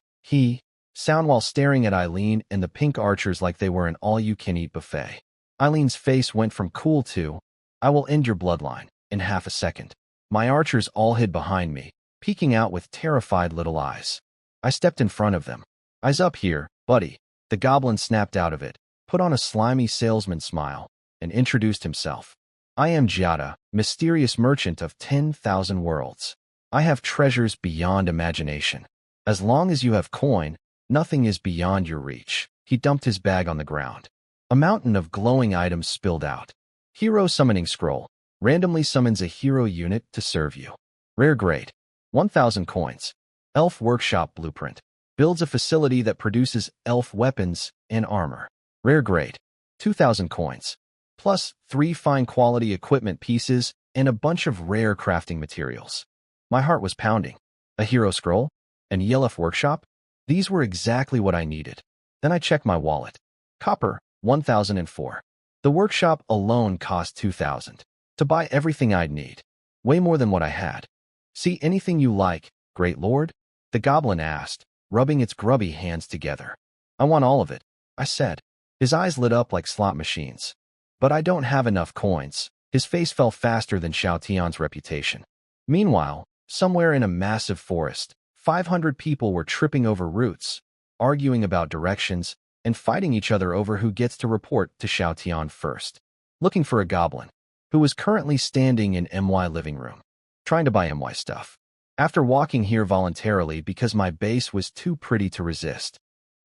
sound while staring at Eileen and the pink archers like they were an all-you-can-eat buffet. Eileen's face went from cool to, I will end your bloodline, in half a second. My archers all hid behind me, peeking out with terrified little eyes. I stepped in front of them. Eyes up here, buddy. The goblin snapped out of it, put on a slimy salesman smile, and introduced himself. I am Giada, mysterious merchant of 10,000 worlds. I have treasures beyond imagination. As long as you have coin, nothing is beyond your reach. He dumped his bag on the ground. A mountain of glowing items spilled out. Hero summoning scroll. Randomly summons a hero unit to serve you. Rare grade. 1,000 coins. Elf workshop blueprint. Builds a facility that produces elf weapons and armor. Rare grade. 2,000 coins. Plus 3 fine quality equipment pieces and a bunch of rare crafting materials. My heart was pounding. A hero scroll? And elf workshop? These were exactly what I needed. Then I checked my wallet. Copper, 1,004. The workshop alone cost 2,000. To buy everything I'd need. Way more than what I had. See anything you like, great lord? The goblin asked, rubbing its grubby hands together. I want all of it, I said. His eyes lit up like slot machines. But I don't have enough coins. His face fell faster than Xiao Tian's reputation. Meanwhile, somewhere in a massive forest, 500 people were tripping over roots, arguing about directions, and fighting each other over who gets to report to Xiao Tian first. Looking for a goblin, who was currently standing in MY living room, trying to buy MY stuff. After walking here voluntarily because my base was too pretty to resist,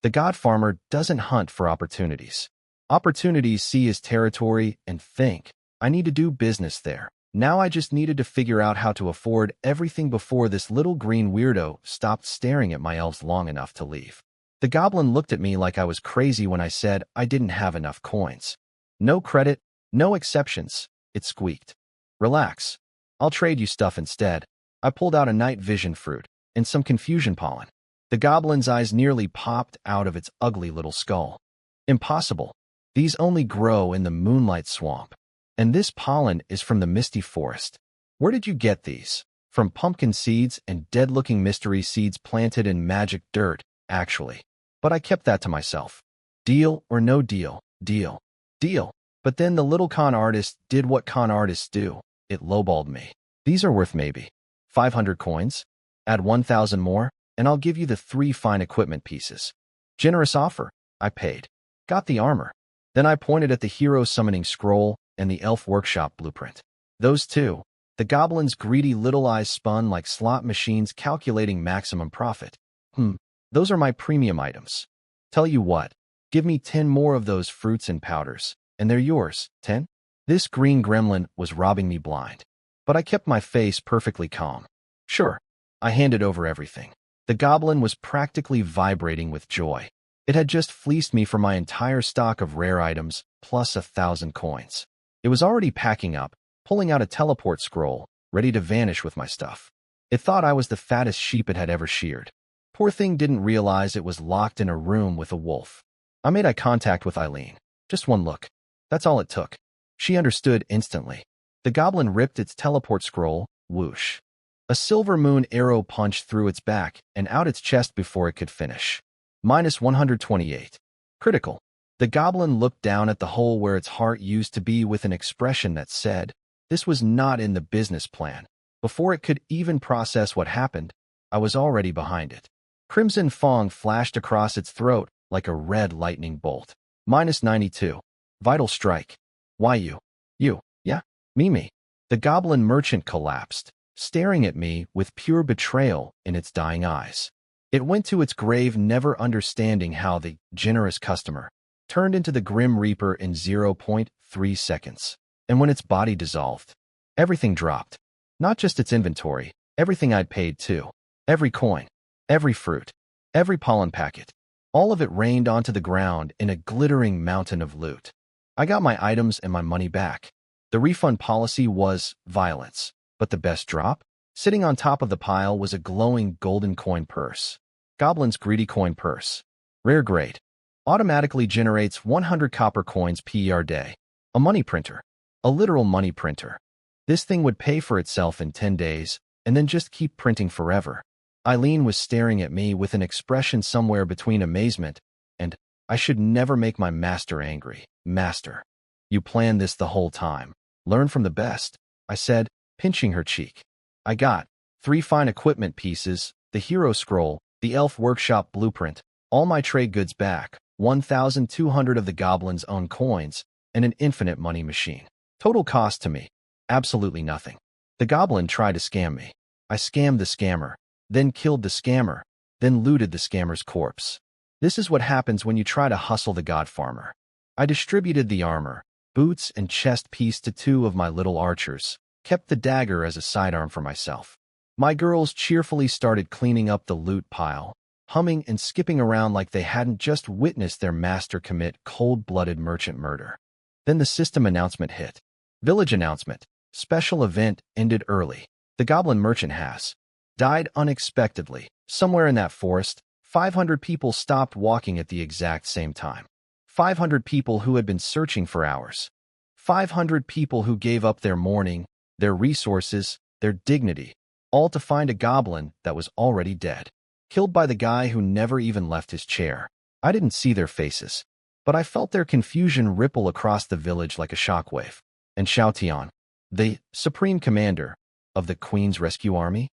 The god farmer doesn't hunt for opportunities. Opportunities see his territory and think, I need to do business there. Now I just needed to figure out how to afford everything before this little green weirdo stopped staring at my elves long enough to leave. The goblin looked at me like I was crazy when I said I didn't have enough coins. No credit, no exceptions, it squeaked. Relax. I'll trade you stuff instead. I pulled out a night vision fruit and some confusion pollen. The goblin's eyes nearly popped out of its ugly little skull. Impossible. These only grow in the moonlight swamp. And this pollen is from the misty forest. Where did you get these? From pumpkin seeds and dead-looking mystery seeds planted in magic dirt, actually. But I kept that to myself. Deal or no deal, deal, deal. But then the little con artist did what con artists do. It lowballed me. These are worth maybe 500 coins. Add 1,000 more, and I'll give you the 3 fine equipment pieces. Generous offer. I paid. Got the armor. Then I pointed at the hero summoning scroll and the elf workshop blueprint. Those two. The goblin's greedy little eyes spun like slot machines calculating maximum profit. Those are my premium items. Tell you what, give me 10 more of those fruits and powders, and they're yours. 10? This green gremlin was robbing me blind. But I kept my face perfectly calm. Sure. I handed over everything. The goblin was practically vibrating with joy. It had just fleeced me for my entire stock of rare items, plus 1,000 coins. It was already packing up, pulling out a teleport scroll, ready to vanish with my stuff. It thought I was the fattest sheep it had ever sheared. Poor thing didn't realize it was locked in a room with a wolf. I made eye contact with Eileen. Just one look. That's all it took. She understood instantly. The goblin ripped its teleport scroll, whoosh. A silver moon arrow punched through its back and out its chest before it could finish. Minus 128. Critical. The goblin looked down at the hole where its heart used to be with an expression that said, this was not in the business plan. Before it could even process what happened, I was already behind it. Crimson Fong flashed across its throat like a red lightning bolt. Minus 92. Vital strike. Why you? You, yeah, me. The goblin merchant collapsed, staring at me with pure betrayal in its dying eyes. It went to its grave never understanding how the generous customer turned into the Grim Reaper in 0.3 seconds. And when its body dissolved, everything dropped. Not just its inventory, everything I'd paid too. Every coin, every fruit, every pollen packet. All of it rained onto the ground in a glittering mountain of loot. I got my items and my money back. The refund policy was violence. But the best drop? Sitting on top of the pile was a glowing golden coin purse. Goblin's greedy coin purse. Rare grade. Automatically generates 100 copper coins per day. A money printer. A literal money printer. This thing would pay for itself in 10 days, and then just keep printing forever. Eileen was staring at me with an expression somewhere between amazement and, I should never make my master angry. Master. You planned this the whole time. Learn from the best, I said, pinching her cheek. I got 3 fine equipment pieces, the hero scroll, the elf workshop blueprint, all my trade goods back, 1,200 of the goblin's own coins, and an infinite money machine. Total cost to me. Absolutely nothing. The goblin tried to scam me. I scammed the scammer, then killed the scammer, then looted the scammer's corpse. This is what happens when you try to hustle the god farmer. I distributed the armor, boots, and chest piece to 2 of my little archers, kept the dagger as a sidearm for myself. My girls cheerfully started cleaning up the loot pile, humming and skipping around like they hadn't just witnessed their master commit cold-blooded merchant murder. Then the system announcement hit. Village announcement. Special event ended early. The goblin merchant has died unexpectedly. Somewhere in that forest, 500 people stopped walking at the exact same time. 500 people who had been searching for hours. 500 people who gave up their mourning, their resources, their dignity, all to find a goblin that was already dead. Killed by the guy who never even left his chair. I didn't see their faces, but I felt their confusion ripple across the village like a shockwave. And Xiao Tian, the supreme commander of the Queen's Rescue Army,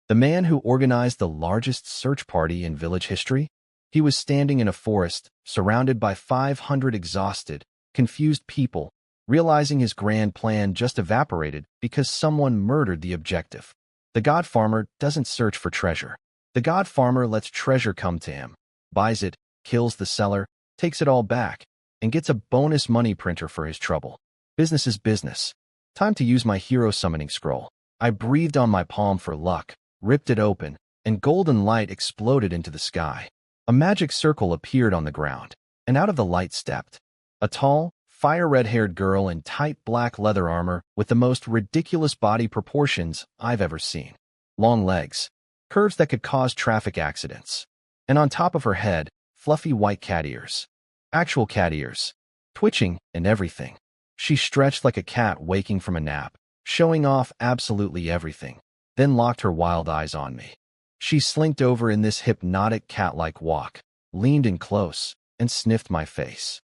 the man who organized the largest search party in village history, he was standing in a forest, surrounded by 500 exhausted, confused people, realizing his grand plan just evaporated because someone murdered the objective. The god farmer doesn't search for treasure. The god farmer lets treasure come to him, buys it, kills the seller, takes it all back, and gets a bonus money printer for his trouble. Business is business. Time to use my hero summoning scroll. I breathed on my palm for luck, ripped it open, and golden light exploded into the sky. A magic circle appeared on the ground, and out of the light stepped a tall, fire-red-haired girl in tight black leather armor with the most ridiculous body proportions I've ever seen. Long legs, curves that could cause traffic accidents, and on top of her head, fluffy white cat ears. Actual cat ears, twitching and everything. She stretched like a cat waking from a nap, showing off absolutely everything, then locked her wild eyes on me. She slinked over in this hypnotic cat-like walk, leaned in close, and sniffed my face.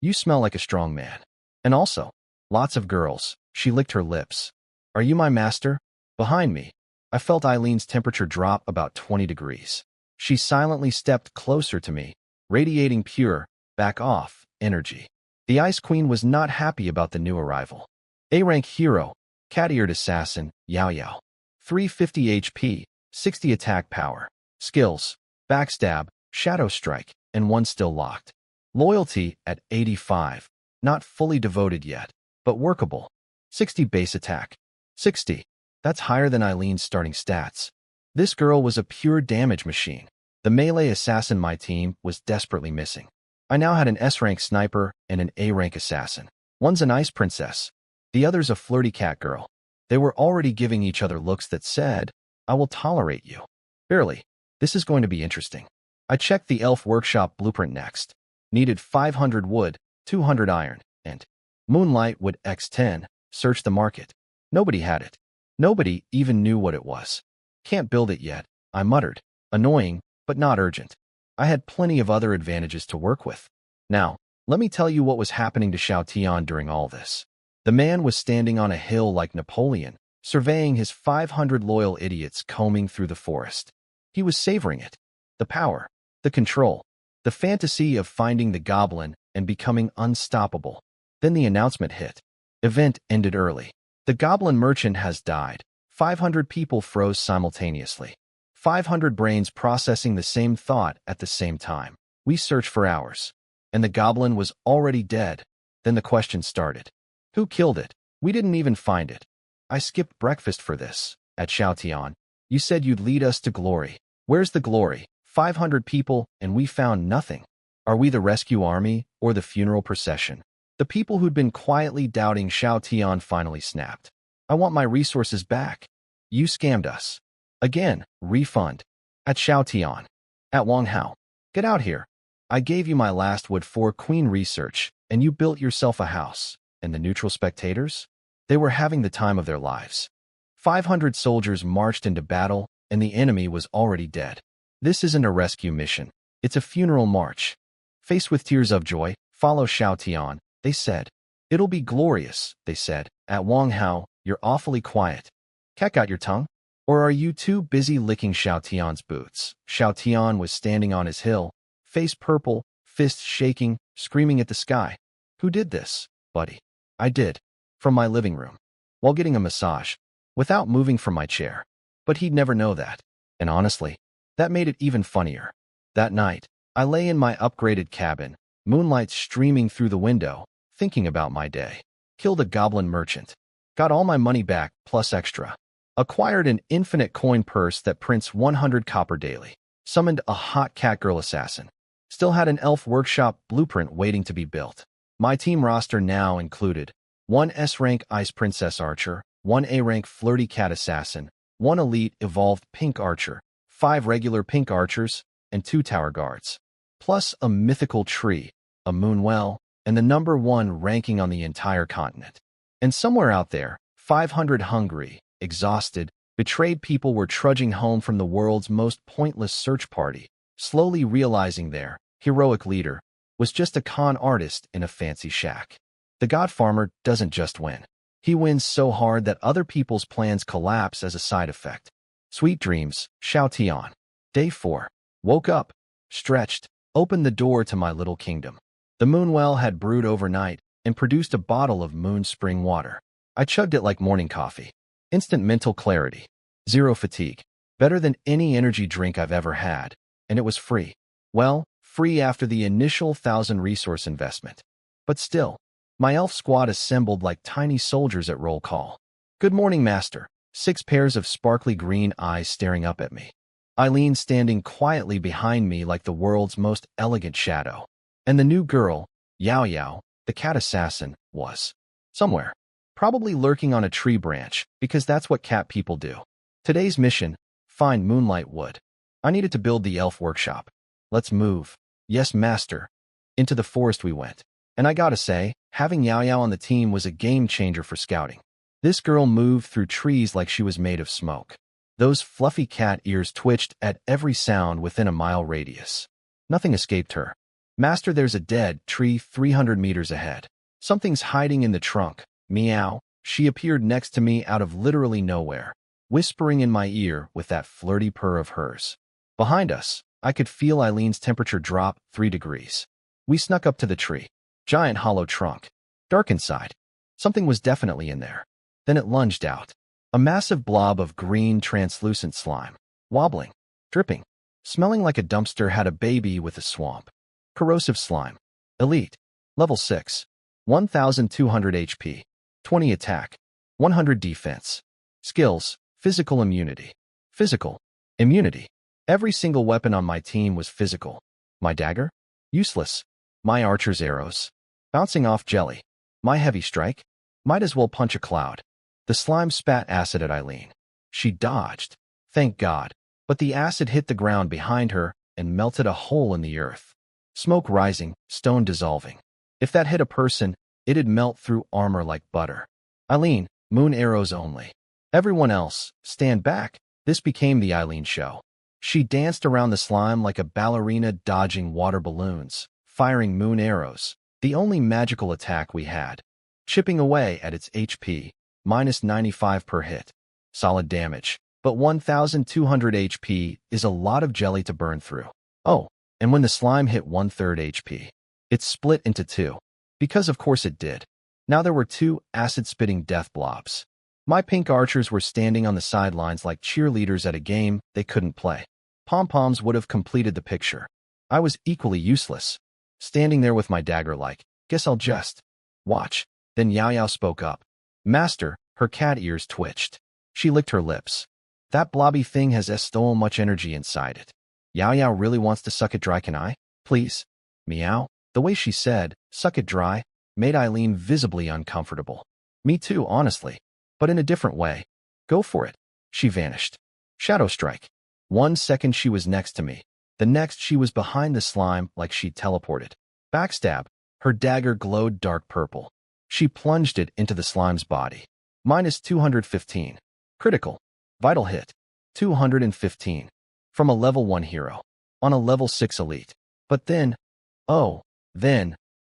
You smell like a strong man. And also, lots of girls. She licked her lips. Are you my master? Behind me, I felt Eileen's temperature drop about 20 degrees. She silently stepped closer to me, radiating pure, back-off, energy. The Ice Queen was not happy about the new arrival. A-rank hero, cat-eared assassin, Yao Yao. 350 HP, 60 attack power. Skills, backstab, shadow strike, and one still locked. Loyalty at 85, not fully devoted yet, but workable. 60 base attack. 60. That's higher than Eileen's starting stats. This girl was a pure damage machine. The melee assassin my team was desperately missing. I now had an S-rank sniper and an A-rank assassin. One's an ice princess. The other's a flirty cat girl. They were already giving each other looks that said, I will tolerate you. Barely. This is going to be interesting. I checked the elf workshop blueprint next. Needed 500 wood, 200 iron, and moonlight wood x10. Searched the market. Nobody had it. Nobody even knew what it was. Can't build it yet, I muttered. Annoying, but not urgent. I had plenty of other advantages to work with. Now, let me tell you what was happening to Xiao Tian during all this. The man was standing on a hill like Napoleon, surveying his 500 loyal idiots combing through the forest. He was savoring it. The power, the control, the fantasy of finding the goblin and becoming unstoppable. Then the announcement hit. Event ended early. The goblin merchant has died. 500 people froze simultaneously. 500 brains processing the same thought at the same time. We searched for hours, and the goblin was already dead. Then the question started. Who killed it? We didn't even find it. I skipped breakfast for this. At Xiaotian, you said you'd lead us to glory. Where's the glory? 500 people, and we found nothing. Are we the rescue army or the funeral procession? The people who'd been quietly doubting Xiaotian finally snapped. I want my resources back. You scammed us. Again, refund. At Xiaotian. At Wang Hao. Get out here. I gave you my last wood for Queen research, and you built yourself a house. And the neutral spectators? They were having the time of their lives. 500 soldiers marched into battle, and the enemy was already dead. This isn't a rescue mission. It's a funeral march. Faced with tears of joy, follow Xiaotian, they said. It'll be glorious, they said. At Wang Hao, you're awfully quiet. Cat got your tongue? Or are you too busy licking Xiaotian's boots? Xiaotian was standing on his hill, face purple, fists shaking, screaming at the sky. Who did this, buddy? I did. From my living room. While getting a massage. Without moving from my chair. But he'd never know that. And honestly, that made it even funnier. That night, I lay in my upgraded cabin, moonlight streaming through the window, thinking about my day. Killed a goblin merchant. Got all my money back, plus extra. Acquired an infinite coin purse that prints 100 copper daily. Summoned a hot catgirl assassin. Still had an elf workshop blueprint waiting to be built. My team roster now included 1 S-rank ice princess archer, 1 A-rank flirty cat assassin, 1 elite evolved pink archer, 5 regular pink archers, and 2 tower guards. Plus a mythical tree, a moon well, and the #1 ranking on the entire continent. And somewhere out there, 500 hungry, exhausted, betrayed people were trudging home from the world's most pointless search party, slowly realizing their heroic leader was just a con artist in a fancy shack. The God Farmer doesn't just win. He wins so hard that other people's plans collapse as a side effect. Sweet dreams, Xiaotian. Day 4. Woke up, stretched, opened the door to my little kingdom. The moonwell had brewed overnight and produced a bottle of moon spring water. I chugged it like morning coffee. Instant mental clarity. Zero fatigue. Better than any energy drink I've ever had. And it was free. Well, free after the initial 1,000 resource investment. But still, my elf squad assembled like tiny soldiers at roll call. Good morning, master. 6 pairs of sparkly green eyes staring up at me. Eileen standing quietly behind me like the world's most elegant shadow. And the new girl, Yao Yao, the cat assassin, was somewhere. Probably lurking on a tree branch, because that's what cat people do. Today's mission, find moonlight wood. I needed to build the elf workshop. Let's move. Yes, master. Into the forest we went. And I gotta say, having Yao Yao on the team was a game changer for scouting. This girl moved through trees like she was made of smoke. Those fluffy cat ears twitched at every sound within a mile radius. Nothing escaped her. Master, there's a dead tree 300 meters ahead. Something's hiding in the trunk. Meow. She appeared next to me out of literally nowhere, whispering in my ear with that flirty purr of hers. Behind us, I could feel Eileen's temperature drop 3 degrees. We snuck up to the tree. Giant hollow trunk. Dark inside. Something was definitely in there. Then it lunged out. A massive blob of green, translucent slime. Wobbling. Dripping. Smelling like a dumpster had a baby with a swamp. Corrosive slime. Elite. Level 6. 1,200 HP. 20 attack. 100 defense. Skills. Physical immunity. Physical. Immunity. Every single weapon on my team was physical. My dagger? Useless. My archer's arrows. Bouncing off jelly. My heavy strike? Might as well punch a cloud. The slime spat acid at Eileen. She dodged. Thank God. But the acid hit the ground behind her and melted a hole in the earth. Smoke rising, stone dissolving. If that hit a person, it'd melt through armor like butter. Eileen, moon arrows only. Everyone else, stand back. This became the Eileen show. She danced around the slime like a ballerina dodging water balloons, firing moon arrows, the only magical attack we had. Chipping away at its HP, minus 95 per hit. Solid damage, but 1,200 HP is a lot of jelly to burn through. Oh, and when the slime hit 1/3 HP, it split into 2. Because of course it did. Now there were 2 acid-spitting death blobs. My pink archers were standing on the sidelines like cheerleaders at a game they couldn't play. Pom-poms would have completed the picture. I was equally useless, standing there with my dagger like, guess I'll just watch. Then Yao Yao spoke up. Master, her cat ears twitched. She licked her lips. That blobby thing has so much energy inside it. Yao Yao really wants to suck it dry, can I? Please? Meow. The way she said, suck it dry, made Eileen visibly uncomfortable. Me too, honestly. But in a different way. Go for it. She vanished. Shadow strike. 1 second she was next to me. The next she was behind the slime like she'd teleported. Backstab. Her dagger glowed dark purple. She plunged it into the slime's body. Minus 215. Critical. Vital hit. 215. From a level 1 hero. On a level 6 elite. But then,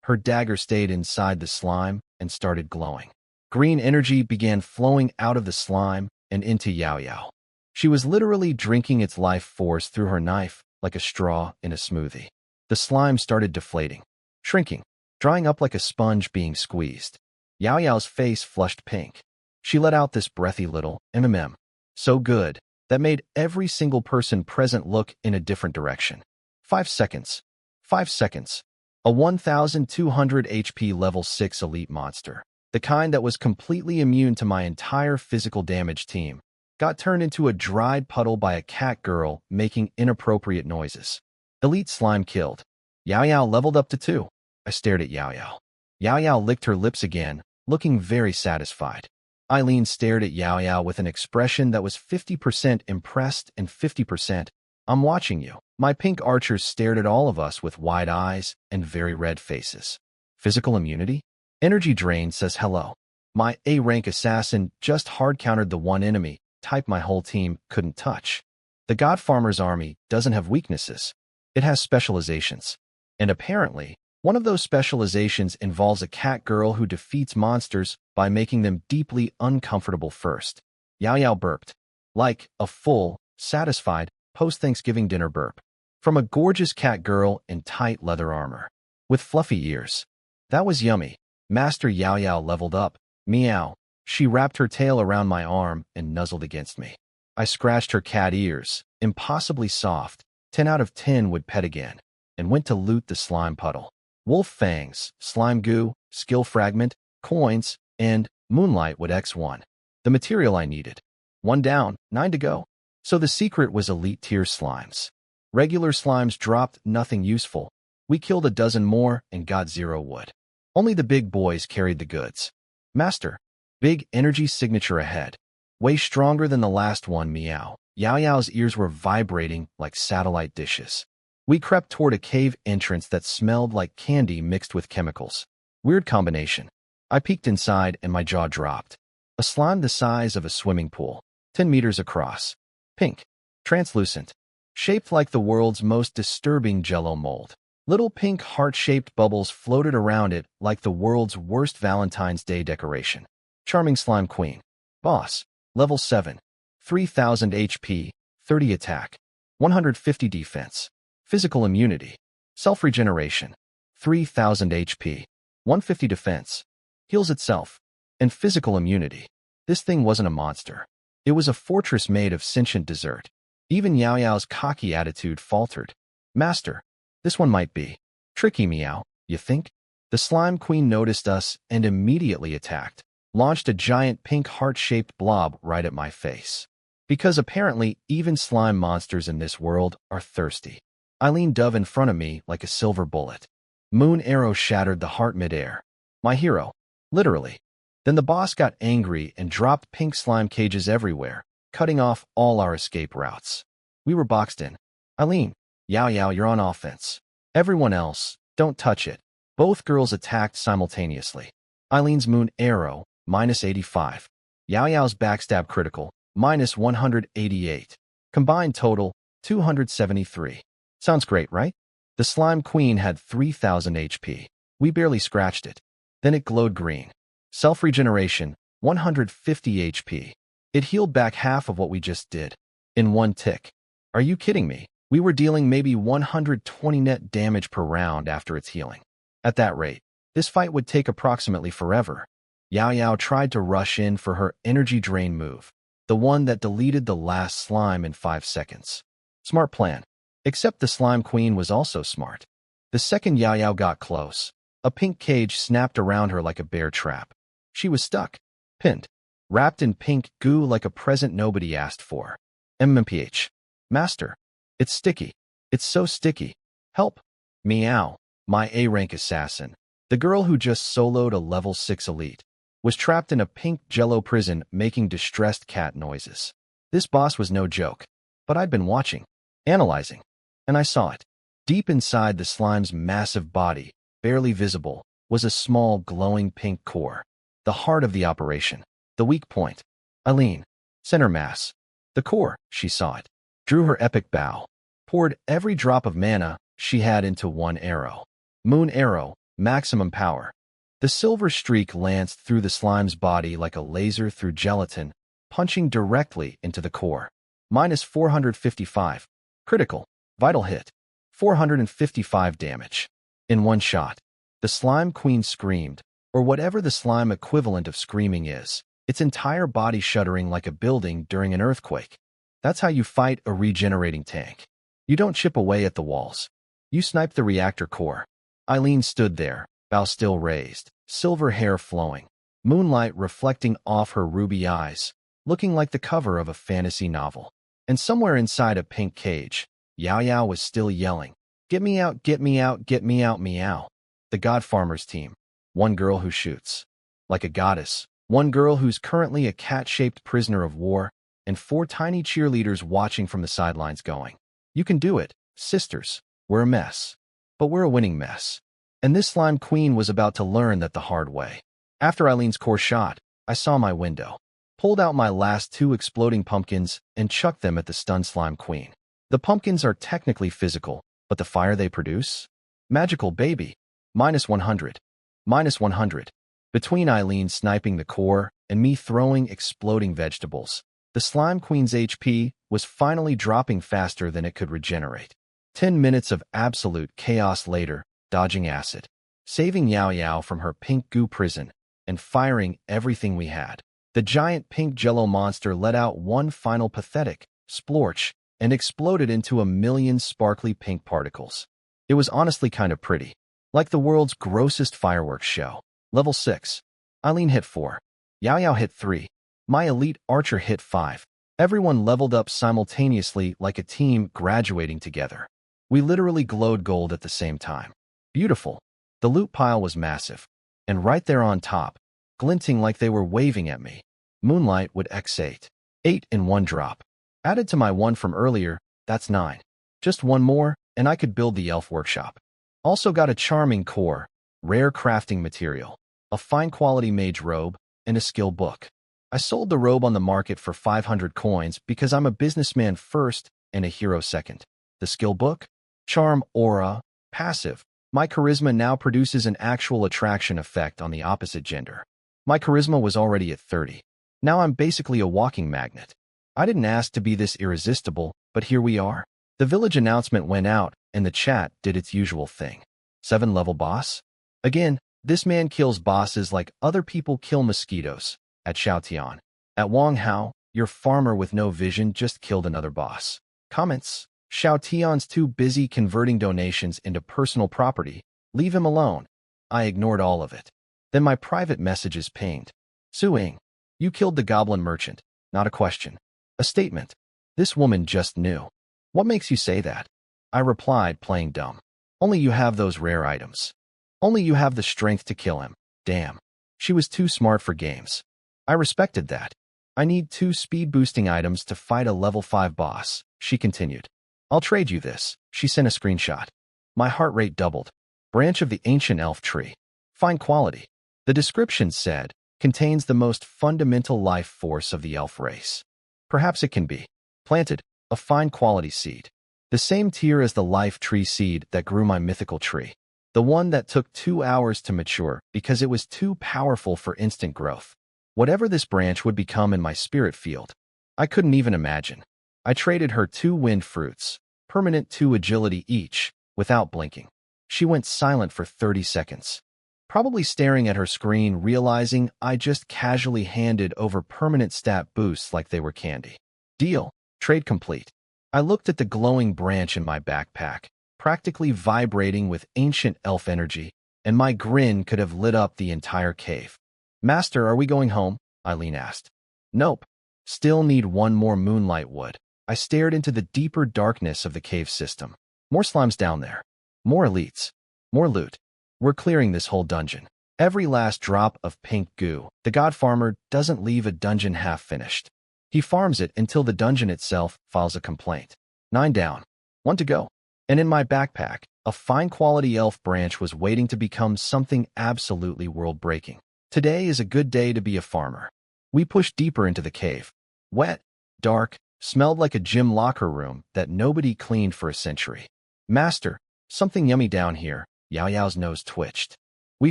her dagger stayed inside the slime and started glowing. Green energy began flowing out of the slime and into Yao Yao. She was literally drinking its life force through her knife like a straw in a smoothie. The slime started deflating, shrinking, drying up like a sponge being squeezed. Yao Yao's face flushed pink. She let out this breathy little mm. So good that made every single person present look in a different direction. 5 seconds. 5 seconds. A 1,200 HP level 6 elite monster, the kind that was completely immune to my entire physical damage team, got turned into a dried puddle by a cat girl making inappropriate noises. Elite slime killed. Yao Yao leveled up to 2. I stared at Yao Yao. Yao Yao licked her lips again, looking very satisfied. Eileen stared at Yao Yao with an expression that was 50% impressed and 50%, I'm watching you. My pink archers stared at all of us with wide eyes and very red faces. Physical immunity? Energy drain says hello. My A-rank assassin just hard-countered the one enemy type my whole team couldn't touch. The God Farmer's army doesn't have weaknesses. It has specializations. And apparently, one of those specializations involves a cat girl who defeats monsters by making them deeply uncomfortable first. Yao Yao burped. Like a full, satisfied, post-Thanksgiving dinner burp. From a gorgeous cat girl in tight leather armor. With fluffy ears. That was yummy. Master Yao Yao leveled up. Meow. She wrapped her tail around my arm and nuzzled against me. I scratched her cat ears. Impossibly soft. 10 out of 10 would pet again. and went to loot the slime puddle. Wolf fangs, slime goo, skill fragment, coins, and moonlight would X1. The material I needed. 1 down, 9 to go. So the secret was elite tier slimes. Regular slimes dropped nothing useful. We killed a dozen more and got 0 wood. Only the big boys carried the goods. Master. Big energy signature ahead. Way stronger than the last one, meow. Yao Yao's ears were vibrating like satellite dishes. We crept toward a cave entrance that smelled like candy mixed with chemicals. Weird combination. I peeked inside and my jaw dropped. A slime the size of a swimming pool, 10 meters across. Pink. Translucent. Shaped like the world's most disturbing jello mold. Little pink heart-shaped bubbles floated around it like the world's worst Valentine's Day decoration. Charming slime queen. Boss. Level 7. 3000 HP, 30 attack, 150 defense. Physical immunity. Self-regeneration. 3000 HP, 150 defense. Heals itself. And physical immunity. This thing wasn't a monster. It was a fortress made of sentient dessert. Even Yao Yao's cocky attitude faltered. Master. This one might be tricky, meow, you think? The slime queen noticed us and immediately attacked. Launched a giant pink heart-shaped blob right at my face. Because apparently even slime monsters in this world are thirsty. Eileen dove in front of me like a silver bullet. Moon arrow shattered the heart midair. My hero. Literally. Then the boss got angry and dropped pink slime cages everywhere, cutting off all our escape routes. We were boxed in. Eileen. Yao Yao, you're on offense. Everyone else, don't touch it. Both girls attacked simultaneously. Eileen's moon arrow, -85. Yao Yao's backstab critical, -188. Combined total, 273. Sounds great, right? The slime queen had 3000 HP. We barely scratched it. Then it glowed green. Self-regeneration, 150 HP. It healed back half of what we just did. In one tick. Are you kidding me? We were dealing maybe 120 net damage per round after its healing. At that rate, this fight would take approximately forever. Yao Yao tried to rush in for her energy drain move, the one that deleted the last slime in 5 seconds. Smart plan. Except the slime queen was also smart. The second Yao Yao got close, a pink cage snapped around her like a bear trap. She was stuck, pinned, wrapped in pink goo like a present nobody asked for. MMPH. Master. It's sticky. It's so sticky. Help. Meow. My A-rank assassin, the girl who just soloed a level 6 elite, was trapped in a pink jello prison making distressed cat noises. This boss was no joke, but I'd been watching, analyzing, and I saw it. Deep inside the slime's massive body, barely visible, was a small glowing pink core. The heart of the operation. The weak point. Eileen. Center mass. The core, she saw it. Drew her epic bow. Poured every drop of mana she had into one arrow. Moon arrow, maximum power. The silver streak lanced through the slime's body like a laser through gelatin, punching directly into the core. -455. Critical. Vital hit. 455 damage. In one shot. The slime queen screamed, or whatever the slime equivalent of screaming is, its entire body shuddering like a building during an earthquake. That's how you fight a regenerating tank. You don't chip away at the walls. You snipe the reactor core. Eileen stood there, bow still raised, silver hair flowing, moonlight reflecting off her ruby eyes, looking like the cover of a fantasy novel. And somewhere inside a pink cage, Yao Yao was still yelling, "Get me out, get me out, get me out, meow." The God Farmers team. One girl who shoots. Like a goddess. One girl who's currently a cat-shaped prisoner of war, and 4 tiny cheerleaders watching from the sidelines going, "You can do it, sisters. We're a mess. But we're a winning mess." And this slime queen was about to learn that the hard way. After Eileen's core shot, I saw my window, pulled out my last 2 exploding pumpkins, and chucked them at the stunned slime queen. The pumpkins are technically physical, but the fire they produce? Magical, baby. -100. -100. Between Eileen sniping the core and me throwing exploding vegetables, the slime queen's HP was finally dropping faster than it could regenerate. 10 minutes of absolute chaos later, dodging acid, saving Yao Yao from her pink goo prison, and firing everything we had. The giant pink jello monster let out one final pathetic splorch and exploded into a million sparkly pink particles. It was honestly kind of pretty. Like the world's grossest fireworks show. Level 6. Eileen hit 4. Yao Yao hit 3. My elite archer hit 5. Everyone leveled up simultaneously like a team graduating together. We literally glowed gold at the same time. Beautiful. The loot pile was massive. And right there on top, glinting like they were waving at me, Moonlight would X8. 8 in one drop. Added to my 1 from earlier, that's 9. Just one more, and I could build the elf workshop. Also got a charming core, rare crafting material, a fine quality mage robe, and a skill book. I sold the robe on the market for 500 coins because I'm a businessman first and a hero second. The skill book? Charm, aura, passive. My charisma now produces an actual attraction effect on the opposite gender. My charisma was already at 30. Now I'm basically a walking magnet. I didn't ask to be this irresistible, but here we are. The village announcement went out, and the chat did its usual thing. 7-level boss? Again, this man kills bosses like other people kill mosquitoes. At Xiaotian. At Wang Hao, your farmer with no vision just killed another boss. Comments? Xiaotian's too busy converting donations into personal property. Leave him alone. I ignored all of it. Then my private messages pinged. Suing. You killed the goblin merchant. Not a question. A statement. This woman just knew. What makes you say that? I replied, playing dumb. Only you have those rare items. Only you have the strength to kill him. Damn. She was too smart for games. I respected that. I need 2 speed-boosting items to fight a level 5 boss, she continued. I'll trade you this. She sent a screenshot. My heart rate doubled. Branch of the ancient elf tree. Fine quality. The description said, contains the most fundamental life force of the elf race. Perhaps it can be. Planted. A fine quality seed. The same tier as the life tree seed that grew my mythical tree. The one that took 2 hours to mature because it was too powerful for instant growth. Whatever this branch would become in my spirit field, I couldn't even imagine. I traded her 2 wind fruits, permanent 2 agility each, without blinking. She went silent for 30 seconds. Probably staring at her screen, realizing I just casually handed over permanent stat boosts like they were candy. Deal. Trade complete. I looked at the glowing branch in my backpack, practically vibrating with ancient elf energy, and my grin could have lit up the entire cave. Master, are we going home? Eileen asked. Nope. Still need 1 more moonlight wood. I stared into the deeper darkness of the cave system. More slimes down there. More elites. More loot. We're clearing this whole dungeon. Every last drop of pink goo. The god farmer doesn't leave a dungeon half finished. He farms it until the dungeon itself files a complaint. 9 down. 1 to go. And in my backpack, a fine quality elf branch was waiting to become something absolutely world-breaking. Today is a good day to be a farmer. We pushed deeper into the cave. Wet, dark, smelled like a gym locker room that nobody cleaned for a century. Master, something yummy down here. Yao Yao's nose twitched. We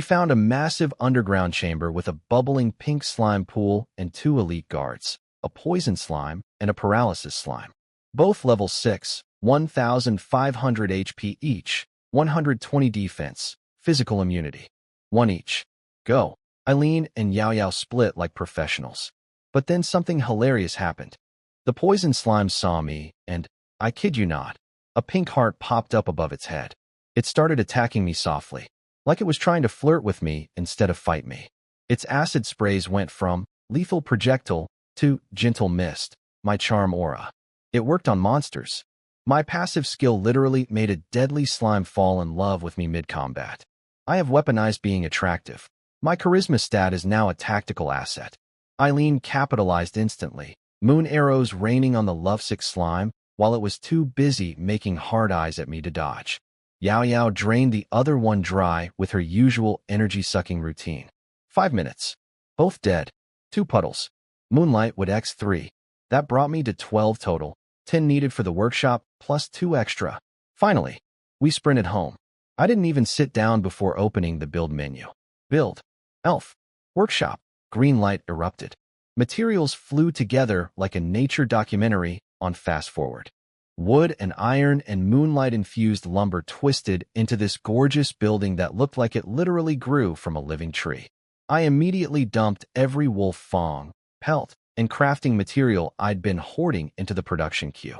found a massive underground chamber with a bubbling pink slime pool and 2 elite guards, a poison slime and a paralysis slime. Both level 6, 1,500 HP each, 120 defense, physical immunity. 1 each. Go. Eileen and Yao Yao split like professionals. But then something hilarious happened. The poison slime saw me, and, I kid you not, a pink heart popped up above its head. It started attacking me softly, like it was trying to flirt with me instead of fight me. Its acid sprays went from lethal projectile to gentle mist, my charm aura. It worked on monsters. My passive skill literally made a deadly slime fall in love with me mid-combat. I have weaponized being attractive. My charisma stat is now a tactical asset. Eileen capitalized instantly, moon arrows raining on the lovesick slime while it was too busy making hard eyes at me to dodge. Yao Yao drained the other one dry with her usual energy-sucking routine. 5 minutes. Both dead. 2 puddles. Moonlight would X3. That brought me to 12 total, 10 needed for the workshop, plus 2 extra. Finally, we sprinted home. I didn't even sit down before opening the build menu. Build. Elf. Workshop. Green light erupted. Materials flew together like a nature documentary on fast forward. Wood and iron and moonlight-infused lumber twisted into this gorgeous building that looked like it literally grew from a living tree. I immediately dumped every wolf fang, pelt, and crafting material I'd been hoarding into the production queue.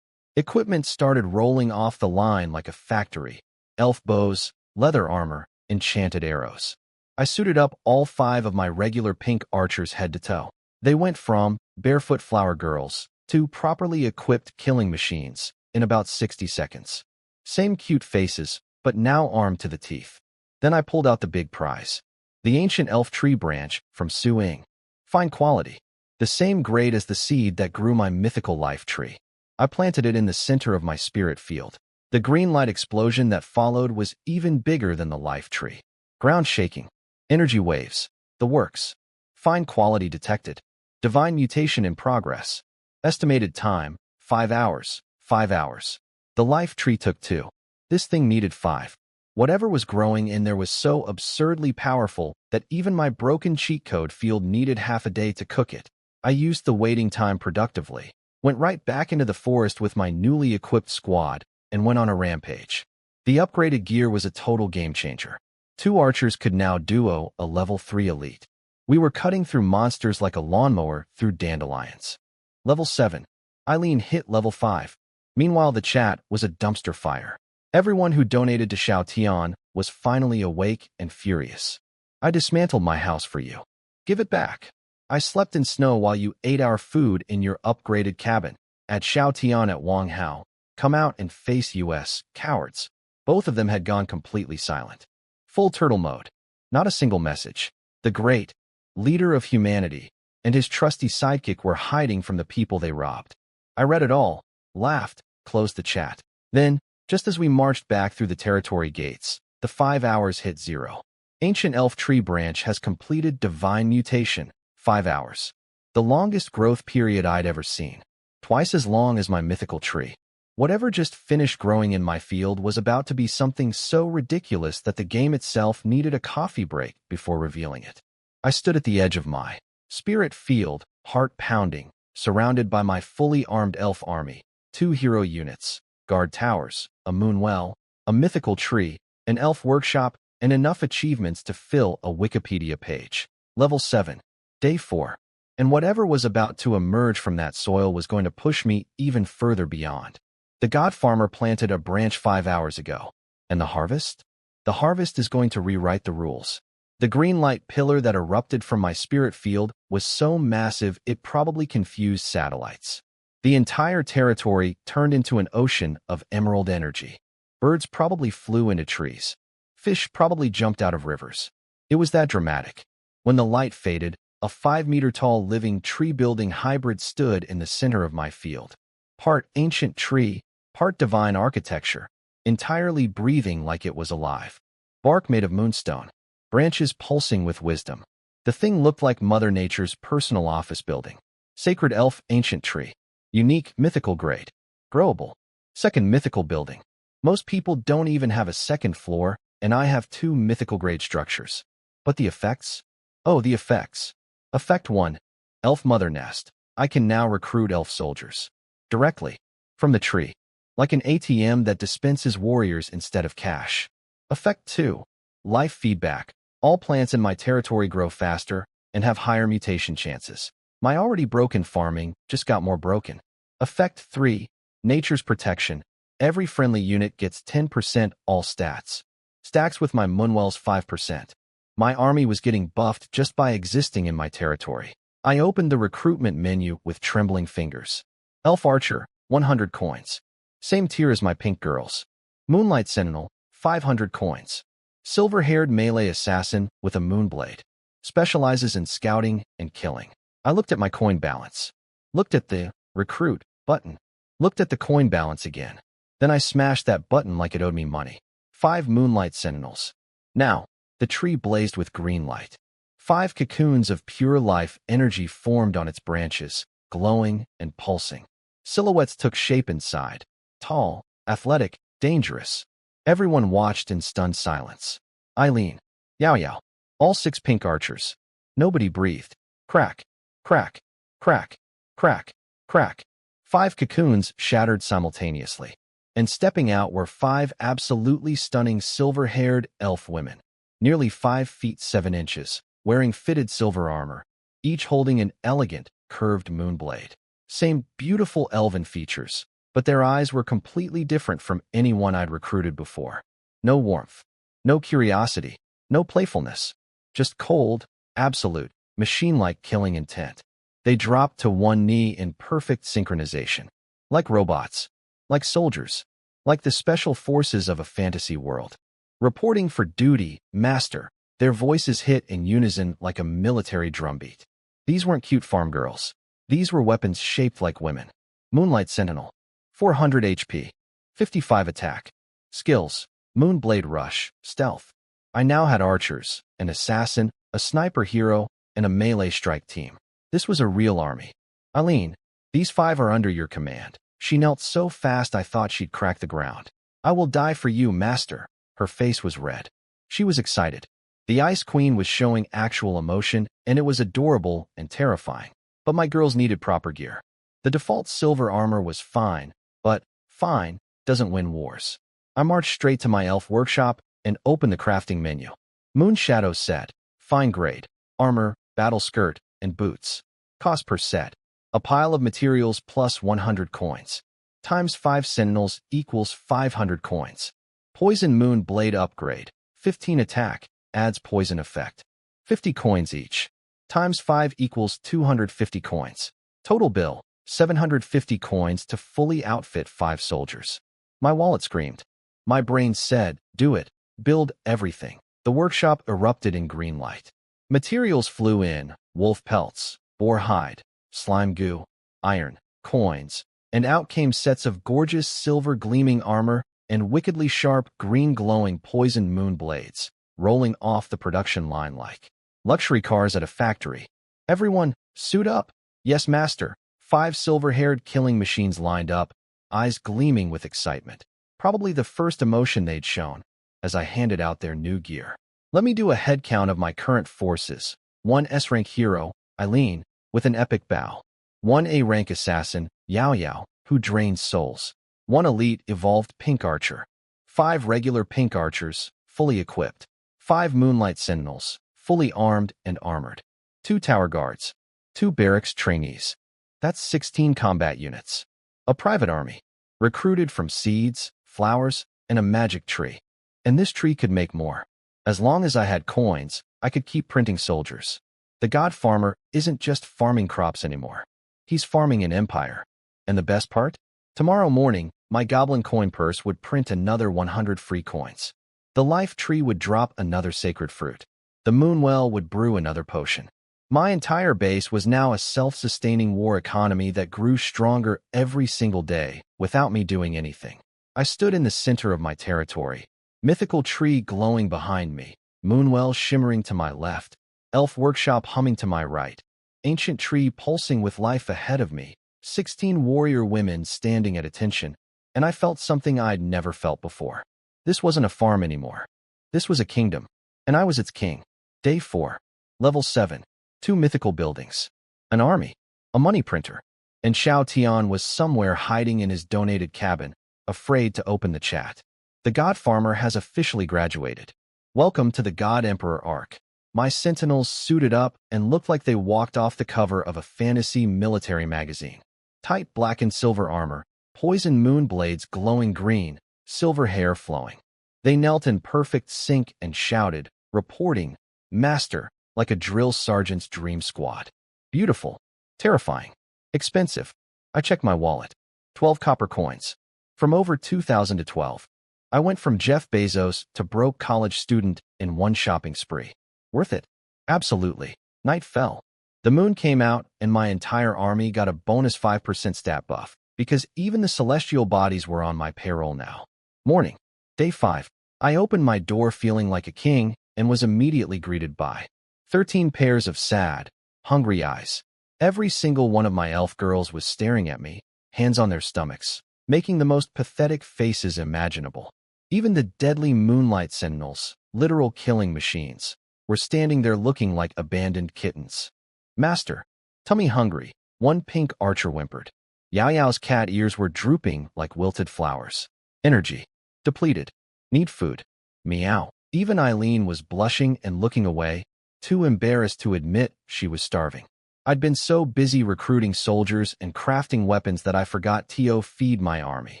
Equipment started rolling off the line like a factory. elf bows, leather armor, enchanted arrows. I suited up all 5 of my regular pink archers head to toe. They went from barefoot flower girls to properly equipped killing machines in about 60 seconds. Same cute faces, but now armed to the teeth. Then I pulled out the big prize. The ancient elf tree branch from Su-ing. Fine quality. The same grade as the seed that grew my mythical life tree. I planted it in the center of my spirit field. The green light explosion that followed was even bigger than the life tree. Ground shaking. Energy waves. The works. Fine quality detected. Divine mutation in progress. Estimated time, 5 hours. 5 hours. The life tree took 2. This thing needed 5. Whatever was growing in there was so absurdly powerful that even my broken cheat code field needed half a day to cook it. I used the waiting time productively, went right back into the forest with my newly equipped squad, and went on a rampage. The upgraded gear was a total game changer. 2 archers could now duo a level 3 elite. We were cutting through monsters like a lawnmower through dandelions. Level 7. Eileen hit level 5. Meanwhile, the chat was a dumpster fire. Everyone who donated to Xiao Tian was finally awake and furious. I dismantled my house for you. Give it back. I slept in snow while you ate our food in your upgraded cabin. At Xiao Tian at Wang Hao. Come out and face us, cowards. Both of them had gone completely silent. Full turtle mode. Not a single message. The great leader of humanity and his trusty sidekick were hiding from the people they robbed. I read it all, laughed, closed the chat. Then, just as we marched back through the territory gates, the 5 hours hit 0. Ancient elf tree branch has completed divine mutation, 5 hours. The longest growth period I'd ever seen. Twice as long as my mythical tree. Whatever just finished growing in my field was about to be something so ridiculous that the game itself needed a coffee break before revealing it. I stood at the edge of my spirit field, heart pounding, surrounded by my fully armed elf army, 2 hero units, guard towers, a moon well, a mythical tree, an elf workshop, and enough achievements to fill a Wikipedia page. Level 7. Day 4. And whatever was about to emerge from that soil was going to push me even further beyond. The god farmer planted a branch 5 hours ago. And the harvest? The harvest is going to rewrite the rules. The green light pillar that erupted from my spirit field was so massive it probably confused satellites. The entire territory turned into an ocean of emerald energy. Birds probably flew into trees. Fish probably jumped out of rivers. It was that dramatic. When the light faded, a 5-meter-tall living tree-building hybrid stood in the center of my field. Part ancient tree, part divine architecture, entirely breathing like it was alive. Bark made of moonstone, branches pulsing with wisdom. The thing looked like Mother Nature's personal office building. Sacred elf ancient tree. Unique mythical grade. Growable. Second mythical building. Most people don't even have a second floor, and I have 2 mythical grade structures. But the effects? Oh, the effects. Effect 1. Elf Mother Nest. I can now recruit elf soldiers. Directly. From the tree. Like an ATM that dispenses warriors instead of cash. Effect 2. Life feedback. All plants in my territory grow faster and have higher mutation chances. My already broken farming just got more broken. Effect 3. Nature's protection. Every friendly unit gets 10% all stats. Stacks with my Munwell's 5%. My army was getting buffed just by existing in my territory. I opened the recruitment menu with trembling fingers. Elf Archer, 100 coins. Same tier as my pink girls. Moonlight Sentinel, 500 coins. Silver-haired melee assassin with a moonblade. Specializes in scouting and killing. I looked at my coin balance. Looked at the recruit button. Looked at the coin balance again. Then I smashed that button like it owed me money. 5 Moonlight Sentinels. Now, the tree blazed with green light. 5 cocoons of pure life energy formed on its branches, glowing and pulsing. Silhouettes took shape inside. Tall, athletic, dangerous. Everyone watched in stunned silence. Eileen. Yao Yao. All 6 pink archers. Nobody breathed. Crack. Crack. Crack. Crack. Crack. 5 cocoons shattered simultaneously. And stepping out were 5 absolutely stunning silver-haired elf women. Nearly 5 feet 7 inches, wearing fitted silver armor, each holding an elegant, curved moonblade. Same beautiful elven features, but their eyes were completely different from anyone I'd recruited before. No warmth. No curiosity. No playfulness. Just cold, absolute, machine-like killing intent. They dropped to one knee in perfect synchronization. Like robots. Like soldiers. Like the special forces of a fantasy world. Reporting for duty, master. Their voices hit in unison like a military drumbeat. These weren't cute farm girls. These were weapons shaped like women. Moonlight Sentinel. 400 HP. 55 attack. Skills. Moonblade Rush. Stealth. I now had archers, an assassin, a sniper hero, and a melee strike team. This was a real army. Eileen, these 5 are under your command. She knelt so fast I thought she'd crack the ground. I will die for you, master. Her face was red. She was excited. The Ice Queen was showing actual emotion, and it was adorable and terrifying. But my girls needed proper gear. The default silver armor was fine, but fine doesn't win wars. I marched straight to my elf workshop and opened the crafting menu. Moonshadow set, fine grade, armor, battle skirt, and boots. Cost per set. A pile of materials plus 100 coins. Times 5 sentinels equals 500 coins. Poison Moon Blade upgrade. 15 attack, adds poison effect. 50 coins each. Times 5 equals 250 coins. Total bill, 750 coins to fully outfit 5 soldiers. My wallet screamed. My brain said, do it, build everything. The workshop erupted in green light. Materials flew in, wolf pelts, boar hide, slime goo, iron, coins, and out came sets of gorgeous silver gleaming armor and wickedly sharp green glowing poison moon blades, rolling off the production line like luxury cars at a factory. Everyone, suit up. Yes, master. 5 silver-haired killing machines lined up, eyes gleaming with excitement. Probably the first emotion they'd shown, as I handed out their new gear. Let me do a head count of my current forces. 1 S-rank hero, Eileen, with an epic bow. 1 A-rank assassin, Yao Yao, who drains souls. 1 elite evolved pink archer. 5 regular pink archers, fully equipped. 5 moonlight sentinels, fully armed and armored. 2 tower guards. 2 barracks trainees. That's 16 combat units. A private army, recruited from seeds, flowers, and a magic tree. And this tree could make more. As long as I had coins, I could keep printing soldiers. The god farmer isn't just farming crops anymore. He's farming an empire. And the best part? Tomorrow morning, my goblin coin purse would print another 100 free coins. The life tree would drop another sacred fruit. The moonwell would brew another potion. My entire base was now a self-sustaining war economy that grew stronger every single day without me doing anything. I stood in the center of my territory, mythical tree glowing behind me, moonwell shimmering to my left, elf workshop humming to my right, ancient tree pulsing with life ahead of me, 16 warrior women standing at attention, and I felt something I'd never felt before. This wasn't a farm anymore. This was a kingdom, and I was its king. Day 4. Level 7. 2 mythical buildings. An army. A money printer. And Xiao Tian was somewhere hiding in his donated cabin, afraid to open the chat. The God Farmer has officially graduated. Welcome to the God Emperor arc. My sentinels suited up and looked like they walked off the cover of a fantasy military magazine. Tight black and silver armor, poison moon blades glowing green, silver hair flowing. They knelt in perfect sync and shouted, reporting, Master, like a drill sergeant's dream squad. Beautiful. Terrifying. Expensive. I checked my wallet. 12 copper coins. From over 2,000 to 12. I went from Jeff Bezos to broke college student in one shopping spree. Worth it? Absolutely. Night fell. The moon came out and my entire army got a bonus 5% stat buff, because even the celestial bodies were on my payroll now. Morning. Day 5. I opened my door feeling like a king and was immediately greeted by 13 pairs of sad, hungry eyes. Every single one of my elf girls was staring at me, hands on their stomachs, making the most pathetic faces imaginable. Even the deadly moonlight sentinels, literal killing machines, were standing there looking like abandoned kittens. Master, tummy hungry, 1 pink archer whimpered. Yao Yao's cat ears were drooping like wilted flowers. Energy. Depleted. Need food. Meow. Even Eileen was blushing and looking away, too embarrassed to admit she was starving. I'd been so busy recruiting soldiers and crafting weapons that I forgot to feed my army.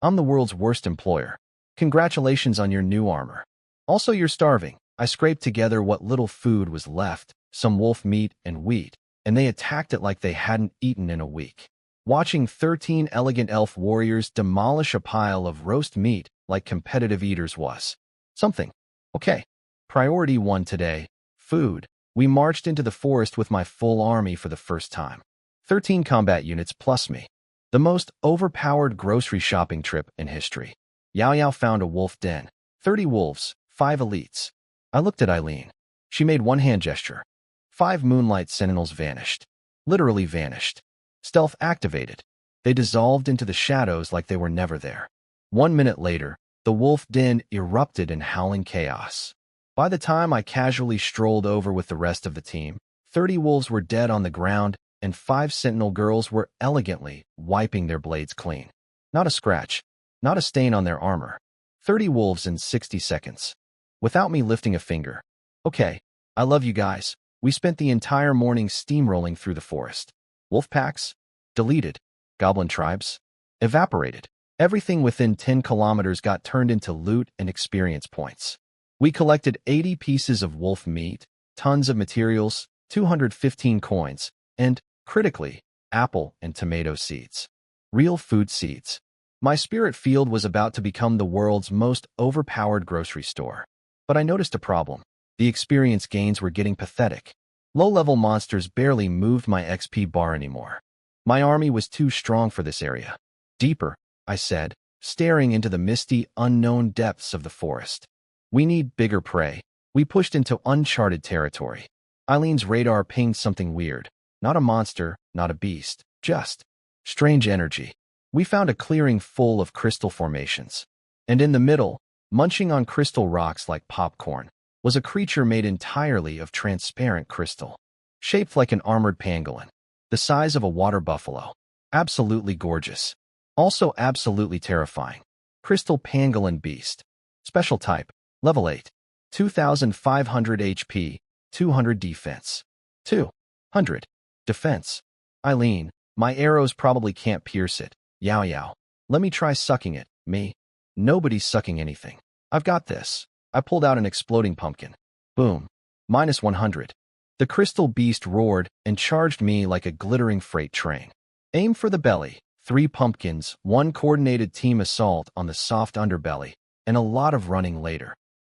I'm the world's worst employer. Congratulations on your new armor. Also, you're starving. I scraped together what little food was left, some wolf meat and wheat, and they attacked it like they hadn't eaten in a week. Watching 13 elegant elf warriors demolish a pile of roast meat like competitive eaters was something. Okay. Priority 1 today, food. We marched into the forest with my full army for the first time. 13 combat units plus me. The most overpowered grocery shopping trip in history. Yao Yao found a wolf den. 30 wolves, 5 elites. I looked at Eileen. She made one hand gesture. 5 moonlight sentinels vanished. Literally vanished. Stealth activated. They dissolved into the shadows like they were never there. 1 minute later, the wolf den erupted in howling chaos. By the time I casually strolled over with the rest of the team, 30 wolves were dead on the ground, and 5 sentinel girls were elegantly wiping their blades clean. Not a scratch, not a stain on their armor. 30 wolves in 60 seconds. Without me lifting a finger. Okay, I love you guys. We spent the entire morning steamrolling through the forest. Wolf packs? Deleted. Goblin tribes? Evaporated. Everything within 10 kilometers got turned into loot and experience points. We collected 80 pieces of wolf meat, tons of materials, 215 coins, and, critically, apple and tomato seeds. Real food seeds. My spirit field was about to become the world's most overpowered grocery store. But I noticed a problem. The experience gains were getting pathetic. Low-level monsters barely moved my XP bar anymore. My army was too strong for this area. Deeper, I said, staring into the misty, unknown depths of the forest. We need bigger prey. We pushed into uncharted territory. Eileen's radar pinged something weird. Not a monster, not a beast, just strange energy. We found a clearing full of crystal formations. And in the middle, munching on crystal rocks like popcorn, was a creature made entirely of transparent crystal. Shaped like an armored pangolin. The size of a water buffalo. Absolutely gorgeous. Also absolutely terrifying. Crystal pangolin beast. Special type. Level 8. 2,500 HP. 200 defense. 200 defense. Eileen, my arrows probably can't pierce it. Yao Yao. Let me try sucking it. Me? Nobody's sucking anything. I've got this. I pulled out an exploding pumpkin. Boom. Minus 100. The crystal beast roared and charged me like a glittering freight train. Aim for the belly. 3 pumpkins, 1 coordinated team assault on the soft underbelly, and a lot of running later.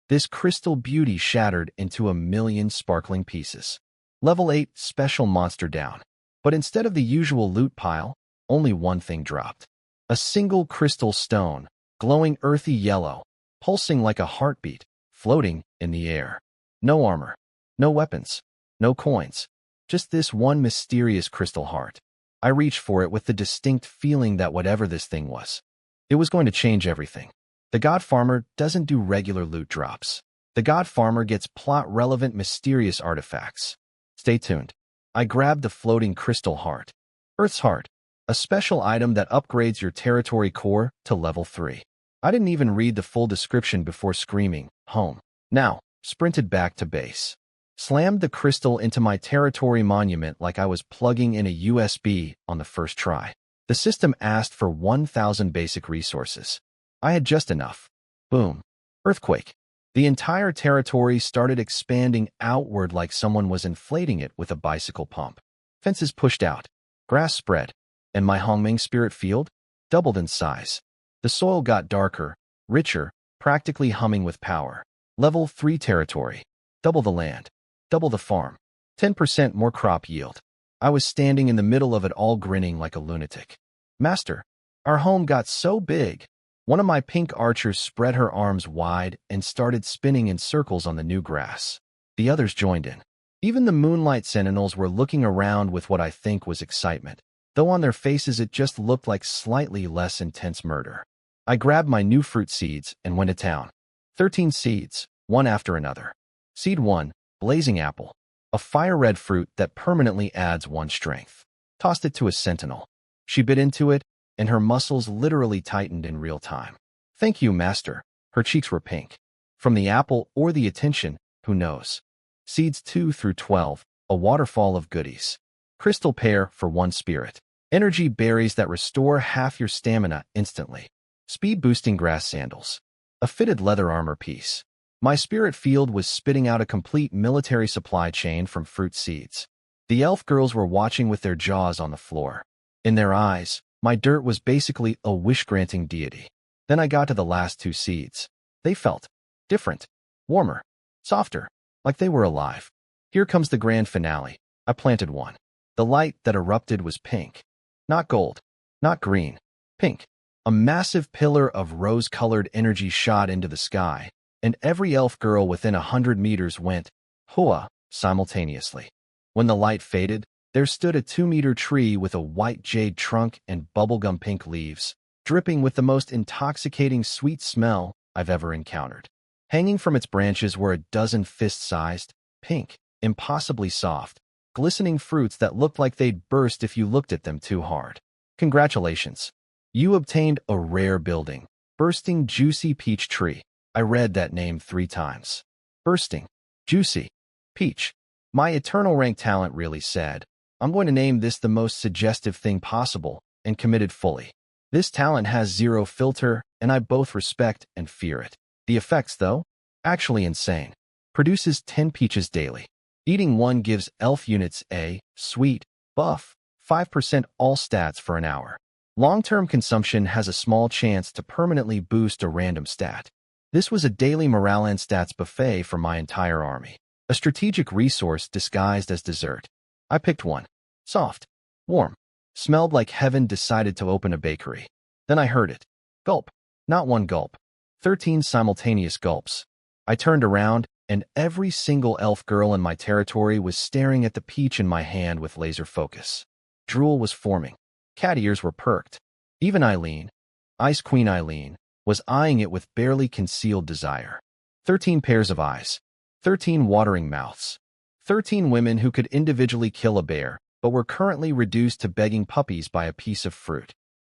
This crystal beauty shattered into a million sparkling pieces. Level 8 special monster down. But instead of the usual loot pile, only one thing dropped. A single crystal stone, glowing earthy yellow, pulsing like a heartbeat, floating in the air. No armor, no weapons, no coins, just this one mysterious crystal heart. I reached for it with the distinct feeling that whatever this thing was, it was going to change everything. The God Farmer doesn't do regular loot drops. The God Farmer gets plot-relevant mysterious artifacts. Stay tuned. I grabbed the floating crystal heart. Earth's Heart, a special item that upgrades your territory core to level 3. I didn't even read the full description before screaming, home. Now, sprinted back to base. Slammed the crystal into my territory monument like I was plugging in a USB on the first try. The system asked for 1,000 basic resources. I had just enough. Boom. Earthquake. The entire territory started expanding outward like someone was inflating it with a bicycle pump. Fences pushed out. Grass spread. And my Hongmeng spirit field doubled in size. The soil got darker, richer, practically humming with power. Level 3 territory. Double the land. Double the farm. 10% more crop yield. I was standing in the middle of it all grinning like a lunatic. Master, our home got so big. One of my pink archers spread her arms wide and started spinning in circles on the new grass. The others joined in. Even the moonlight sentinels were looking around with what I think was excitement, though on their faces it just looked like slightly less intense murder. I grabbed my new fruit seeds and went to town. 13 seeds, one after another. Seed 1, blazing apple, a fire-red fruit that permanently adds 1 strength. Tossed it to a sentinel. She bit into it, and her muscles literally tightened in real time. Thank you, master. Her cheeks were pink. From the apple or the attention, who knows? Seeds 2 through 12, a waterfall of goodies. Crystal pear for 1 spirit. Energy berries that restore half your stamina instantly. Speed-boosting grass sandals. a fitted leather armor piece. My spirit field was spitting out a complete military supply chain from fruit seeds. The elf girls were watching with their jaws on the floor. In their eyes, my dirt was basically a wish-granting deity. Then I got to the last 2 seeds. They felt different, warmer, softer, like they were alive. Here comes the grand finale. I planted one. The light that erupted was pink. Not gold, not green, pink. A massive pillar of rose-colored energy shot into the sky, and every elf girl within 100 meters went, "Hua," simultaneously. When the light faded, there stood a 2-meter tree with a white jade trunk and bubblegum pink leaves, dripping with the most intoxicating sweet smell I've ever encountered. Hanging from its branches were a dozen fist-sized, pink, impossibly soft, glistening fruits that looked like they'd burst if you looked at them too hard. Congratulations. You obtained a rare building, Bursting Juicy Peach Tree. I read that name 3 times. Bursting, Juicy, Peach. My eternal rank talent really said, I'm going to name this the most suggestive thing possible, and committed fully. This talent has 0 filter, and I both respect and fear it. The effects, though, actually insane. Produces 10 peaches daily. Eating 1 gives elf units a sweet buff, 5% all stats for an hour. Long-term consumption has a small chance to permanently boost a random stat. This was a daily morale and stats buffet for my entire army. A strategic resource disguised as dessert. I picked 1. Soft. Warm. Smelled like heaven decided to open a bakery. Then I heard it. Gulp. Not 1 gulp. 13 simultaneous gulps. I turned around, and every single elf girl in my territory was staring at the peach in my hand with laser focus. Drool was forming. Cat ears were perked. Even Eileen, Ice Queen Eileen, was eyeing it with barely concealed desire. 13 pairs of eyes. 13 watering mouths. 13 women who could individually kill a bear, but were currently reduced to begging puppies by a piece of fruit.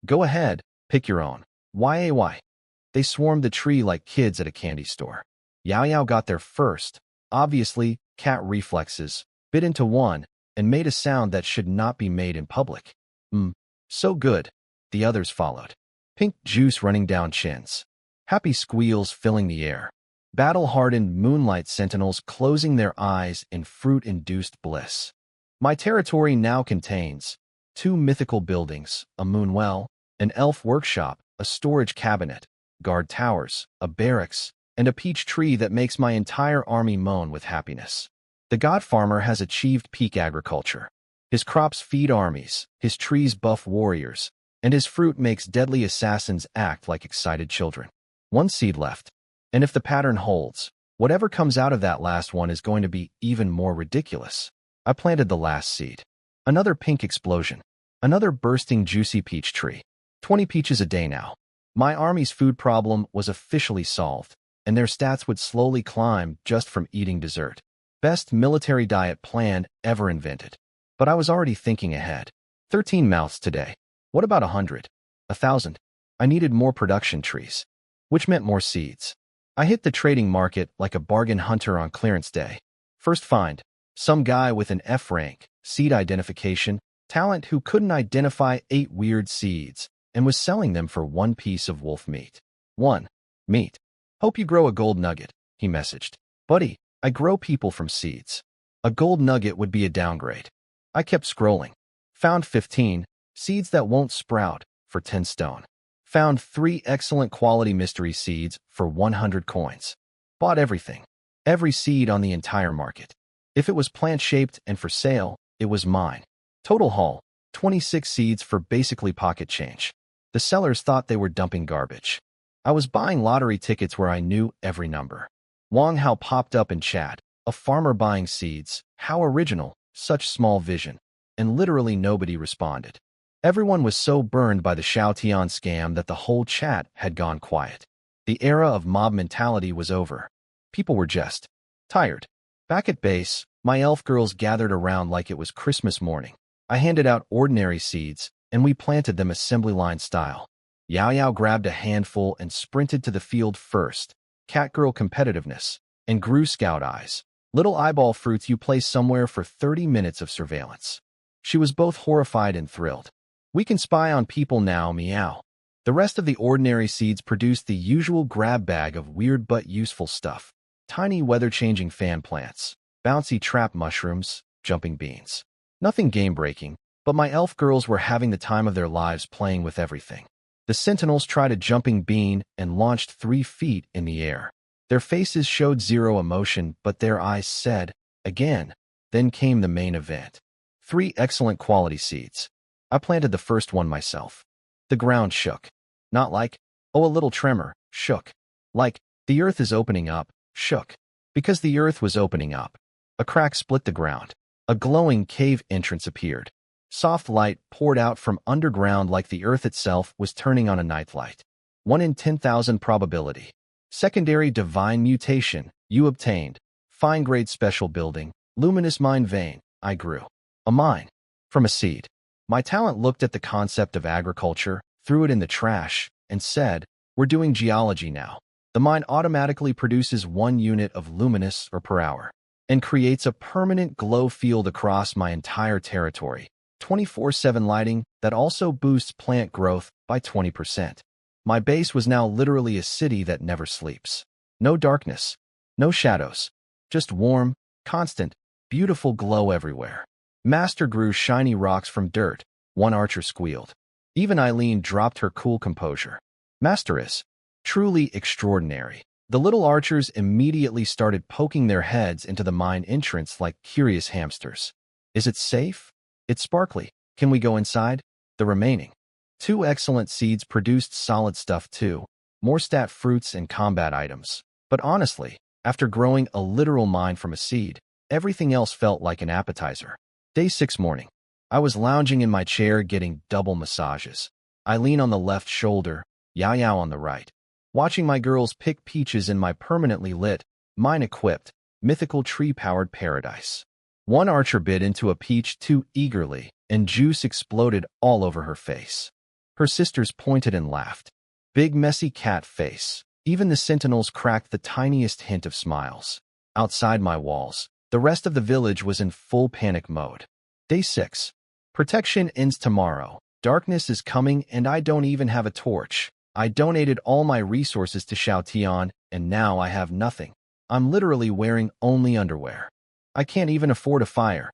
Go ahead, pick your own. YAY. They swarmed the tree like kids at a candy store. Yao Yao got there first. Obviously, cat reflexes, bit into 1, and made a sound that should not be made in public. So good. The others followed. Pink juice running down chins. Happy squeals filling the air. Battle-hardened moonlight sentinels closing their eyes in fruit-induced bliss. My territory now contains 2 mythical buildings, a moon well, an elf workshop, a storage cabinet, guard towers, a barracks, and a peach tree that makes my entire army moan with happiness. The god farmer has achieved peak agriculture. His crops feed armies, his trees buff warriors, and his fruit makes deadly assassins act like excited children. 1 seed left. And if the pattern holds, whatever comes out of that last one is going to be even more ridiculous. I planted the last seed. Another pink explosion. Another bursting juicy peach tree. 20 peaches a day now. My army's food problem was officially solved, and their stats would slowly climb just from eating dessert. Best military diet plan ever invented. But I was already thinking ahead. 13 mouths today. What about 100? 1,000? I needed more production trees, which meant more seeds. I hit the trading market like a bargain hunter on clearance day. First find, some guy with an F rank, seed identification, talent who couldn't identify 8 weird seeds and was selling them for 1 piece of wolf meat. 1. Meat. Hope you grow a gold nugget, he messaged. Buddy, I grow people from seeds. A gold nugget would be a downgrade. I kept scrolling. Found 15 seeds that won't sprout for 10 stone. Found 3 excellent quality mystery seeds for 100 coins. Bought everything. Every seed on the entire market. If it was plant-shaped and for sale, it was mine. Total haul, 26 seeds for basically pocket change. The sellers thought they were dumping garbage. I was buying lottery tickets where I knew every number. Wang Hao popped up in chat. A farmer buying seeds. How original. Such small vision. And literally nobody responded. Everyone was so burned by the Xiaotian scam that the whole chat had gone quiet. The era of mob mentality was over. People were just tired. Back at base, my elf girls gathered around like it was Christmas morning. I handed out ordinary seeds, and we planted them assembly line style. Yao Yao grabbed a handful and sprinted to the field first. Catgirl competitiveness, and grew scout eyes. Little eyeball fruits you place somewhere for 30 minutes of surveillance. She was both horrified and thrilled. We can spy on people now, meow. The rest of the ordinary seeds produced the usual grab bag of weird but useful stuff. Tiny weather-changing fan plants, bouncy trap mushrooms, jumping beans. Nothing game-breaking, but my elf girls were having the time of their lives playing with everything. The sentinels tried a jumping bean and launched 3 feet in the air. Their faces showed zero emotion, but their eyes said, again. Then came the main event. 3 excellent quality seeds. I planted the first one myself. The ground shook. Not like, oh, a little tremor, shook. Like, the earth is opening up, shook. Because the earth was opening up. A crack split the ground. A glowing cave entrance appeared. Soft light poured out from underground like the earth itself was turning on a nightlight. 1 in 10,000 probability. Secondary divine mutation, you obtained. Fine-grade special building, luminous mine vein, I grew. A mine. From a seed. My talent looked at the concept of agriculture, threw it in the trash, and said, we're doing geology now. The mine automatically produces 1 unit of luminous or per hour, and creates a permanent glow field across my entire territory. 24/7 lighting that also boosts plant growth by 20%. My base was now literally a city that never sleeps. No darkness, no shadows, just warm, constant, beautiful glow everywhere. Master grew shiny rocks from dirt, 1 archer squealed. Even Eileen dropped her cool composure. Master is truly extraordinary. The little archers immediately started poking their heads into the mine entrance like curious hamsters. Is it safe? It's sparkly. Can we go inside? The remaining 2 excellent seeds produced solid stuff too, more stat fruits and combat items. But honestly, after growing a literal mine from a seed, everything else felt like an appetizer. Day 6 morning. I was lounging in my chair getting double massages. Eileen on the left shoulder, Yao Yao on the right. Watching my girls pick peaches in my permanently lit, mine-equipped, mythical tree-powered paradise. 1 archer bit into a peach too eagerly, and juice exploded all over her face. Her sisters pointed and laughed. Big messy cat face. Even the sentinels cracked the tiniest hint of smiles. Outside my walls, the rest of the village was in full panic mode. Day 6. Protection ends tomorrow. Darkness is coming and I don't even have a torch. I donated all my resources to Xiaotian and now I have nothing. I'm literally wearing only underwear. I can't even afford a fire.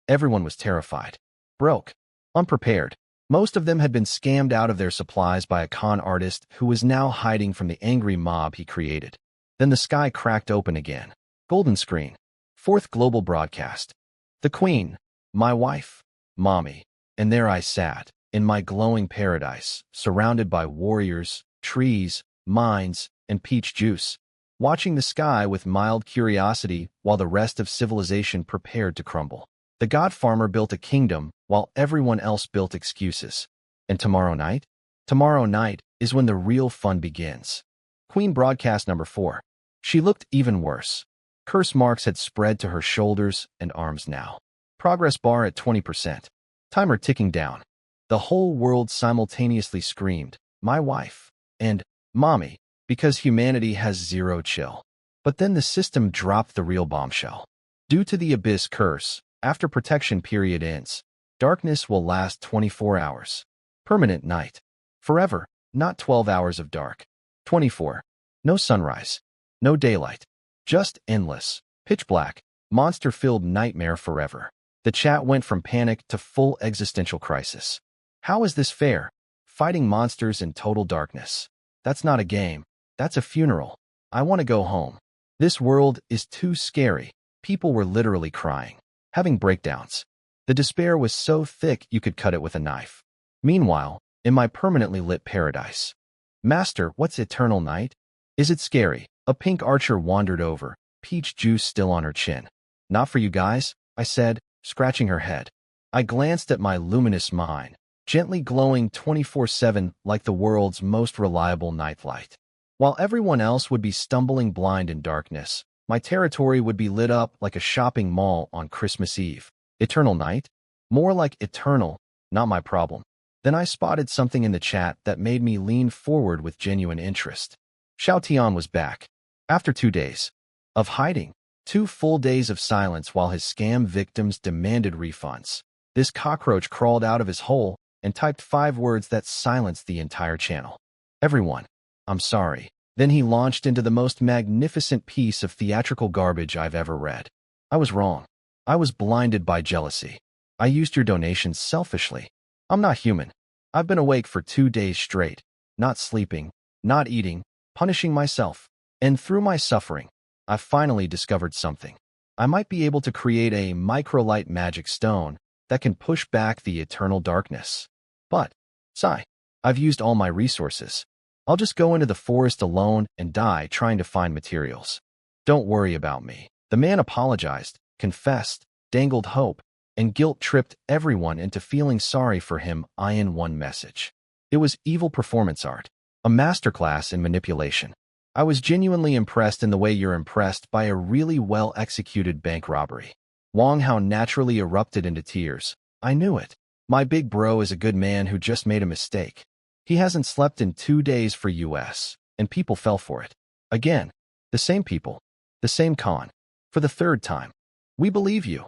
Everyone was terrified. Broke. Unprepared. Most of them had been scammed out of their supplies by a con artist who was now hiding from the angry mob he created. Then the sky cracked open again. Golden screen. 4th global broadcast. The Queen, my wife, Mommy, and there I sat, in my glowing paradise, surrounded by warriors, trees, mines, and peach juice, watching the sky with mild curiosity while the rest of civilization prepared to crumble. The god farmer built a kingdom while everyone else built excuses. And tomorrow night? Tomorrow night is when the real fun begins. Queen broadcast number 4. She looked even worse. Curse marks had spread to her shoulders and arms now. Progress bar at 20%. Timer ticking down. The whole world simultaneously screamed, my wife, and Mommy, because humanity has zero chill. But then the system dropped the real bombshell. Due to the Abyss curse, after protection period ends, darkness will last 24 hours. Permanent night. Forever, not 12 hours of dark. 24. No sunrise. No daylight. Just endless, pitch black, monster-filled nightmare forever. The chat went from panic to full existential crisis. How is this fair? Fighting monsters in total darkness. That's not a game. That's a funeral. I want to go home. This world is too scary. People were literally crying, having breakdowns. The despair was so thick you could cut it with a knife. Meanwhile, in my permanently lit paradise. Master, what's eternal night? Is it scary? A pink archer wandered over, peach juice still on her chin. Not for you guys, I said, scratching her head. I glanced at my luminous mine, gently glowing 24/7 like the world's most reliable nightlight. While everyone else would be stumbling blind in darkness, my territory would be lit up like a shopping mall on Christmas Eve. Eternal night? More like eternal, not my problem. Then I spotted something in the chat that made me lean forward with genuine interest. Xiaotian was back. After 2 days of hiding, 2 full days of silence while his scam victims demanded refunds. This cockroach crawled out of his hole, and typed 5 words that silenced the entire channel. "Everyone, I'm sorry." Then he launched into the most magnificent piece of theatrical garbage I've ever read. "I was wrong. I was blinded by jealousy. I used your donations selfishly. I'm not human. I've been awake for 2 days straight, not sleeping, not eating, punishing myself. And through my suffering, I've finally discovered something. I might be able to create a microlight magic stone that can push back the eternal darkness. But, sigh, I've used all my resources. I'll just go into the forest alone and die trying to find materials. Don't worry about me." The man apologized, confessed, dangled hope, and guilt-tripped everyone into feeling sorry for him in one message. It was evil performance art, a masterclass in manipulation. I was genuinely impressed in the way you're impressed by a really well-executed bank robbery. Wang Hao naturally erupted into tears. "I knew it. My big bro is a good man who just made a mistake. He hasn't slept in 2 days for US, and people fell for it. Again, the same people, the same con. For the 3rd time. We believe you.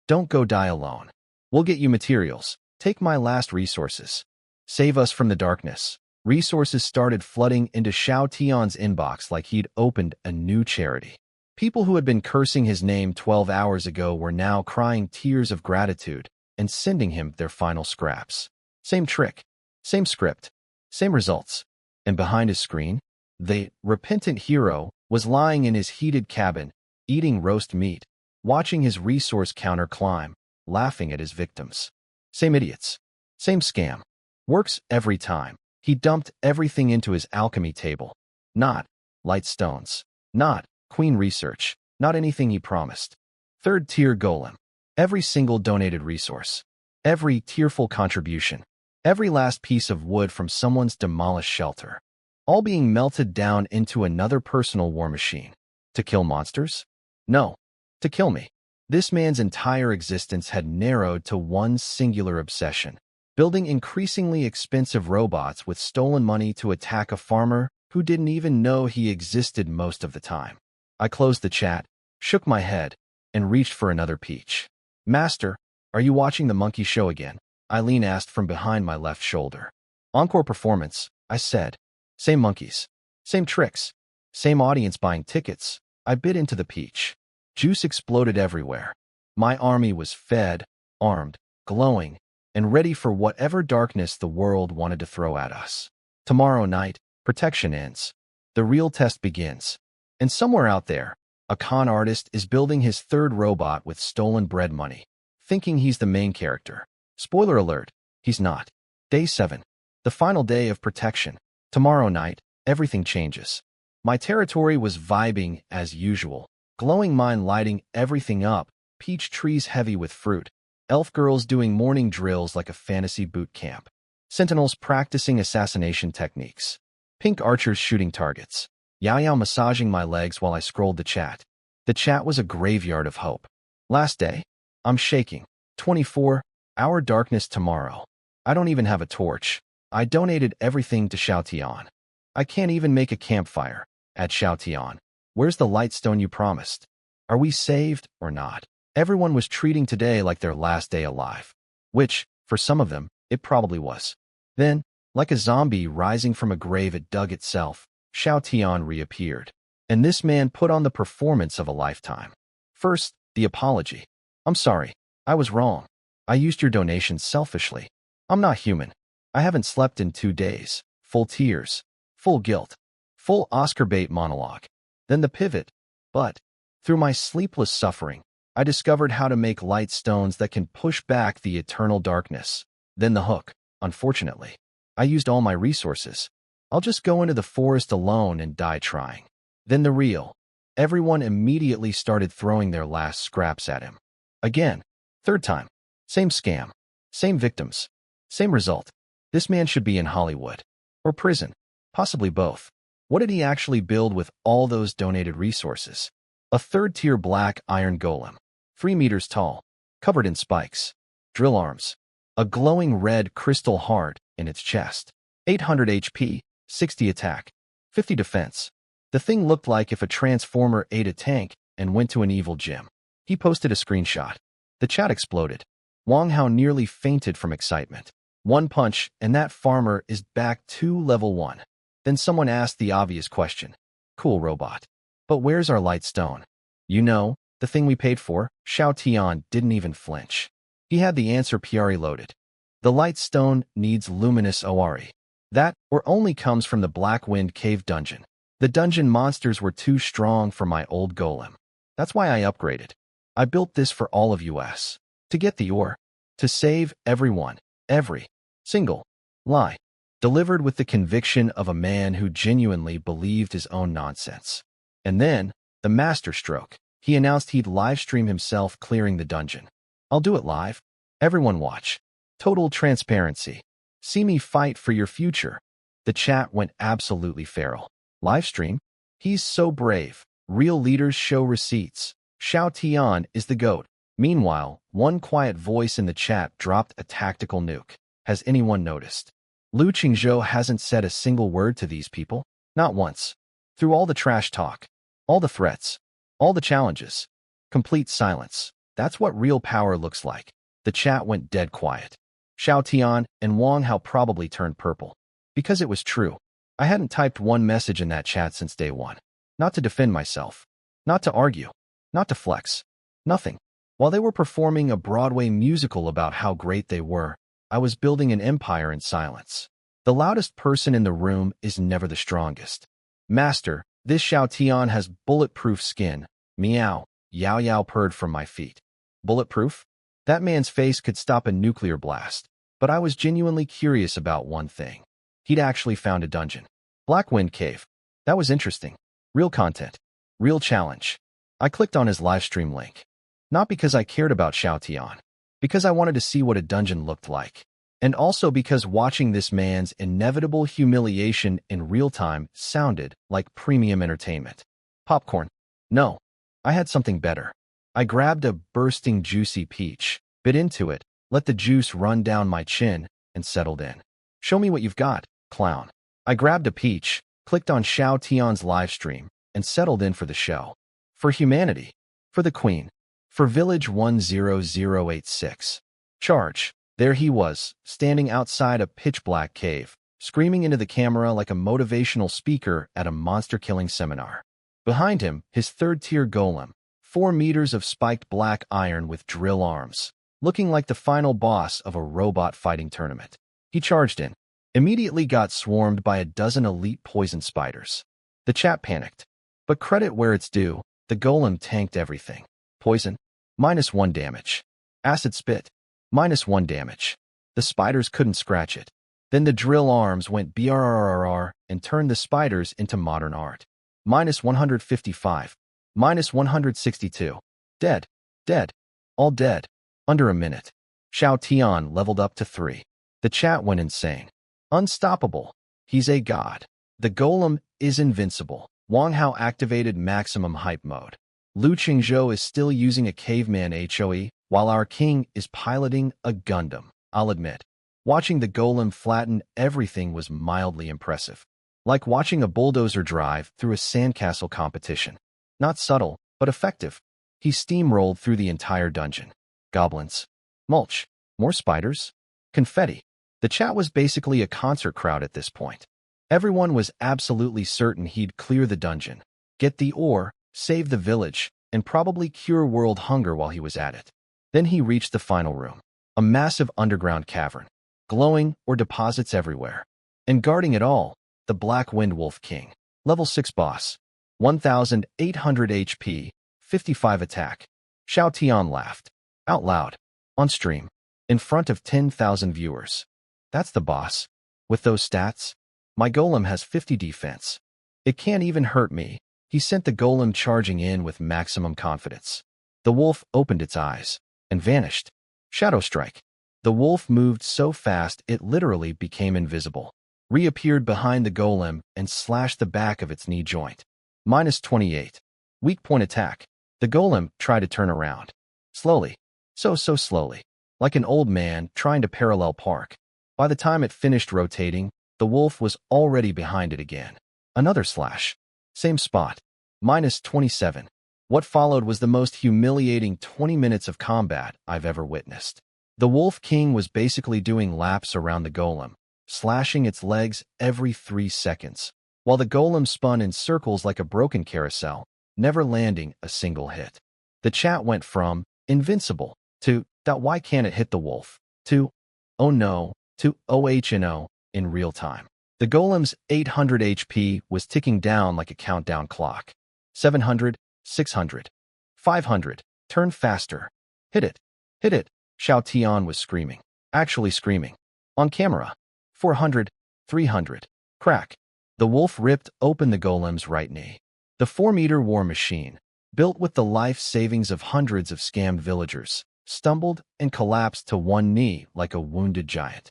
Don't go die alone. We'll get you materials. Take my last resources. Save us from the darkness." Resources started flooding into Xiao Tian's inbox like he'd opened a new charity. People who had been cursing his name 12 hours ago were now crying tears of gratitude and sending him their final scraps. Same trick, same script, same results. And behind his screen, the repentant hero was lying in his heated cabin, eating roast meat, watching his resource counter climb, laughing at his victims. Same idiots, same scam. Works every time. He dumped everything into his alchemy table. Not light stones. Not queen research. Not anything he promised. 3rd tier golem. Every single donated resource. Every tearful contribution. Every last piece of wood from someone's demolished shelter. All being melted down into another personal war machine. To kill monsters? No. To kill me. This man's entire existence had narrowed to one singular obsession. Building increasingly expensive robots with stolen money to attack a farmer who didn't even know he existed most of the time. I closed the chat, shook my head, and reached for another peach. "Master, are you watching the monkey show again?" Eileen asked from behind my left shoulder. "Encore performance," I said. "Same monkeys. Same tricks. Same audience buying tickets." I bit into the peach. Juice exploded everywhere. My army was fed, armed, glowing, and ready for whatever darkness the world wanted to throw at us. Tomorrow night, protection ends. The real test begins. And somewhere out there, a con artist is building his 3rd robot with stolen bread money, thinking he's the main character. Spoiler alert, he's not. Day 7. The final day of protection. Tomorrow night, everything changes. My territory was vibing as usual. Glowing mine lighting everything up, peach trees heavy with fruit, elf girls doing morning drills like a fantasy boot camp, sentinels practicing assassination techniques, pink archers shooting targets, Yao massaging my legs while I scrolled the chat. The chat was a graveyard of hope. Last day? I'm shaking. 24-hour darkness tomorrow. I don't even have a torch. I donated everything to Xiao Tian. I can't even make a campfire. At Xiao Tian. Where's the light stone you promised? Are we saved or not? Everyone was treating today like their last day alive. Which, for some of them, it probably was. Then, like a zombie rising from a grave it dug itself, Xiao Tian reappeared. And this man put on the performance of a lifetime. First, the apology. "I'm sorry. I was wrong. I used your donations selfishly. I'm not human. I haven't slept in 2 days." Full tears. Full guilt. Full Oscar bait monologue. Then the pivot. "But, through my sleepless suffering, I discovered how to make light stones that can push back the eternal darkness." Then the hook. "Unfortunately, I used all my resources. I'll just go into the forest alone and die trying." Then the reel. Everyone immediately started throwing their last scraps at him. Again. 3rd time. Same scam. Same victims. Same result. This man should be in Hollywood. Or prison. Possibly both. What did he actually build with all those donated resources? A 3rd-tier black iron golem. 3 meters tall. Covered in spikes. Drill arms. A glowing red crystal heart in its chest. 800 HP, 60 attack, 50 defense. The thing looked like if a transformer ate a tank and went to an evil gym. He posted a screenshot. The chat exploded. Wang Hao nearly fainted from excitement. One punch, and that farmer is back to level 1. Then someone asked the obvious question. Cool robot. But where's our light stone? You know, the thing we paid for? Xiao Tian didn't even flinch. He had the answer pre-loaded. The light stone needs luminous Ori. That, or only comes from the Black Wind Cave dungeon. The dungeon monsters were too strong for my old golem. That's why I upgraded. I built this for all of us. To get the ore. To save everyone. Every single lie. Delivered with the conviction of a man who genuinely believed his own nonsense. And then, the masterstroke. He announced he'd livestream himself clearing the dungeon. I'll do it live. Everyone watch. Total transparency. See me fight for your future. The chat went absolutely feral. Livestream? He's so brave. Real leaders show receipts. Xiao Tian is the GOAT. Meanwhile, one quiet voice in the chat dropped a tactical nuke. Has anyone noticed? Lu Qingzhou hasn't said a single word to these people. Not once. Through all the trash talk. All the threats. All the challenges. Complete silence. That's what real power looks like. The chat went dead quiet. Xiao Tian and Wang Hao probably turned purple. Because it was true. I hadn't typed one message in that chat since day one. Not to defend myself. Not to argue. Not to flex. Nothing. While they were performing a Broadway musical about how great they were, I was building an empire in silence. The loudest person in the room is never the strongest. Master, this Xiao Tian has bulletproof skin. Meow. Yao Yao purred from my feet. Bulletproof? That man's face could stop a nuclear blast. But I was genuinely curious about one thing. He'd actually found a dungeon. Black Wind Cave. That was interesting. Real content. Real challenge. I clicked on his livestream link. Not because I cared about Xiao Tian. Because I wanted to see what a dungeon looked like. And also because watching this man's inevitable humiliation in real time sounded like premium entertainment. Popcorn. No. I had something better. I grabbed a bursting juicy peach, bit into it, let the juice run down my chin, and settled in. Show me what you've got, clown. I grabbed a peach, clicked on Xiao Tian's livestream, and settled in for the show. For humanity. For the queen. For Village 10086. Charge. There he was, standing outside a pitch-black cave, screaming into the camera like a motivational speaker at a monster-killing seminar. Behind him, his third-tier golem, 4 meters of spiked black iron with drill arms, looking like the final boss of a robot fighting tournament. He charged in, immediately got swarmed by a dozen elite poison spiders. The chat panicked. But credit where it's due, the golem tanked everything. Poison? -1 damage. Acid spit? -1 damage. The spiders couldn't scratch it. Then the drill arms went brrrr and turned the spiders into modern art. -155. -162. Dead. Dead. All dead. Under a minute. Xiao Tian leveled up to 3. The chat went insane. Unstoppable. He's a god. The golem is invincible. Wang Hao activated maximum hype mode. Lu Qingzhou is still using a caveman HOE, while our king is piloting a Gundam. I'll admit, watching the golem flatten everything was mildly impressive. Like watching a bulldozer drive through a sandcastle competition. Not subtle, but effective. He steamrolled through the entire dungeon. Goblins. Mulch. More spiders. Confetti. The chat was basically a concert crowd at this point. Everyone was absolutely certain he'd clear the dungeon, get the ore, save the village, and probably cure world hunger while he was at it. Then he reached the final room. A massive underground cavern. Glowing ore deposits everywhere. And guarding it all, the Black Wind Wolf King. Level 6 boss. 1,800 HP, 55 attack. Xiao Tian laughed. Out loud. On stream. In front of 10,000 viewers. That's the boss. With those stats, my golem has 50 defense. It can't even hurt me. He sent the golem charging in with maximum confidence. The wolf opened its eyes and vanished. Shadow strike. The wolf moved so fast it literally became invisible. Reappeared behind the golem and slashed the back of its knee joint. -28. Weak point attack. The golem tried to turn around. Slowly. So slowly. Like an old man trying to parallel park. By the time it finished rotating, the wolf was already behind it again. Another slash. Same spot. -27. What followed was the most humiliating 20 minutes of combat I've ever witnessed. The Wolf King was basically doing laps around the golem, slashing its legs every 3 seconds, while the golem spun in circles like a broken carousel, never landing a single hit. The chat went from invincible to why can't it hit the wolf to oh no to oh in real time. The golem's 800 HP was ticking down like a countdown clock. 700, 600, 500, turn faster. Hit it, hit it, Xiao Tian was screaming, actually screaming. On camera. 400, 300, crack. The wolf ripped open the golem's right knee. The 4-meter war machine, built with the life savings of hundreds of scammed villagers, stumbled and collapsed to one knee like a wounded giant.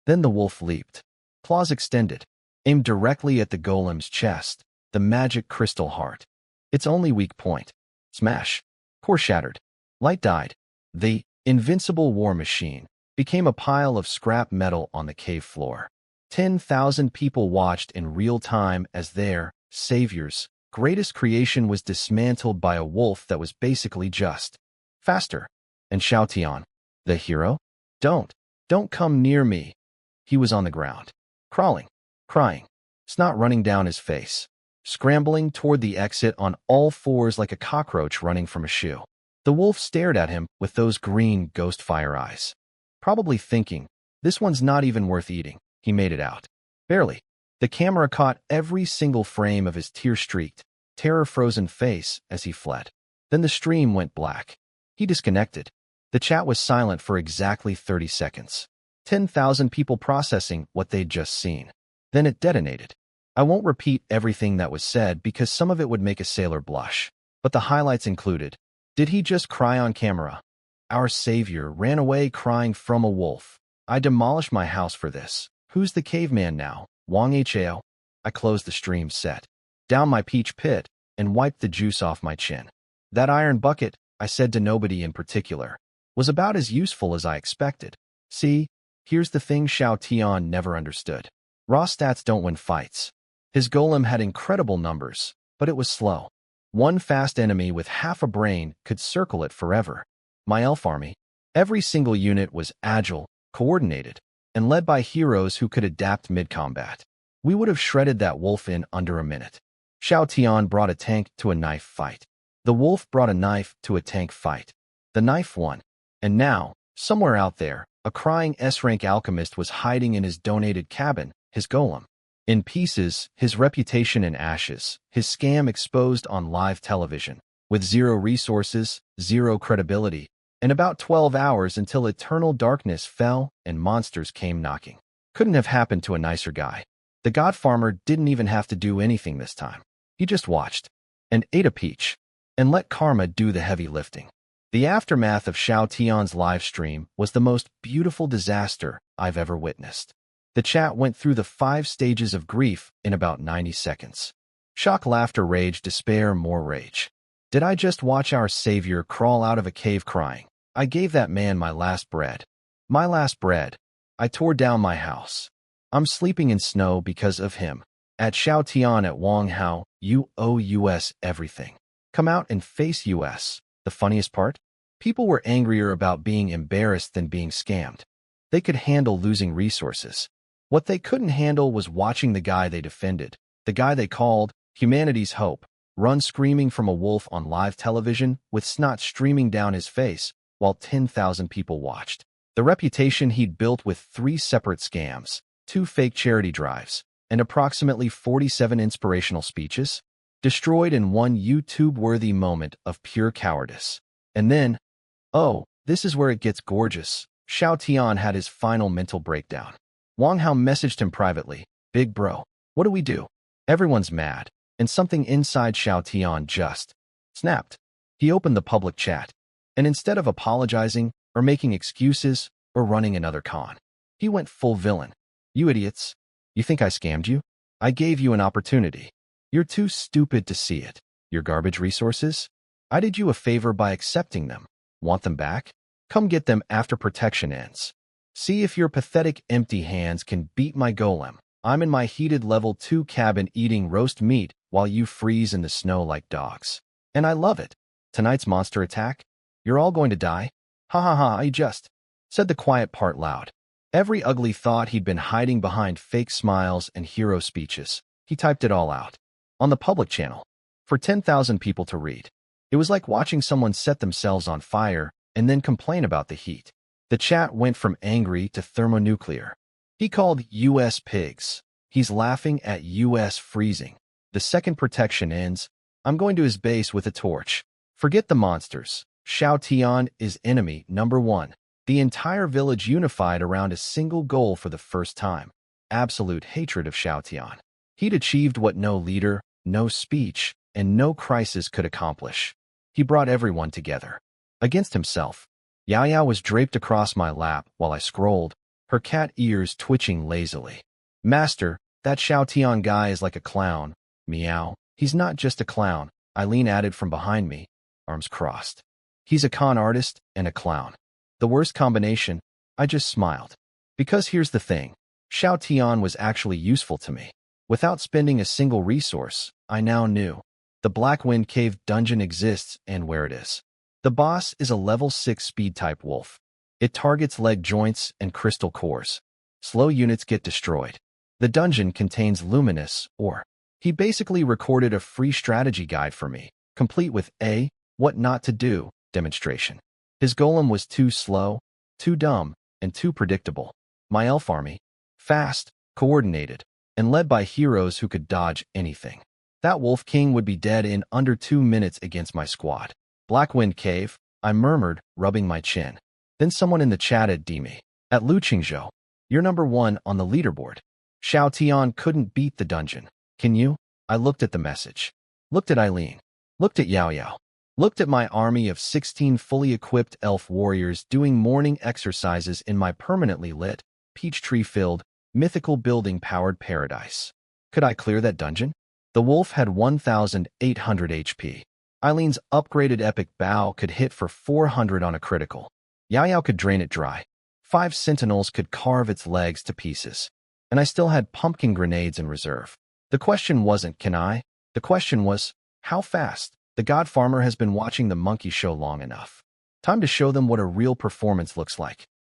Then the wolf leaped, claws extended, aimed directly at the golem's chest, the magic crystal heart. Its only weak point. Smash. Core shattered. Light died. The invincible war machine became a pile of scrap metal on the cave floor. 10,000 people watched in real time as their savior's greatest creation was dismantled by a wolf that was basically just faster. And Xiao Tian, the hero? Don't come near me. He was on the ground, crawling, crying, snot running down his face, scrambling toward the exit on all fours like a cockroach running from a shoe. The wolf stared at him with those green ghost fire eyes, probably thinking, this one's not even worth eating. He made it out. Barely. The camera caught every single frame of his tear-streaked, terror-frozen face as he fled. Then the stream went black. He disconnected. The chat was silent for exactly 30 seconds. 10,000 people processing what they'd just seen. Then it detonated. I won't repeat everything that was said because some of it would make a sailor blush. But the highlights included, did he just cry on camera? Our savior ran away crying from a wolf. I demolished my house for this. Who's the caveman now? Wang Hao. I closed the stream set, down my peach pit, and wiped the juice off my chin. That iron bucket, I said to nobody in particular, was about as useful as I expected. See, here's the thing Xiao Tian never understood. Raw stats don't win fights. His golem had incredible numbers, but it was slow. One fast enemy with half a brain could circle it forever. My elf army, every single unit was agile, coordinated, and led by heroes who could adapt mid-combat. We would have shredded that wolf in under a minute. Xiao Tian brought a tank to a knife fight. The wolf brought a knife to a tank fight. The knife won. And now, somewhere out there, a crying S-rank alchemist was hiding in his donated cabin, his golem. In pieces, his reputation in ashes, his scam exposed on live television, with zero resources, zero credibility, and about 12 hours until eternal darkness fell and monsters came knocking. Couldn't have happened to a nicer guy. The god farmer didn't even have to do anything this time. He just watched, and ate a peach, and let karma do the heavy lifting. The aftermath of Xiao Tian's live stream was the most beautiful disaster I've ever witnessed. The chat went through the 5 stages of grief in about 90 seconds. Shock, laughter, rage, despair, more rage. Did I just watch our savior crawl out of a cave crying? I gave that man my last bread. My last bread. I tore down my house. I'm sleeping in snow because of him. At Xiao Tian at Wang Hao, you owe US everything. Come out and face US. The funniest part? People were angrier about being embarrassed than being scammed. They could handle losing resources. What they couldn't handle was watching the guy they defended, the guy they called humanity's hope, run screaming from a wolf on live television with snot streaming down his face while 10,000 people watched. The reputation he'd built with 3 separate scams, 2 fake charity drives, and approximately 47 inspirational speeches, destroyed in one YouTube-worthy moment of pure cowardice. And then, oh, this is where it gets gorgeous. Xiao Tian had his final mental breakdown. Wang Hao messaged him privately, "Big bro, what do we do?" Everyone's mad, and something inside Xiao Tian just snapped. He opened the public chat, and instead of apologizing or making excuses or running another con, he went full villain. You idiots. You think I scammed you? I gave you an opportunity. You're too stupid to see it. Your garbage resources? I did you a favor by accepting them. Want them back? Come get them after protection ends. See if your pathetic empty hands can beat my golem. I'm in my heated level 2 cabin eating roast meat while you freeze in the snow like dogs. And I love it. Tonight's monster attack? You're all going to die? Ha ha ha, I just said the quiet part loud. Every ugly thought he'd been hiding behind fake smiles and hero speeches. He typed it all out. On the public channel. For 10,000 people to read. It was like watching someone set themselves on fire and then complain about the heat. The chat went from angry to thermonuclear. He called US pigs. He's laughing at US freezing. The second protection ends, I'm going to his base with a torch. Forget the monsters. Xiao Tian is enemy number one. The entire village unified around a single goal for the first time. Absolute hatred of Xiao Tian. He'd achieved what no leader, no speech, and no crisis could accomplish. He brought everyone together. Against himself. Yao Yao was draped across my lap while I scrolled, her cat ears twitching lazily. Master, that Xiao Tian guy is like a clown. Meow. He's not just a clown, Eileen added from behind me, arms crossed. He's a con artist and a clown. The worst combination. I just smiled. Because here's the thing. Xiao Tian was actually useful to me. Without spending a single resource, I now knew. The Black Wind Cave dungeon exists and where it is. The boss is a level 6 speed-type wolf. It targets leg joints and crystal cores. Slow units get destroyed. The dungeon contains luminous ore. He basically recorded a free strategy guide for me, complete with a what not to do demonstration. His golem was too slow, too dumb, and too predictable. My elf army, fast, coordinated, and led by heroes who could dodge anything. That Wolf King would be dead in under 2 minutes against my squad. Black Wind Cave, I murmured, rubbing my chin. Then someone in the chat had me. At Lu Qingzhou, you're number 1 on the leaderboard. Xiao Tian couldn't beat the dungeon. Can you? I looked at the message. Looked at Eileen. Looked at Yao Yao. Looked at my army of 16 fully equipped elf warriors doing morning exercises in my permanently lit, peach tree-filled, mythical building-powered paradise. Could I clear that dungeon? The wolf had 1,800 HP. Eileen's upgraded epic bow could hit for 400 on a critical. Yao Yao could drain it dry. 5 sentinels could carve its legs to pieces. And I still had pumpkin grenades in reserve. The question wasn't, can I? The question was, how fast? The God Farmer has been watching the monkey show long enough. Time to show them what a real performance looks like.